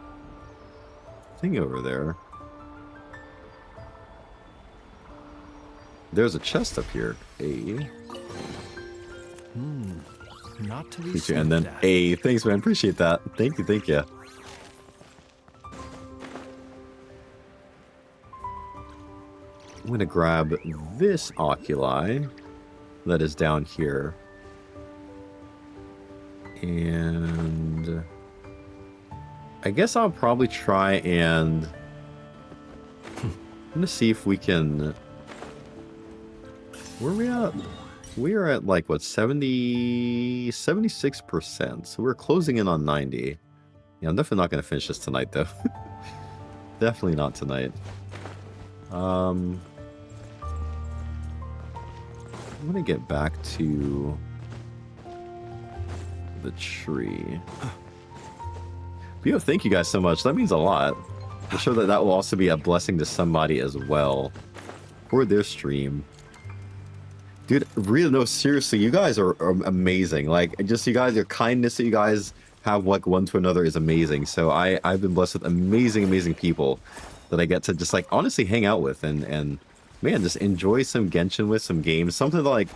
thing over there. There's a chest up here. not to be You too. And then, sniffed at. hey, thanks, man. Appreciate that. Thank you, thank you. I'm gonna grab this oculi that is down here. And I guess I'll probably try and I'm gonna see if we can. Where are we at? We are at like what, 76%. So we're closing in on 90. Yeah, I'm definitely not gonna finish this tonight though. Definitely not tonight. I'm gonna get back to the tree. But yo, thank you guys so much. That means a lot. I'm sure that that will also be a blessing to somebody as well for their stream. Dude, really, no, seriously, you guys are amazing. Like, just you guys, your kindness that you guys have like one to another is amazing. So I've been blessed with amazing people that I get to just like honestly hang out with and man, just enjoy some Genshin with, some games, something that like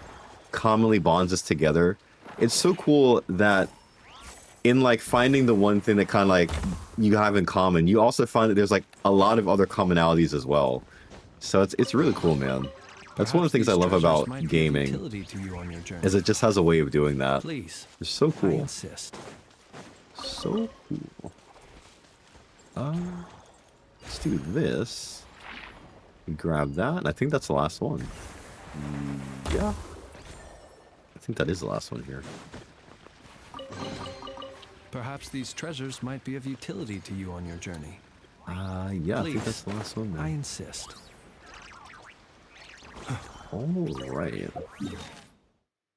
commonly bonds us together. It's so cool that in like finding the one thing that kind of like you have in common, you also find that there's like a lot of other commonalities as well. So it's really cool, man. That's one of the things I love about gaming, is it just has a way of doing that. Please, it's so cool. I insist. So cool. Let's do this. Grab that, and I think that's the last one. Yeah. I think that is the last one here. Perhaps these treasures might be of utility to you on your journey. Yeah, Please, I think that's the last one, man. I insist. Alright.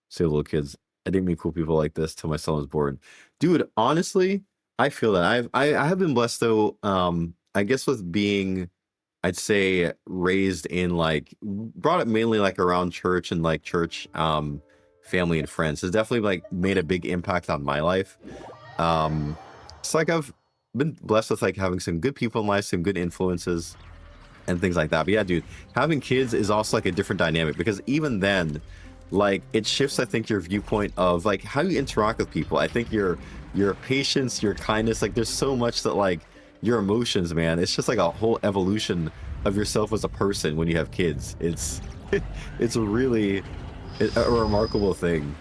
Say, little kids, I didn't meet cool people like this till my son was born. Dude, honestly, I feel that. I have been blessed though, I guess with being, I'd say, raised in like, brought up mainly like around church and like church family and friends. Has definitely like made a big impact on my life. It's like I've been blessed with like having some good people in life, some good influences and things like that. But yeah, dude, having kids is also like a different dynamic, because even then, like, it shifts, I think, your viewpoint of like how you interact with people. I think your patience, your kindness, like there's so much that like your emotions, man, it's just like a whole evolution of yourself as a person when you have kids. It's it's really a remarkable thing.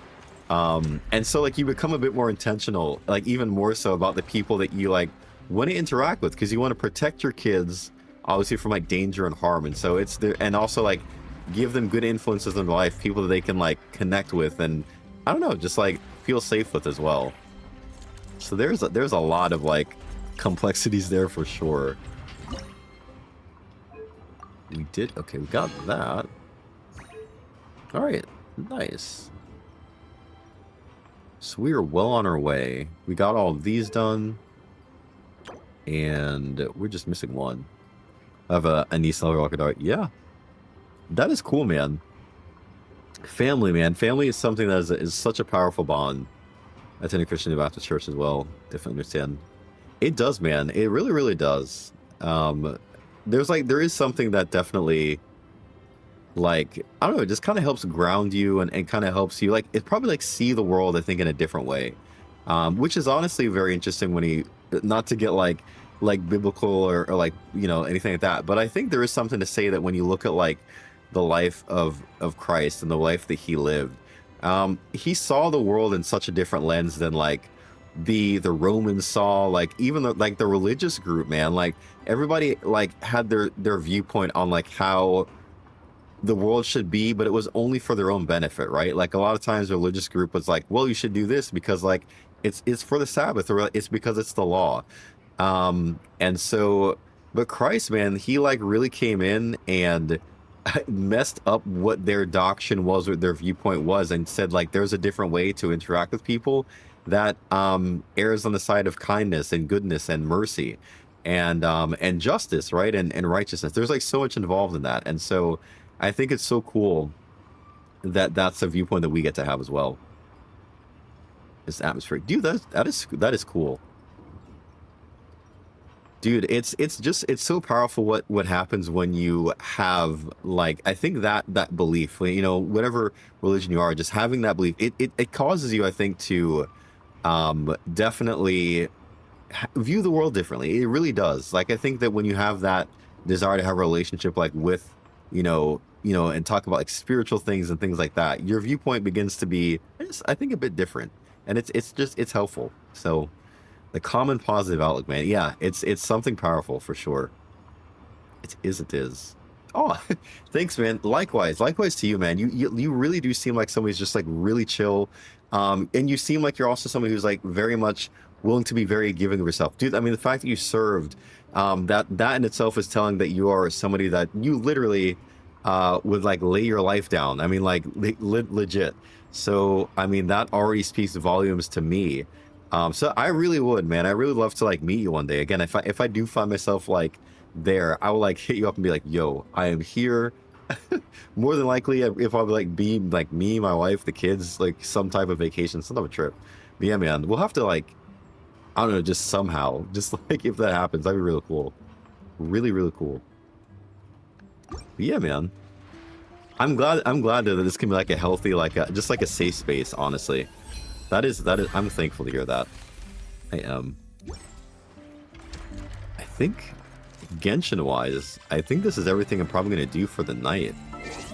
And so like you become a bit more intentional, like even more so about the people that you like want to interact with, because you want to protect your kids obviously from like danger and harm. And so it's there, and also like give them good influences in life, people that they can like connect with and I don't know, just like feel safe with as well. So there's a lot of like complexities there for sure. We got that. All right, nice. So we are well on our way. We got all of these done, and we're just missing one. I have a Nissan rocket art. Yeah, that is cool, man. Family, man. Family is something that is such a powerful bond. I attend a Christian Baptist church as well. Definitely understand. It does, man. It really, really does. There is something that definitely, like, I don't know, it just kind of helps ground you and kind of helps you, like, it probably like see the world, I think, in a different way. Which is honestly very interesting when you, not to get like biblical or like, you know, anything like that. But I think there is something to say that when you look at like the life of Christ and the life that he lived, he saw the world in such a different lens than like the Romans saw, like even the religious group, man. Like everybody like had their viewpoint on like how the world should be, but it was only for their own benefit, right? Like a lot of times the religious group was like, well, you should do this because like it's for the Sabbath, or it's because it's the law. And so, but Christ, man, he like really came in and messed up what their doctrine was, or their viewpoint was, and said like there's a different way to interact with people that errs on the side of kindness and goodness and mercy and justice, right? And righteousness. There's like so much involved in that. And so I think it's so cool that that's a viewpoint that we get to have as well. It's atmospheric. Dude, that is cool. Dude, it's so powerful what happens when you have like I think that belief, you know, whatever religion you are, just having that belief, it causes you, I think, to definitely view the world differently. It really does. Like I think that when you have that desire to have a relationship like with, and talk about like spiritual things and things like that, your viewpoint begins to be, I think, a bit different, and it's helpful. So. The common positive outlook, man. Yeah, it's something powerful for sure. It is. Oh, thanks, man. Likewise to you, man. You really do seem like somebody's just like really chill, and you seem like you're also somebody who's like very much willing to be very giving of yourself, dude. I mean, the fact that you served, that in itself is telling that you are somebody that you literally would like lay your life down. I mean, like legit. So, I mean, that already speaks volumes to me. So I really would, man. I really love to like meet you one day. Again, if I do find myself like there, I will like hit you up and be like, yo, I am here. More than likely, if I'll like be like me, my wife, the kids, like some type of vacation, some type of trip. But yeah, man, we'll have to like, I don't know, just somehow, just like if that happens, that'd be really cool. Really, really cool. But yeah, man. I'm glad that this can be like a healthy, like just like a safe space, honestly. That is, I'm thankful to hear that. I am. I think, Genshin-wise, I think this is everything I'm probably going to do for the night.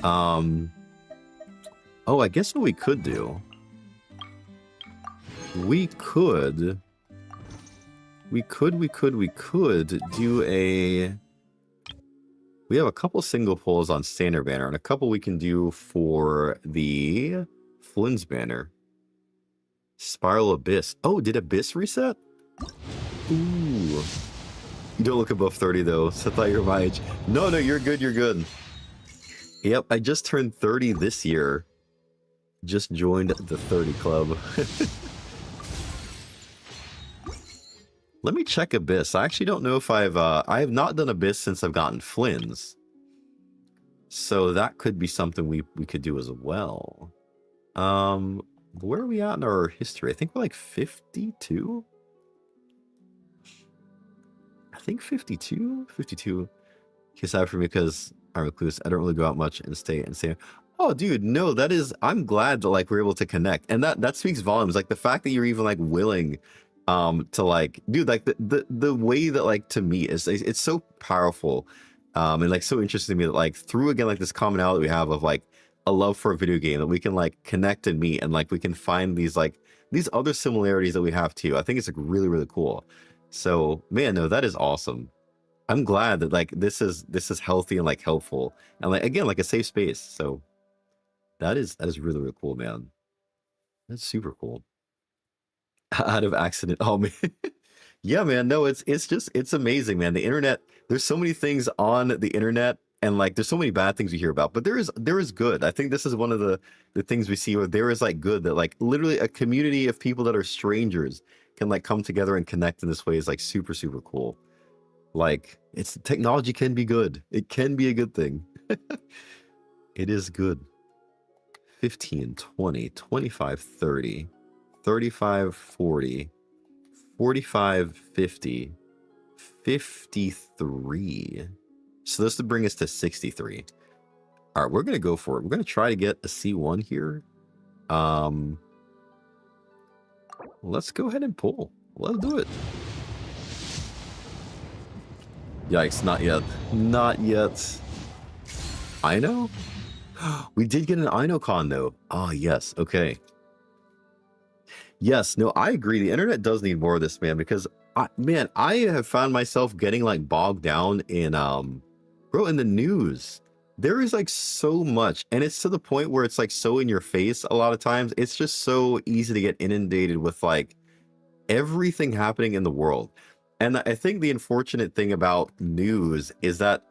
Oh, I guess what we could do... We could do a... We have a couple single pulls on Standard Banner, and a couple we can do for the Flynn's Banner. Spiral Abyss. Oh, did Abyss reset? Ooh. You don't look above 30 though, so I thought you were my age. No, you're good, you're good. Yep, I just turned 30 this year. Just joined the 30 club. Let me check Abyss. I actually don't know if I have not done Abyss since I've gotten Flynn's. So that could be something we could do as well. Where are we at in our history? I think we're like 52? I think 52? 52. Kiss out for me because I'm recluse. I don't really go out much and stay. Oh, dude, no, that is... I'm glad that like we're able to connect. And that speaks volumes. Like the fact that you're even like willing to like... Dude, like the way that like to me is... It's so powerful and like so interesting to me that like through again like this commonality we have of like a love for a video game that we can like connect and meet, and like we can find these like these other similarities that we have too. I think it's like really, really cool. So man, no, that is awesome. I'm glad that like this is healthy and like helpful and like again like a safe space. So that is really, really cool, man. That's super cool. Out of accident. Oh man. Yeah, man. No, it's amazing, man. The internet, there's so many things on the internet, and like there's so many bad things you hear about, but there is good. I think this is one of the things we see where there is like good, that like literally a community of people that are strangers can like come together and connect in this way is like super, super cool. Like technology can be good. It can be a good thing. It is good. 15, 20, 25, 30, 35, 40, 45, 50, 53. So this would bring us to 63. All right, we're going to go for it. We're going to try to get a C1 here. Let's go ahead and pull. Let's do it. Yikes, not yet. Not yet. Ino? We did get an InoCon though. Ah, yes. Okay. Yes, no, I agree. The internet does need more of this, man, because I have found myself getting like bogged down in bro, in the news. There is like so much, and it's to the point where it's like so in your face a lot of times. It's just so easy to get inundated with like everything happening in the world. And I think the unfortunate thing about news is that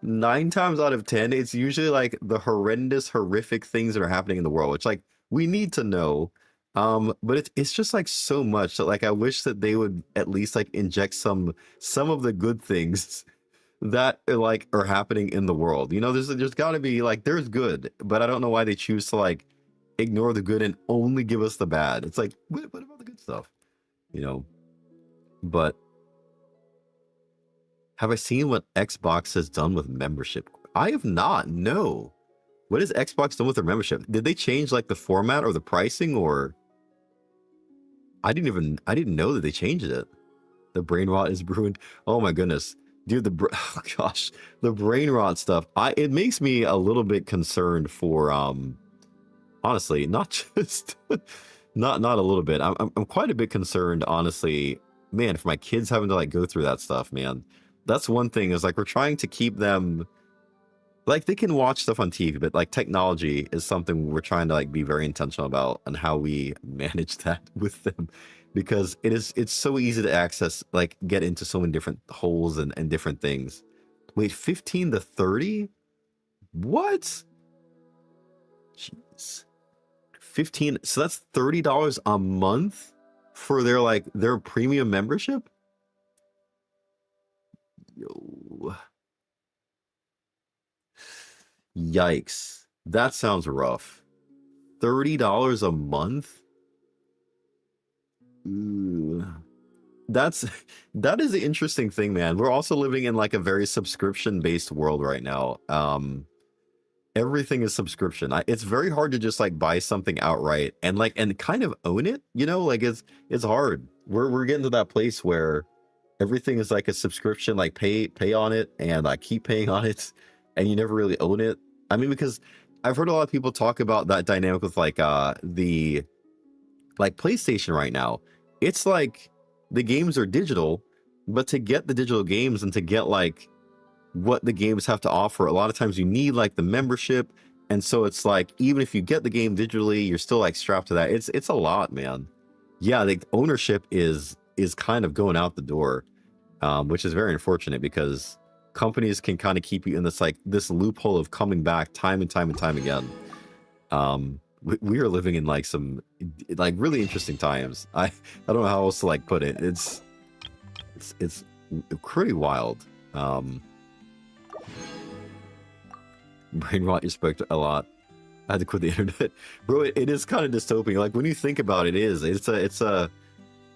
9 times out of 10, it's usually like the horrendous, horrific things that are happening in the world, which like we need to know. But it's just like so much that like I wish that they would at least like inject some of the good things that are happening in the world. You know, there's got to be like there's good, but I don't know why they choose to like ignore the good and only give us the bad. It's like what about the good stuff? You know, but Have I seen what Xbox has done with membership? I have not. No. What has Xbox done with their membership? Did they change like the format or the pricing, or I didn't know that they changed it. The brain rot is ruined. Oh my goodness. Dude, oh gosh, the brain rot stuff. It makes me a little bit concerned for honestly, not just not a little bit. I'm quite a bit concerned, honestly, man, for my kids having to like go through that stuff, man. That's one thing, is like we're trying to keep them like they can watch stuff on TV, but like technology is something we're trying to like be very intentional about and how we manage that with them, because it's so easy to access, like get into so many different holes and different things. Wait, 15 to 30? What? Jeez. 15, so that's $30 a month for their premium membership? Yo. Yikes. That sounds rough. $30 a month? Ooh. That is the interesting thing, man. We're also living in like a very subscription-based world right now. Everything is subscription. It's very hard to just like buy something outright and kind of own it, you know? Like it's hard. We're getting to that place where everything is like a subscription, like pay on it and like keep paying on it, and you never really own it. I mean, because I've heard a lot of people talk about that dynamic with like the PlayStation right now. It's like the games are digital, but to get the digital games and to get like what the games have to offer, a lot of times you need like the membership. And so it's like, even if you get the game digitally, you're still like strapped to that. It's a lot, man. Yeah, the ownership is kind of going out the door, which is very unfortunate, because companies can kind of keep you in this loophole of coming back time and time again. We are living in like some like really interesting times. I don't know how else to like put it. It's pretty wild. Brain rot your spectre a lot. I had to quit the internet, bro. It is kind of dystopian. Like when you think about it,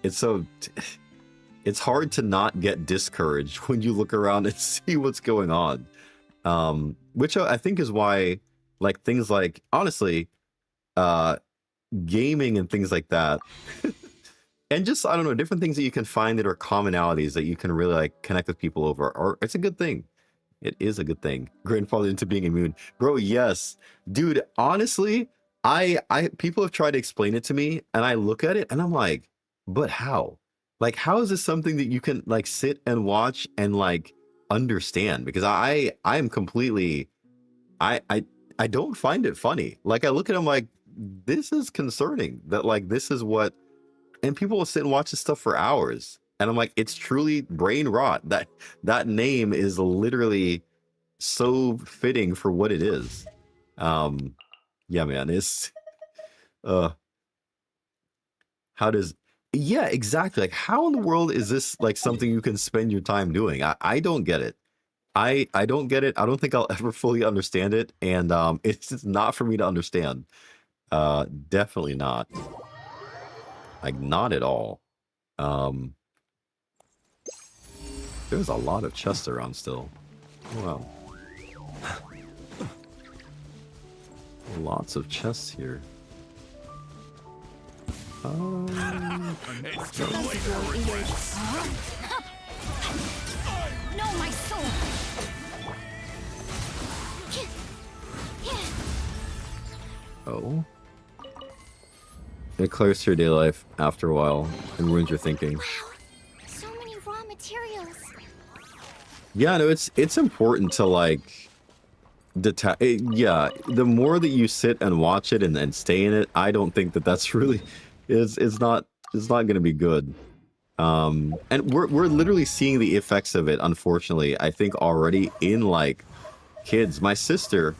it's hard to not get discouraged when you look around and see what's going on. Which I think is why like things like, honestly, gaming and things like that, and just, I don't know, different things that you can find that are commonalities that you can really like connect with people over, or it's a good thing. It is a good thing. Grandfather into being immune, bro. Yes, dude. Honestly, people have tried to explain it to me, and I look at it and I'm like, but how? Like, how is this something that you can like sit and watch and like understand? Because I am completely, I don't find it funny. Like I look at them like, this is concerning that like this is what, and people will sit and watch this stuff for hours. And I'm like, it's truly brain rot. That name is literally so fitting for what it is. Yeah, man, it's yeah, exactly. Like, how in the world is this like something you can spend your time doing? I don't get it. I don't get it. I don't think I'll ever fully understand it. And it's just not for me to understand. Definitely not. Like, not at all. There's a lot of chests around still. Wow. Lots of chests here. It's too late for revenge. No, my soul. Oh. It clears your day life after a while and ruins your thinking. Wow, so many raw materials. Yeah, no, it's important to like yeah, the more that you sit and watch it and stay in it, I don't think that that's really it's not going to be good. And we're literally seeing the effects of it, unfortunately, I think already in like kids. My sister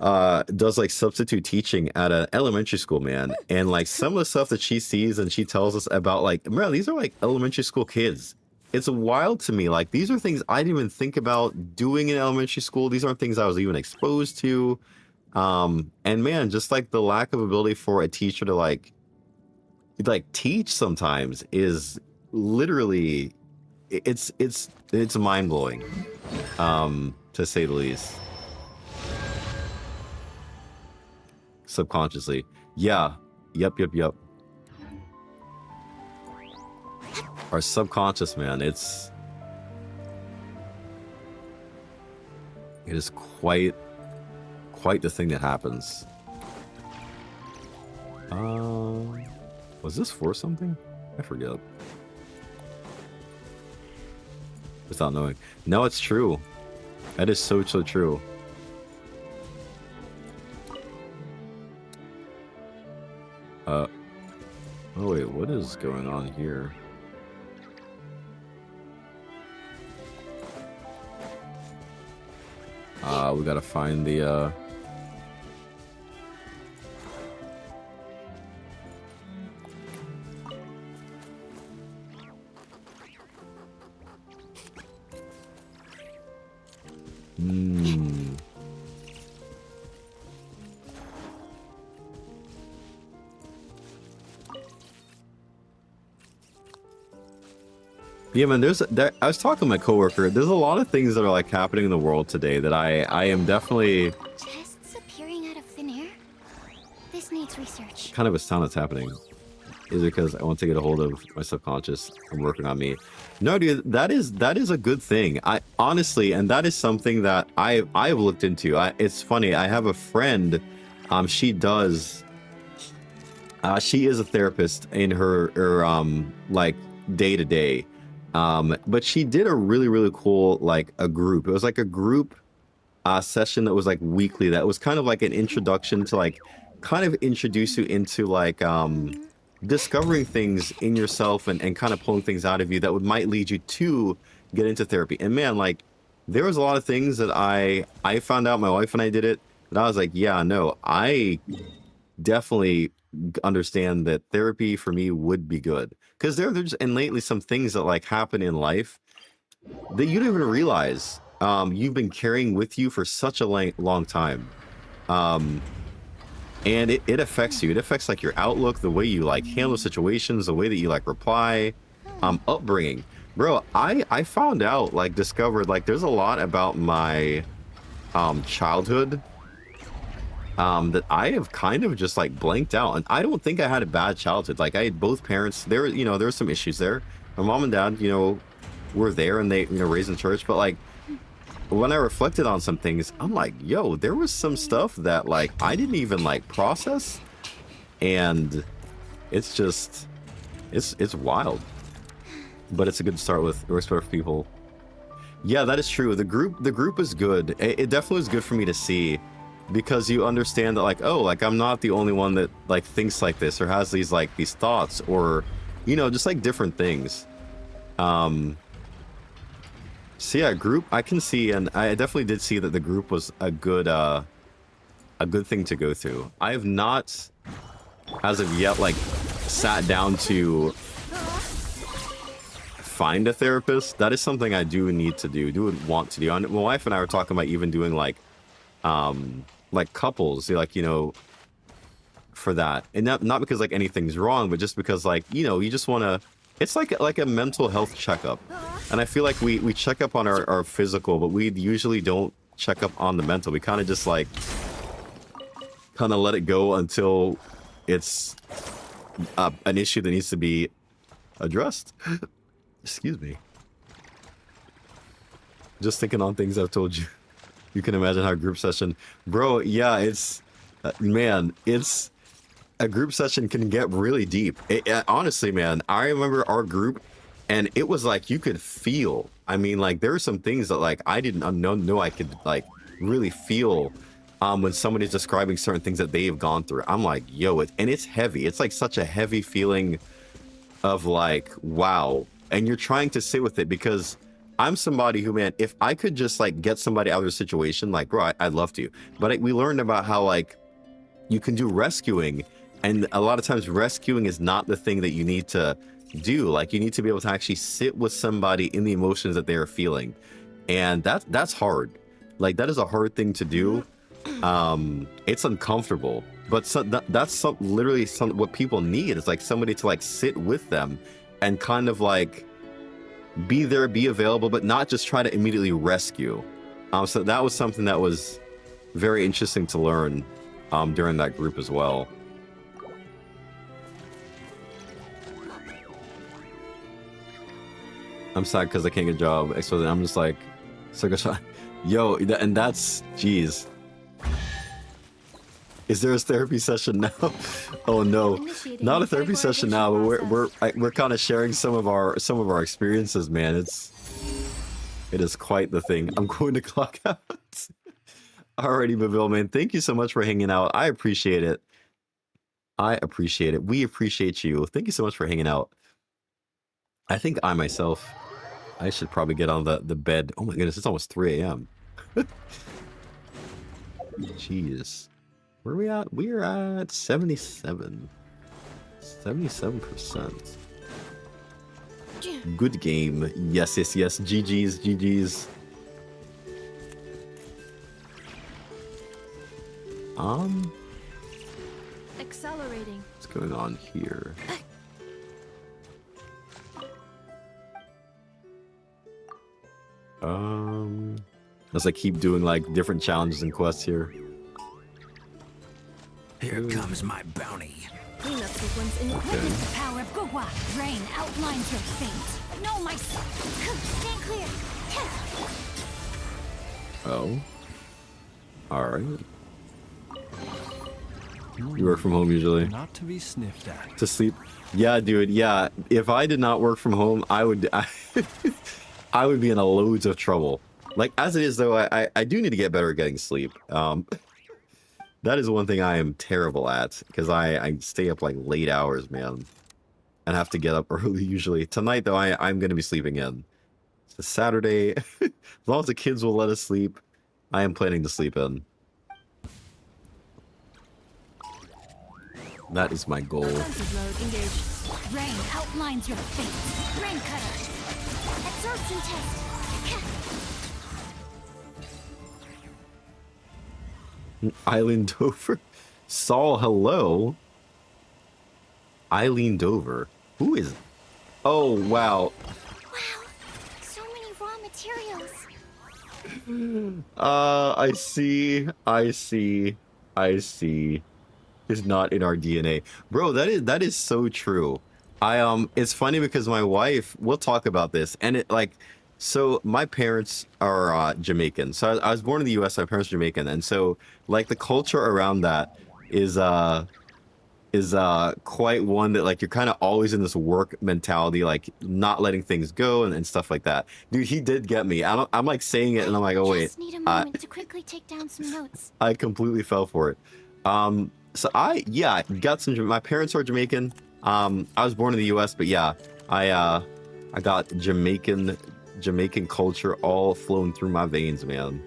does like substitute teaching at an elementary school, man, and like some of the stuff that she sees and she tells us about, like, man, these are like elementary school kids. It's wild to me. Like, these are things I didn't even think about doing in elementary school. These aren't things I was even exposed to. And man, just like the lack of ability for a teacher to like teach sometimes is literally it's mind blowing, to say the least. Subconsciously, yeah, yep. Our subconscious, man, it is quite the thing that happens. Was this for something? I forget. Without knowing. No, it's true. That is so true. Oh wait, what is going on here? We gotta find the Yeah, man, I was talking to my coworker. There's a lot of things that are like happening in the world today that I am definitely Chests appearing out of thin air? This needs research. kind of astounded it's happening. Is it because I want to get a hold of my subconscious and working on me? No, dude, that is a good thing. I honestly, and that is something that I've looked into. It's funny. I have a friend. She is a therapist in her like day to day. But she did a really cool, like, a group. It was like a group session that was like weekly. That was kind of like an introduction to like kind of introduce you into like discovering things in yourself and kind of pulling things out of you that might lead you to get into therapy. And man, like, there was a lot of things that I found out, my wife and I did it, that I was like, yeah, no, I definitely understand that therapy for me would be good. Because there's and lately some things that like happen in life that you don't even realize you've been carrying with you for such a long time. And it affects you. It affects like your outlook, the way you like handle situations, the way that you like reply, upbringing. Bro, I found out, like, discovered, like, there's a lot about my childhood that I have kind of just like blanked out. And I don't think I had a bad childhood. Like, I had both parents. There were some issues there. My mom and dad, were there and they, raised in church. But like, when I reflected on some things, I'm like, yo, there was some stuff that like I didn't even like process. And it's just, it's wild. But it's a good to start with respect for people. Yeah, that is true. The group is good. It definitely is good for me to see, because you understand that, like, oh, like, I'm not the only one that like thinks like this or has these thoughts, or just like different things. So yeah, group, I can see, and I definitely did see that the group was a good thing to go through. I have not, as of yet, like, sat down to find a therapist. That is something I do need to do, want to do. My wife and I were talking about even doing like couples, like, for that. And not because like anything's wrong, but just because like, you just want to, it's like a mental health checkup. And I feel like we check up on our physical, but we usually don't check up on the mental. We kind of just like kind of let it go until it's an issue that needs to be addressed. Excuse me. Just thinking on things I've told you. You can imagine how group session, bro. Yeah, it's man, it's a group session can get really deep. Honestly, man, I remember our group, and it was like you could feel. I mean, like, there were some things that like I didn't know I could like really feel when somebody's describing certain things that they have gone through. I'm like, yo, and it's heavy. It's like such a heavy feeling of like, wow. And you're trying to sit with it, because I'm somebody who, man, if I could just like get somebody out of a situation, like, bro, I'd love to. But we learned about how like you can do rescuing, and a lot of times rescuing is not the thing that you need to do. Like, you need to be able to actually sit with somebody in the emotions that they are feeling, and that's hard. Like, that is a hard thing to do. It's uncomfortable, but that's literally what people need. Is like somebody to like sit with them and kind of like be there, be available, but not just try to immediately rescue. So that was something that was very interesting to learn during that group as well. I'm sad because I can't get a job. I'm just like, yo, and that's, jeez. Is there a therapy session now? Oh no, not a therapy session now. But we're kind of sharing some of our experiences, man. It is quite the thing. I'm going to clock out. Alrighty, Bavil, man. Thank you so much for hanging out. I appreciate it. I appreciate it. We appreciate you. Thank you so much for hanging out. I think I should probably get on the bed. Oh my goodness, it's almost 3 a.m. Jeez. Where are we at? We're at 77. 77%. Good game. Yes. GG's. Accelerating. What's going on here? As I keep doing like different challenges and quests here. Here comes my bounty. Cleanup sequence in Witness the power of Gugwa. Rain outlines your fate. No, my son. Stand clear. Oh. Alright. You work from home usually? Not to be sniffed at. To sleep? Yeah, dude. Yeah. If I did not work from home, I would be in a loads of trouble. Like, as it is, though, I do need to get better at getting sleep. That is one thing I am terrible at, because I stay up, like, late hours, man. And have to get up early, usually. Tonight, though, I'm going to be sleeping in. It's a Saturday. As long as the kids will let us sleep, I am planning to sleep in. That is my goal. Defensive mode engaged. Rain outlines your fate. Rain cutter. Absorption test. Eileen Dover. Saul, hello. Eileen Dover. Who is... Oh, wow. Wow, so many raw materials. I see. Is not in our DNA. Bro, that is so true. It's funny because my wife, we'll talk about this, and it like, so my parents are Jamaican. So I was born in the US, my parents are Jamaican, and so like the culture around that is quite one that like you're kind of always in this work mentality, like not letting things go and stuff like that. Dude, he did get me. I'm like saying it and I'm like, oh wait. Just need a moment to quickly take down some notes. I completely fell for it. So I got some. My parents are Jamaican. I was born in the U.S., but yeah, I got Jamaican culture all flowing through my veins, man.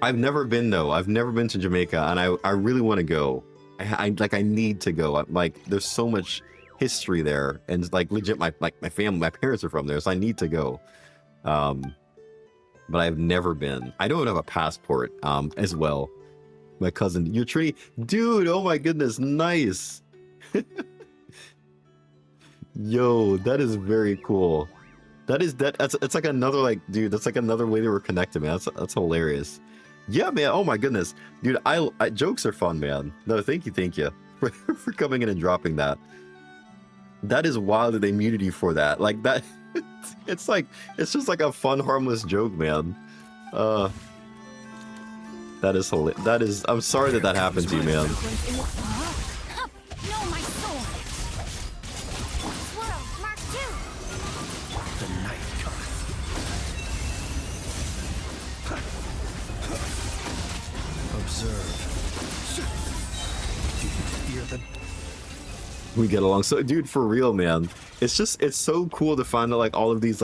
I've never been though. I've never been to Jamaica, and I really want to go. I need to go. Like, there's so much history there, and like legit, my family, my parents are from there, so I need to go. But I've never been. I don't have a passport as well. My cousin, you're Trini, dude. Oh my goodness, nice. Yo, that is very cool. It's like another, like, dude, that's like another way that we're connected, man. That's hilarious. Yeah, man. Oh my goodness, dude. I jokes are fun, man. No, thank you for coming in and dropping that. That is wild that they muted you for that. Like that. It's just like a fun, harmless joke, man. That is hilarious. That is. I'm sorry that happened to you, man. No, my soul. Swirl, Mark 2. The night comes. Observe. Do you fear them? We get along. So, dude, for real, man. It's so cool to find out like all of these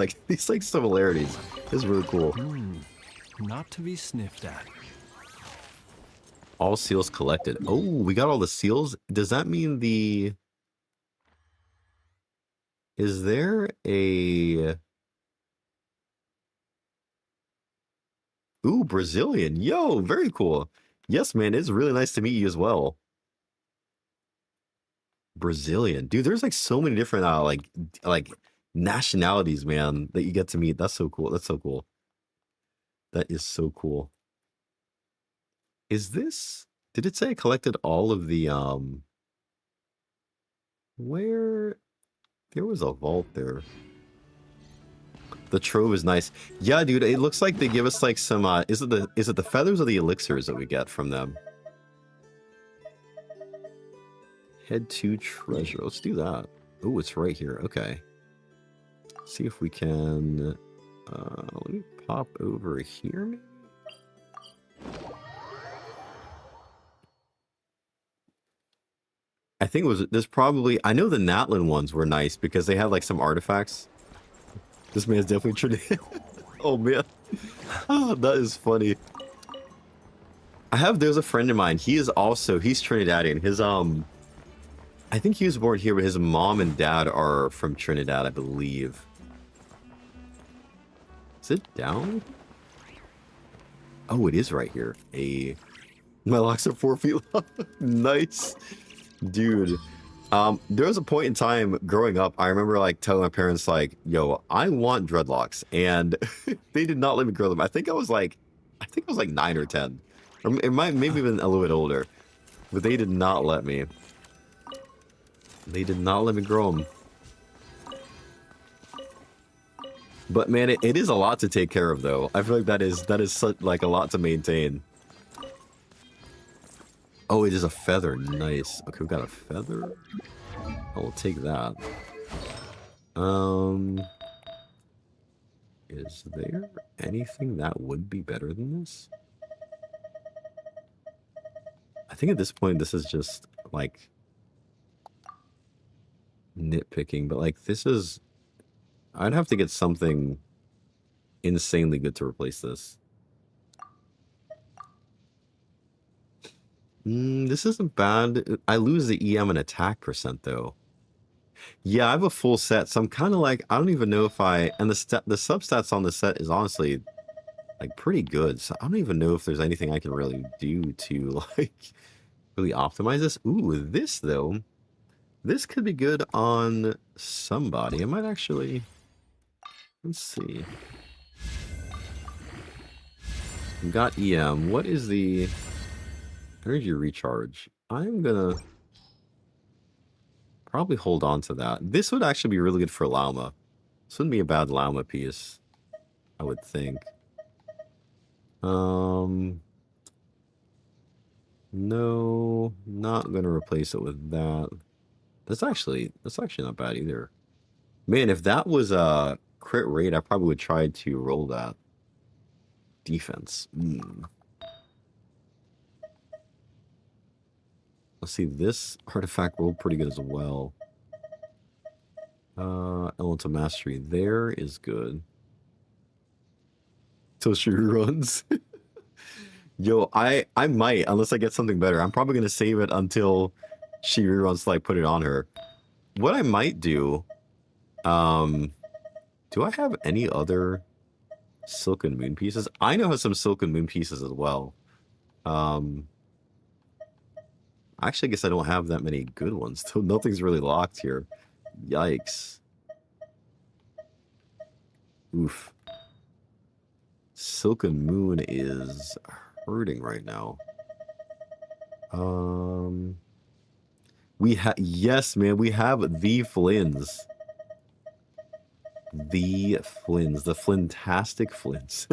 similarities. It's really cool. Not to be sniffed at. All seals collected. Oh, we got all the seals. Does that mean the... Is there a... Ooh, Brazilian. Yo, very cool. Yes, man, it's really nice to meet you as well. Brazilian. Dude, there's like so many different like nationalities, man, that you get to meet. That's so cool. That's so cool. That is so cool. Is this, did it say I collected all of the, where, there was a vault there. The trove is nice. Yeah, dude, it looks like they give us like some, is it the feathers or the elixirs that we get from them? Head to treasure. Let's do that. Oh, it's right here. Okay. See if we can, let me pop over here, maybe? I think it was, there's probably, I know the Natlin ones were nice because they had like some artifacts. This man's definitely Trinidad. Oh man. Oh, that is funny. There's a friend of mine. He's Trinidadian. His, I think he was born here, but his mom and dad are from Trinidad, I believe. Is it down? Oh, it is right here. My locks are 4 feet long. Nice. Dude. There was a point in time growing up, I remember like telling my parents like, yo, I want dreadlocks. And they did not let me grow them. I think I was like 9 or 10. Or it might maybe even a little bit older. But they did not let me. They did not let me grow them. But man, it is a lot to take care of though. I feel like that is such like a lot to maintain. Oh, it is a feather. Nice. Okay, we got a feather. I'll take that. Is there anything that would be better than this? I think at this point, this is just like nitpicking, but like this is, I'd have to get something insanely good to replace this. This isn't bad. I lose the EM and attack percent though. Yeah, I have a full set, so I'm kind of like, I don't even know if and the substats on the set is honestly like pretty good. So I don't even know if there's anything I can really do to like really optimize this. Ooh, this though, this could be good on somebody. I might actually, let's see. We've got EM. What is the energy recharge? I'm gonna probably hold on to that. This would actually be really good for Llama. This wouldn't be a bad Llama piece, I would think. No, not gonna replace it with that. That's actually not bad either. Man, if that was a crit rate, I probably would try to roll that. Defense. Let's see, this artifact rolled pretty good as well. Elemental Mastery there is good. Till she runs. Yo, I might, unless I get something better. I'm probably gonna save it until she reruns to like put it on her. What I might do, do I have any other Silken Moon pieces? I know have some Silken Moon pieces as well. Actually, I guess I don't have that many good ones. So nothing's really locked here. Yikes. Oof. Silken Moon is hurting right now. Yes, man, we have the Flins. The Flins. The Flintastic Flins.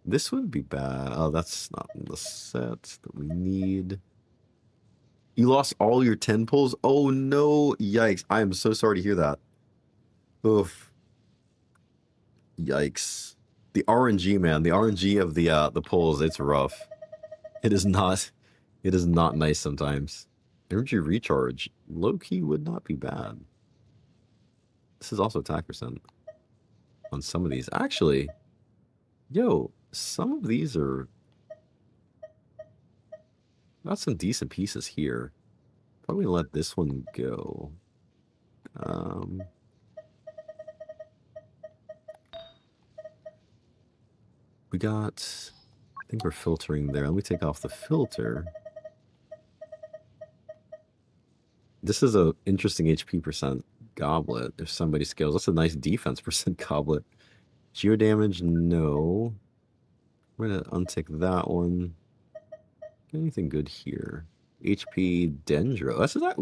This wouldn't be bad. Oh, that's not in the set that we need. You lost all your 10 pulls? Oh no. Yikes. I am so sorry to hear that. Oof. Yikes. The RNG, man. The RNG of the pulls, it's rough. It is not nice sometimes. Energy recharge. Low-key would not be bad. This is also attack percent on some of these. Actually, yo, some of these are got some decent pieces here. Probably let this one go. We got, I think we're filtering there. Let me take off the filter. This is a interesting HP percent goblet. If somebody scales, that's a nice defense percent goblet. Geo damage, no. We're gonna untick that one. Anything good here? HP Dendro. That's that.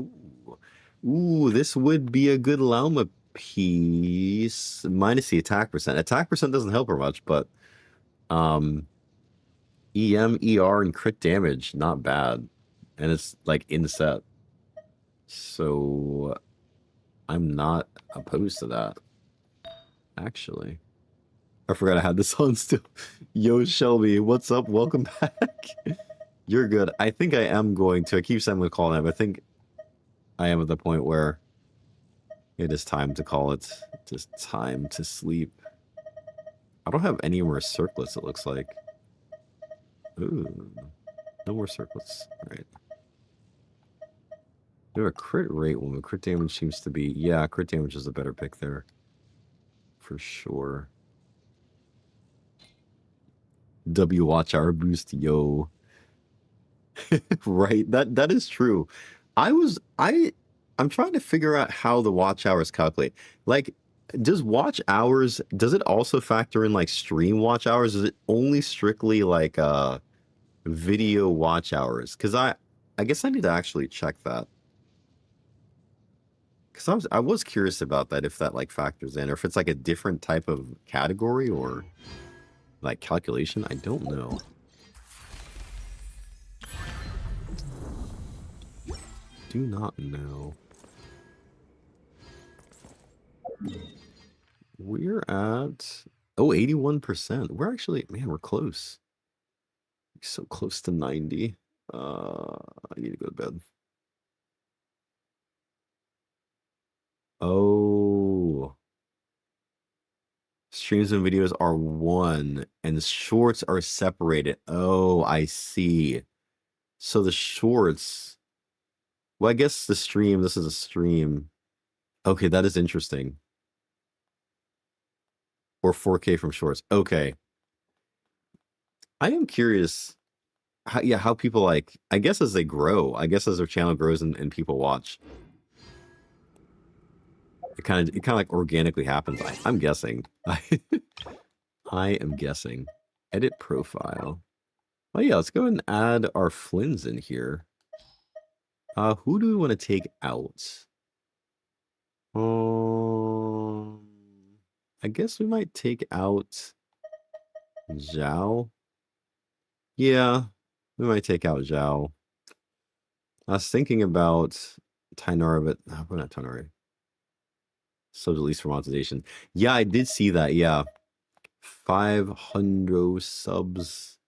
Ooh, this would be a good Lauma piece. Minus the attack percent. Attack percent doesn't help her much, but EM, ER, and crit damage, not bad. And it's like in set. So I'm not opposed to that. Actually. I forgot I had this on still. Yo, Shelby, what's up? Welcome back. You're good. I think I am going to. I keep saying I'm going to call it, but I think I am at the point where it is time to call it. Just time to sleep. I don't have any more circlets, it looks like. Ooh. No more circlets. All right. Do a crit rate one. Crit damage seems to be... Yeah, crit damage is a better pick there. For sure. W watch hour boost, yo. Right, that is true. I'm trying to figure out how the watch hours calculate. Like, does watch hours, does it also factor in like stream watch hours? Is it only strictly like video watch hours? Because I guess I need to actually check that. Because I was curious about that, if that like factors in, or if it's like a different type of category or like calculation. I don't know. Do not know. We're at 81%. We're actually, man, we're close. So close to 90. I need to go to bed. Oh. Streams and videos are one and the shorts are separated. Oh, I see. So the shorts, well, I guess the stream, this is a stream. Okay, that is interesting. Or 4K from shorts. Okay. I am curious how people like, I guess as they grow, I guess as their channel grows and people watch. It kind of like organically happens. I'm guessing. I am guessing. Edit profile. Oh yeah, let's go ahead and add our Flynn's in here. Who do we want to take out? I guess we might take out Zhao. Yeah, we might take out Zhao. I was thinking about Tainara, but we're not Tainara. Subs at least for monetization. Yeah, I did see that. Yeah, 500 subs.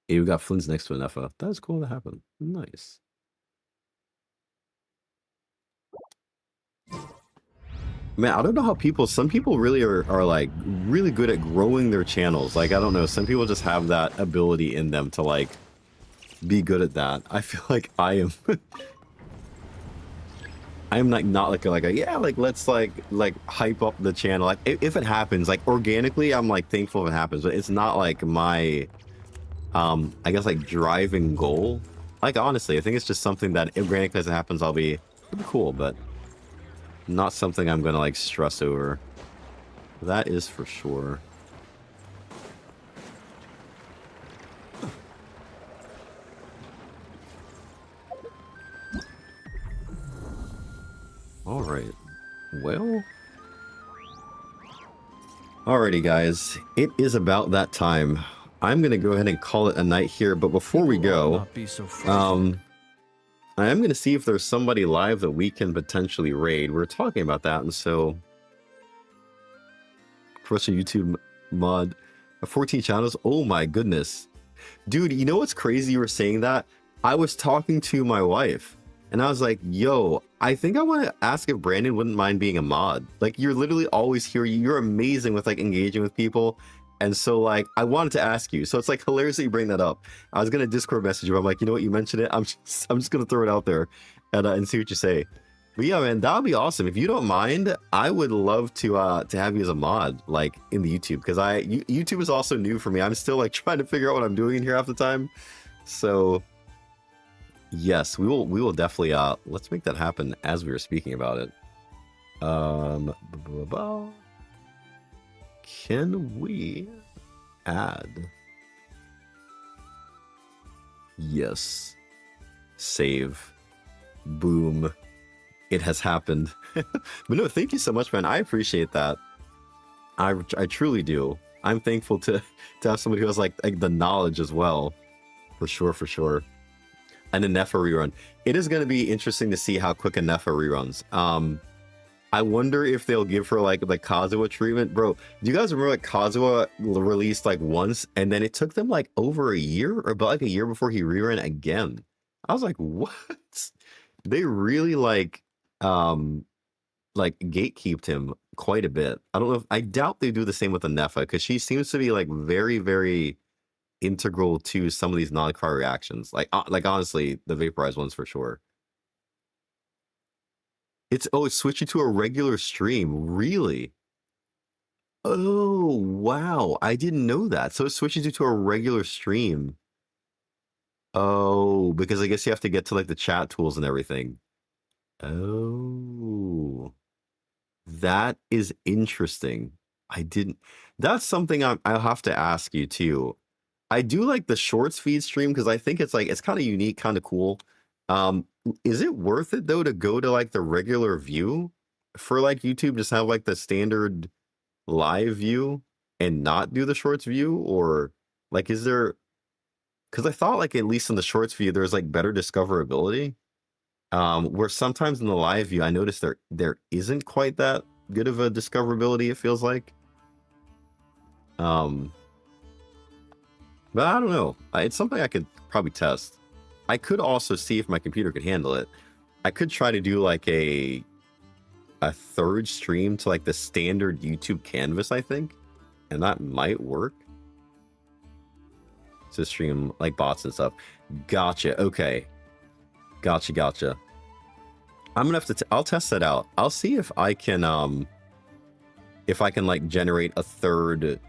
Hey, we got Flynn's next to an FF. That's cool to happen. Nice. Man, I don't know how people, some people really are like really good at growing their channels. Like, I don't know, some people just have that ability in them to like be good at that. I feel like I am I am like not like a yeah, like let's like hype up the channel. Like if it happens, like organically, I'm like thankful if it happens, but it's not like my I guess like driving goal. Like honestly, I think it's just something that organically as it happens, it'll be cool, but not something I'm gonna like stress over. That is for sure. All right. Well. Alrighty, guys. It is about that time. I'm gonna go ahead and call it a night here, but before we go, I am gonna see if there's somebody live that we can potentially raid. We're talking about that, and so professional YouTube mod, 14 channels. Oh my goodness, dude! You know what's crazy? You were saying that. I was talking to my wife, and I was like, "Yo, I think I want to ask if Brandon wouldn't mind being a mod. Like, you're literally always here. You're amazing with like engaging with people." And so, like, I wanted to ask you. So it's like hilarious that you bring that up. I was gonna Discord message you. I'm like, you know what? You mentioned it. I'm just gonna throw it out there, and see what you say. But yeah, man, that would be awesome. If you don't mind, I would love to have you as a mod, like in the YouTube, because YouTube is also new for me. I'm still like trying to figure out what I'm doing in here half the time. So Yes, we will definitely let's make that happen as we were speaking about it. Blah, blah, blah. Can we add? Yes. Save. Boom. It has happened. But no, thank you so much, man. I appreciate that. I truly do. I'm thankful to have somebody who has like the knowledge as well. For sure, for sure. And a Nefa rerun. It is going to be interesting to see how quick a Nefa reruns. I wonder if they'll give her like the Kazuha treatment. Bro, do you guys remember like Kazuha released like once and then it took them like over a year or about like a year before he reran again? I was like, what? They really like gatekeeped him quite a bit. I don't know if I doubt they do the same with the Nefa because she seems to be like very, very integral to some of these non-car reactions. Like honestly, the vaporized ones for sure. It's switching to a regular stream. Really? Oh, wow. I didn't know that. So it switches you to a regular stream. Oh, because I guess you have to get to like the chat tools and everything. Oh, that is interesting. I didn't. That's something I'll have to ask you too. I do like the shorts feed stream because I think it's like it's kind of unique, kind of cool. Is it worth it though to go to like the regular view for like YouTube? Just have like the standard live view and not do the shorts view, or like is there? Because I thought like at least in the shorts view there's like better discoverability. Where sometimes in the live view I noticed there isn't quite that good of a discoverability. It feels like. But I don't know. It's something I could probably test. I could also see if my computer could handle it. I could try to do like a third stream to like the standard YouTube canvas, I think. And that might work. To stream like bots and stuff. Gotcha. Okay. Gotcha. I'm gonna have to I'll test that out. I'll see if I can like generate a third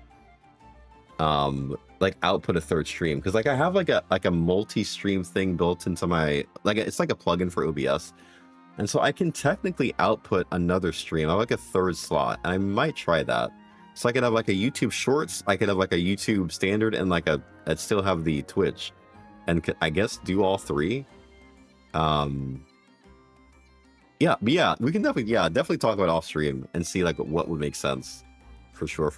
like output a third stream, because like I have like a multi-stream thing built into my it's like a plugin for OBS, and so I can technically output another stream. I have like a third slot, and I might try that. So I could have like a YouTube Shorts, I could have like a YouTube Standard, and like I'd still have the Twitch, and I guess do all three. Yeah, but yeah, we can definitely talk about off stream and see like what would make sense, for sure.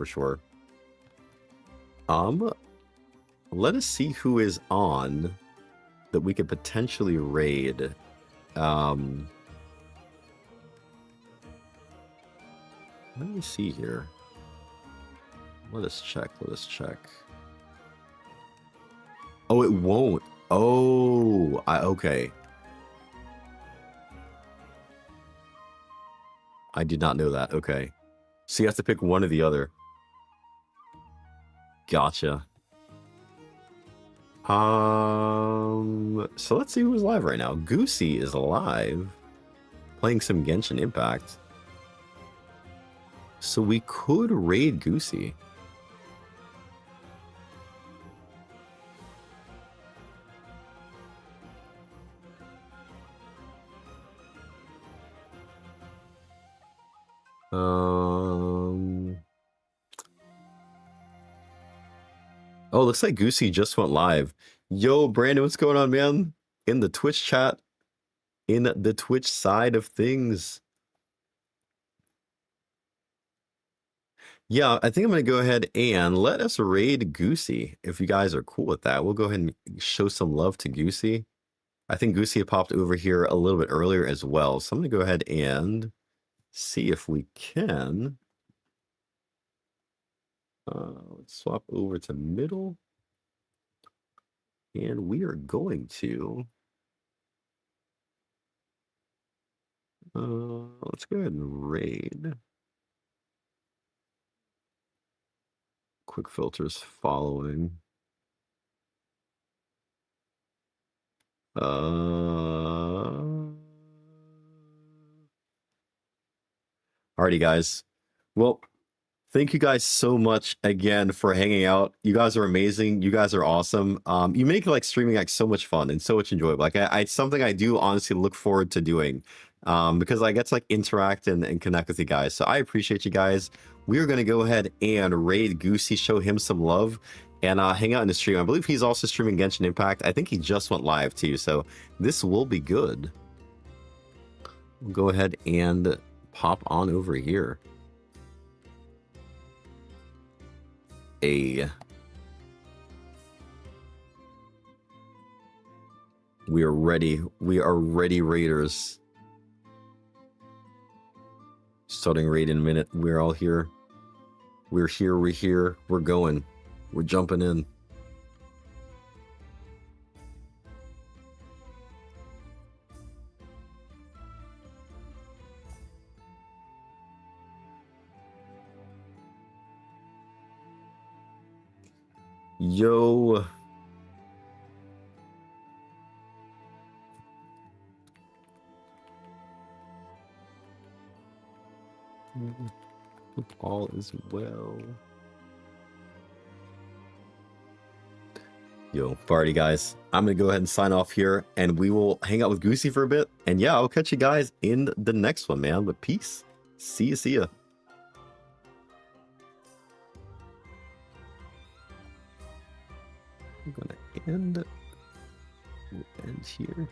Let us see who is on that we could potentially raid. Let me see here. Let us check. Oh, it won't. Oh, okay. I did not know that. Okay. So you have to pick one or the other. Gotcha. So let's see who's live right now. Goosey is live, playing some Genshin Impact. So we could raid Goosey. Oh, looks like Goosey just went live. Yo, Brandon, what's going on, man? In the Twitch chat, in the Twitch side of things. Yeah, I think I'm going to go ahead and let us raid Goosey. If you guys are cool with that, we'll go ahead and show some love to Goosey. I think Goosey had popped over here a little bit earlier as well. So I'm going to go ahead and see if we can. Let's swap over to middle. And we are going to... let's go ahead and raid. Quick filters following. Alrighty, guys. Well, Thank you guys so much again for hanging out. You guys are amazing. You guys are awesome. You make like streaming like so much fun and so much enjoyable. Like it's something I do honestly look forward to doing, because I get to like interact and connect with you guys. So I appreciate you guys. We are gonna go ahead and raid Goosey, show him some love, and hang out in the stream. I believe he's also streaming Genshin Impact. I think he just went live too, so this will be good. We'll go ahead and pop on over here. We are ready. We are ready, raiders. Starting raid in a minute. We're all here. We're here. We're here. We're going. We're jumping in. Yo. Hope all is well. Yo, party guys. I'm gonna go ahead and sign off here, and we will hang out with Goosey for a bit. And yeah, I'll catch you guys in the next one, man. But peace. See ya. See ya. I'm gonna end here.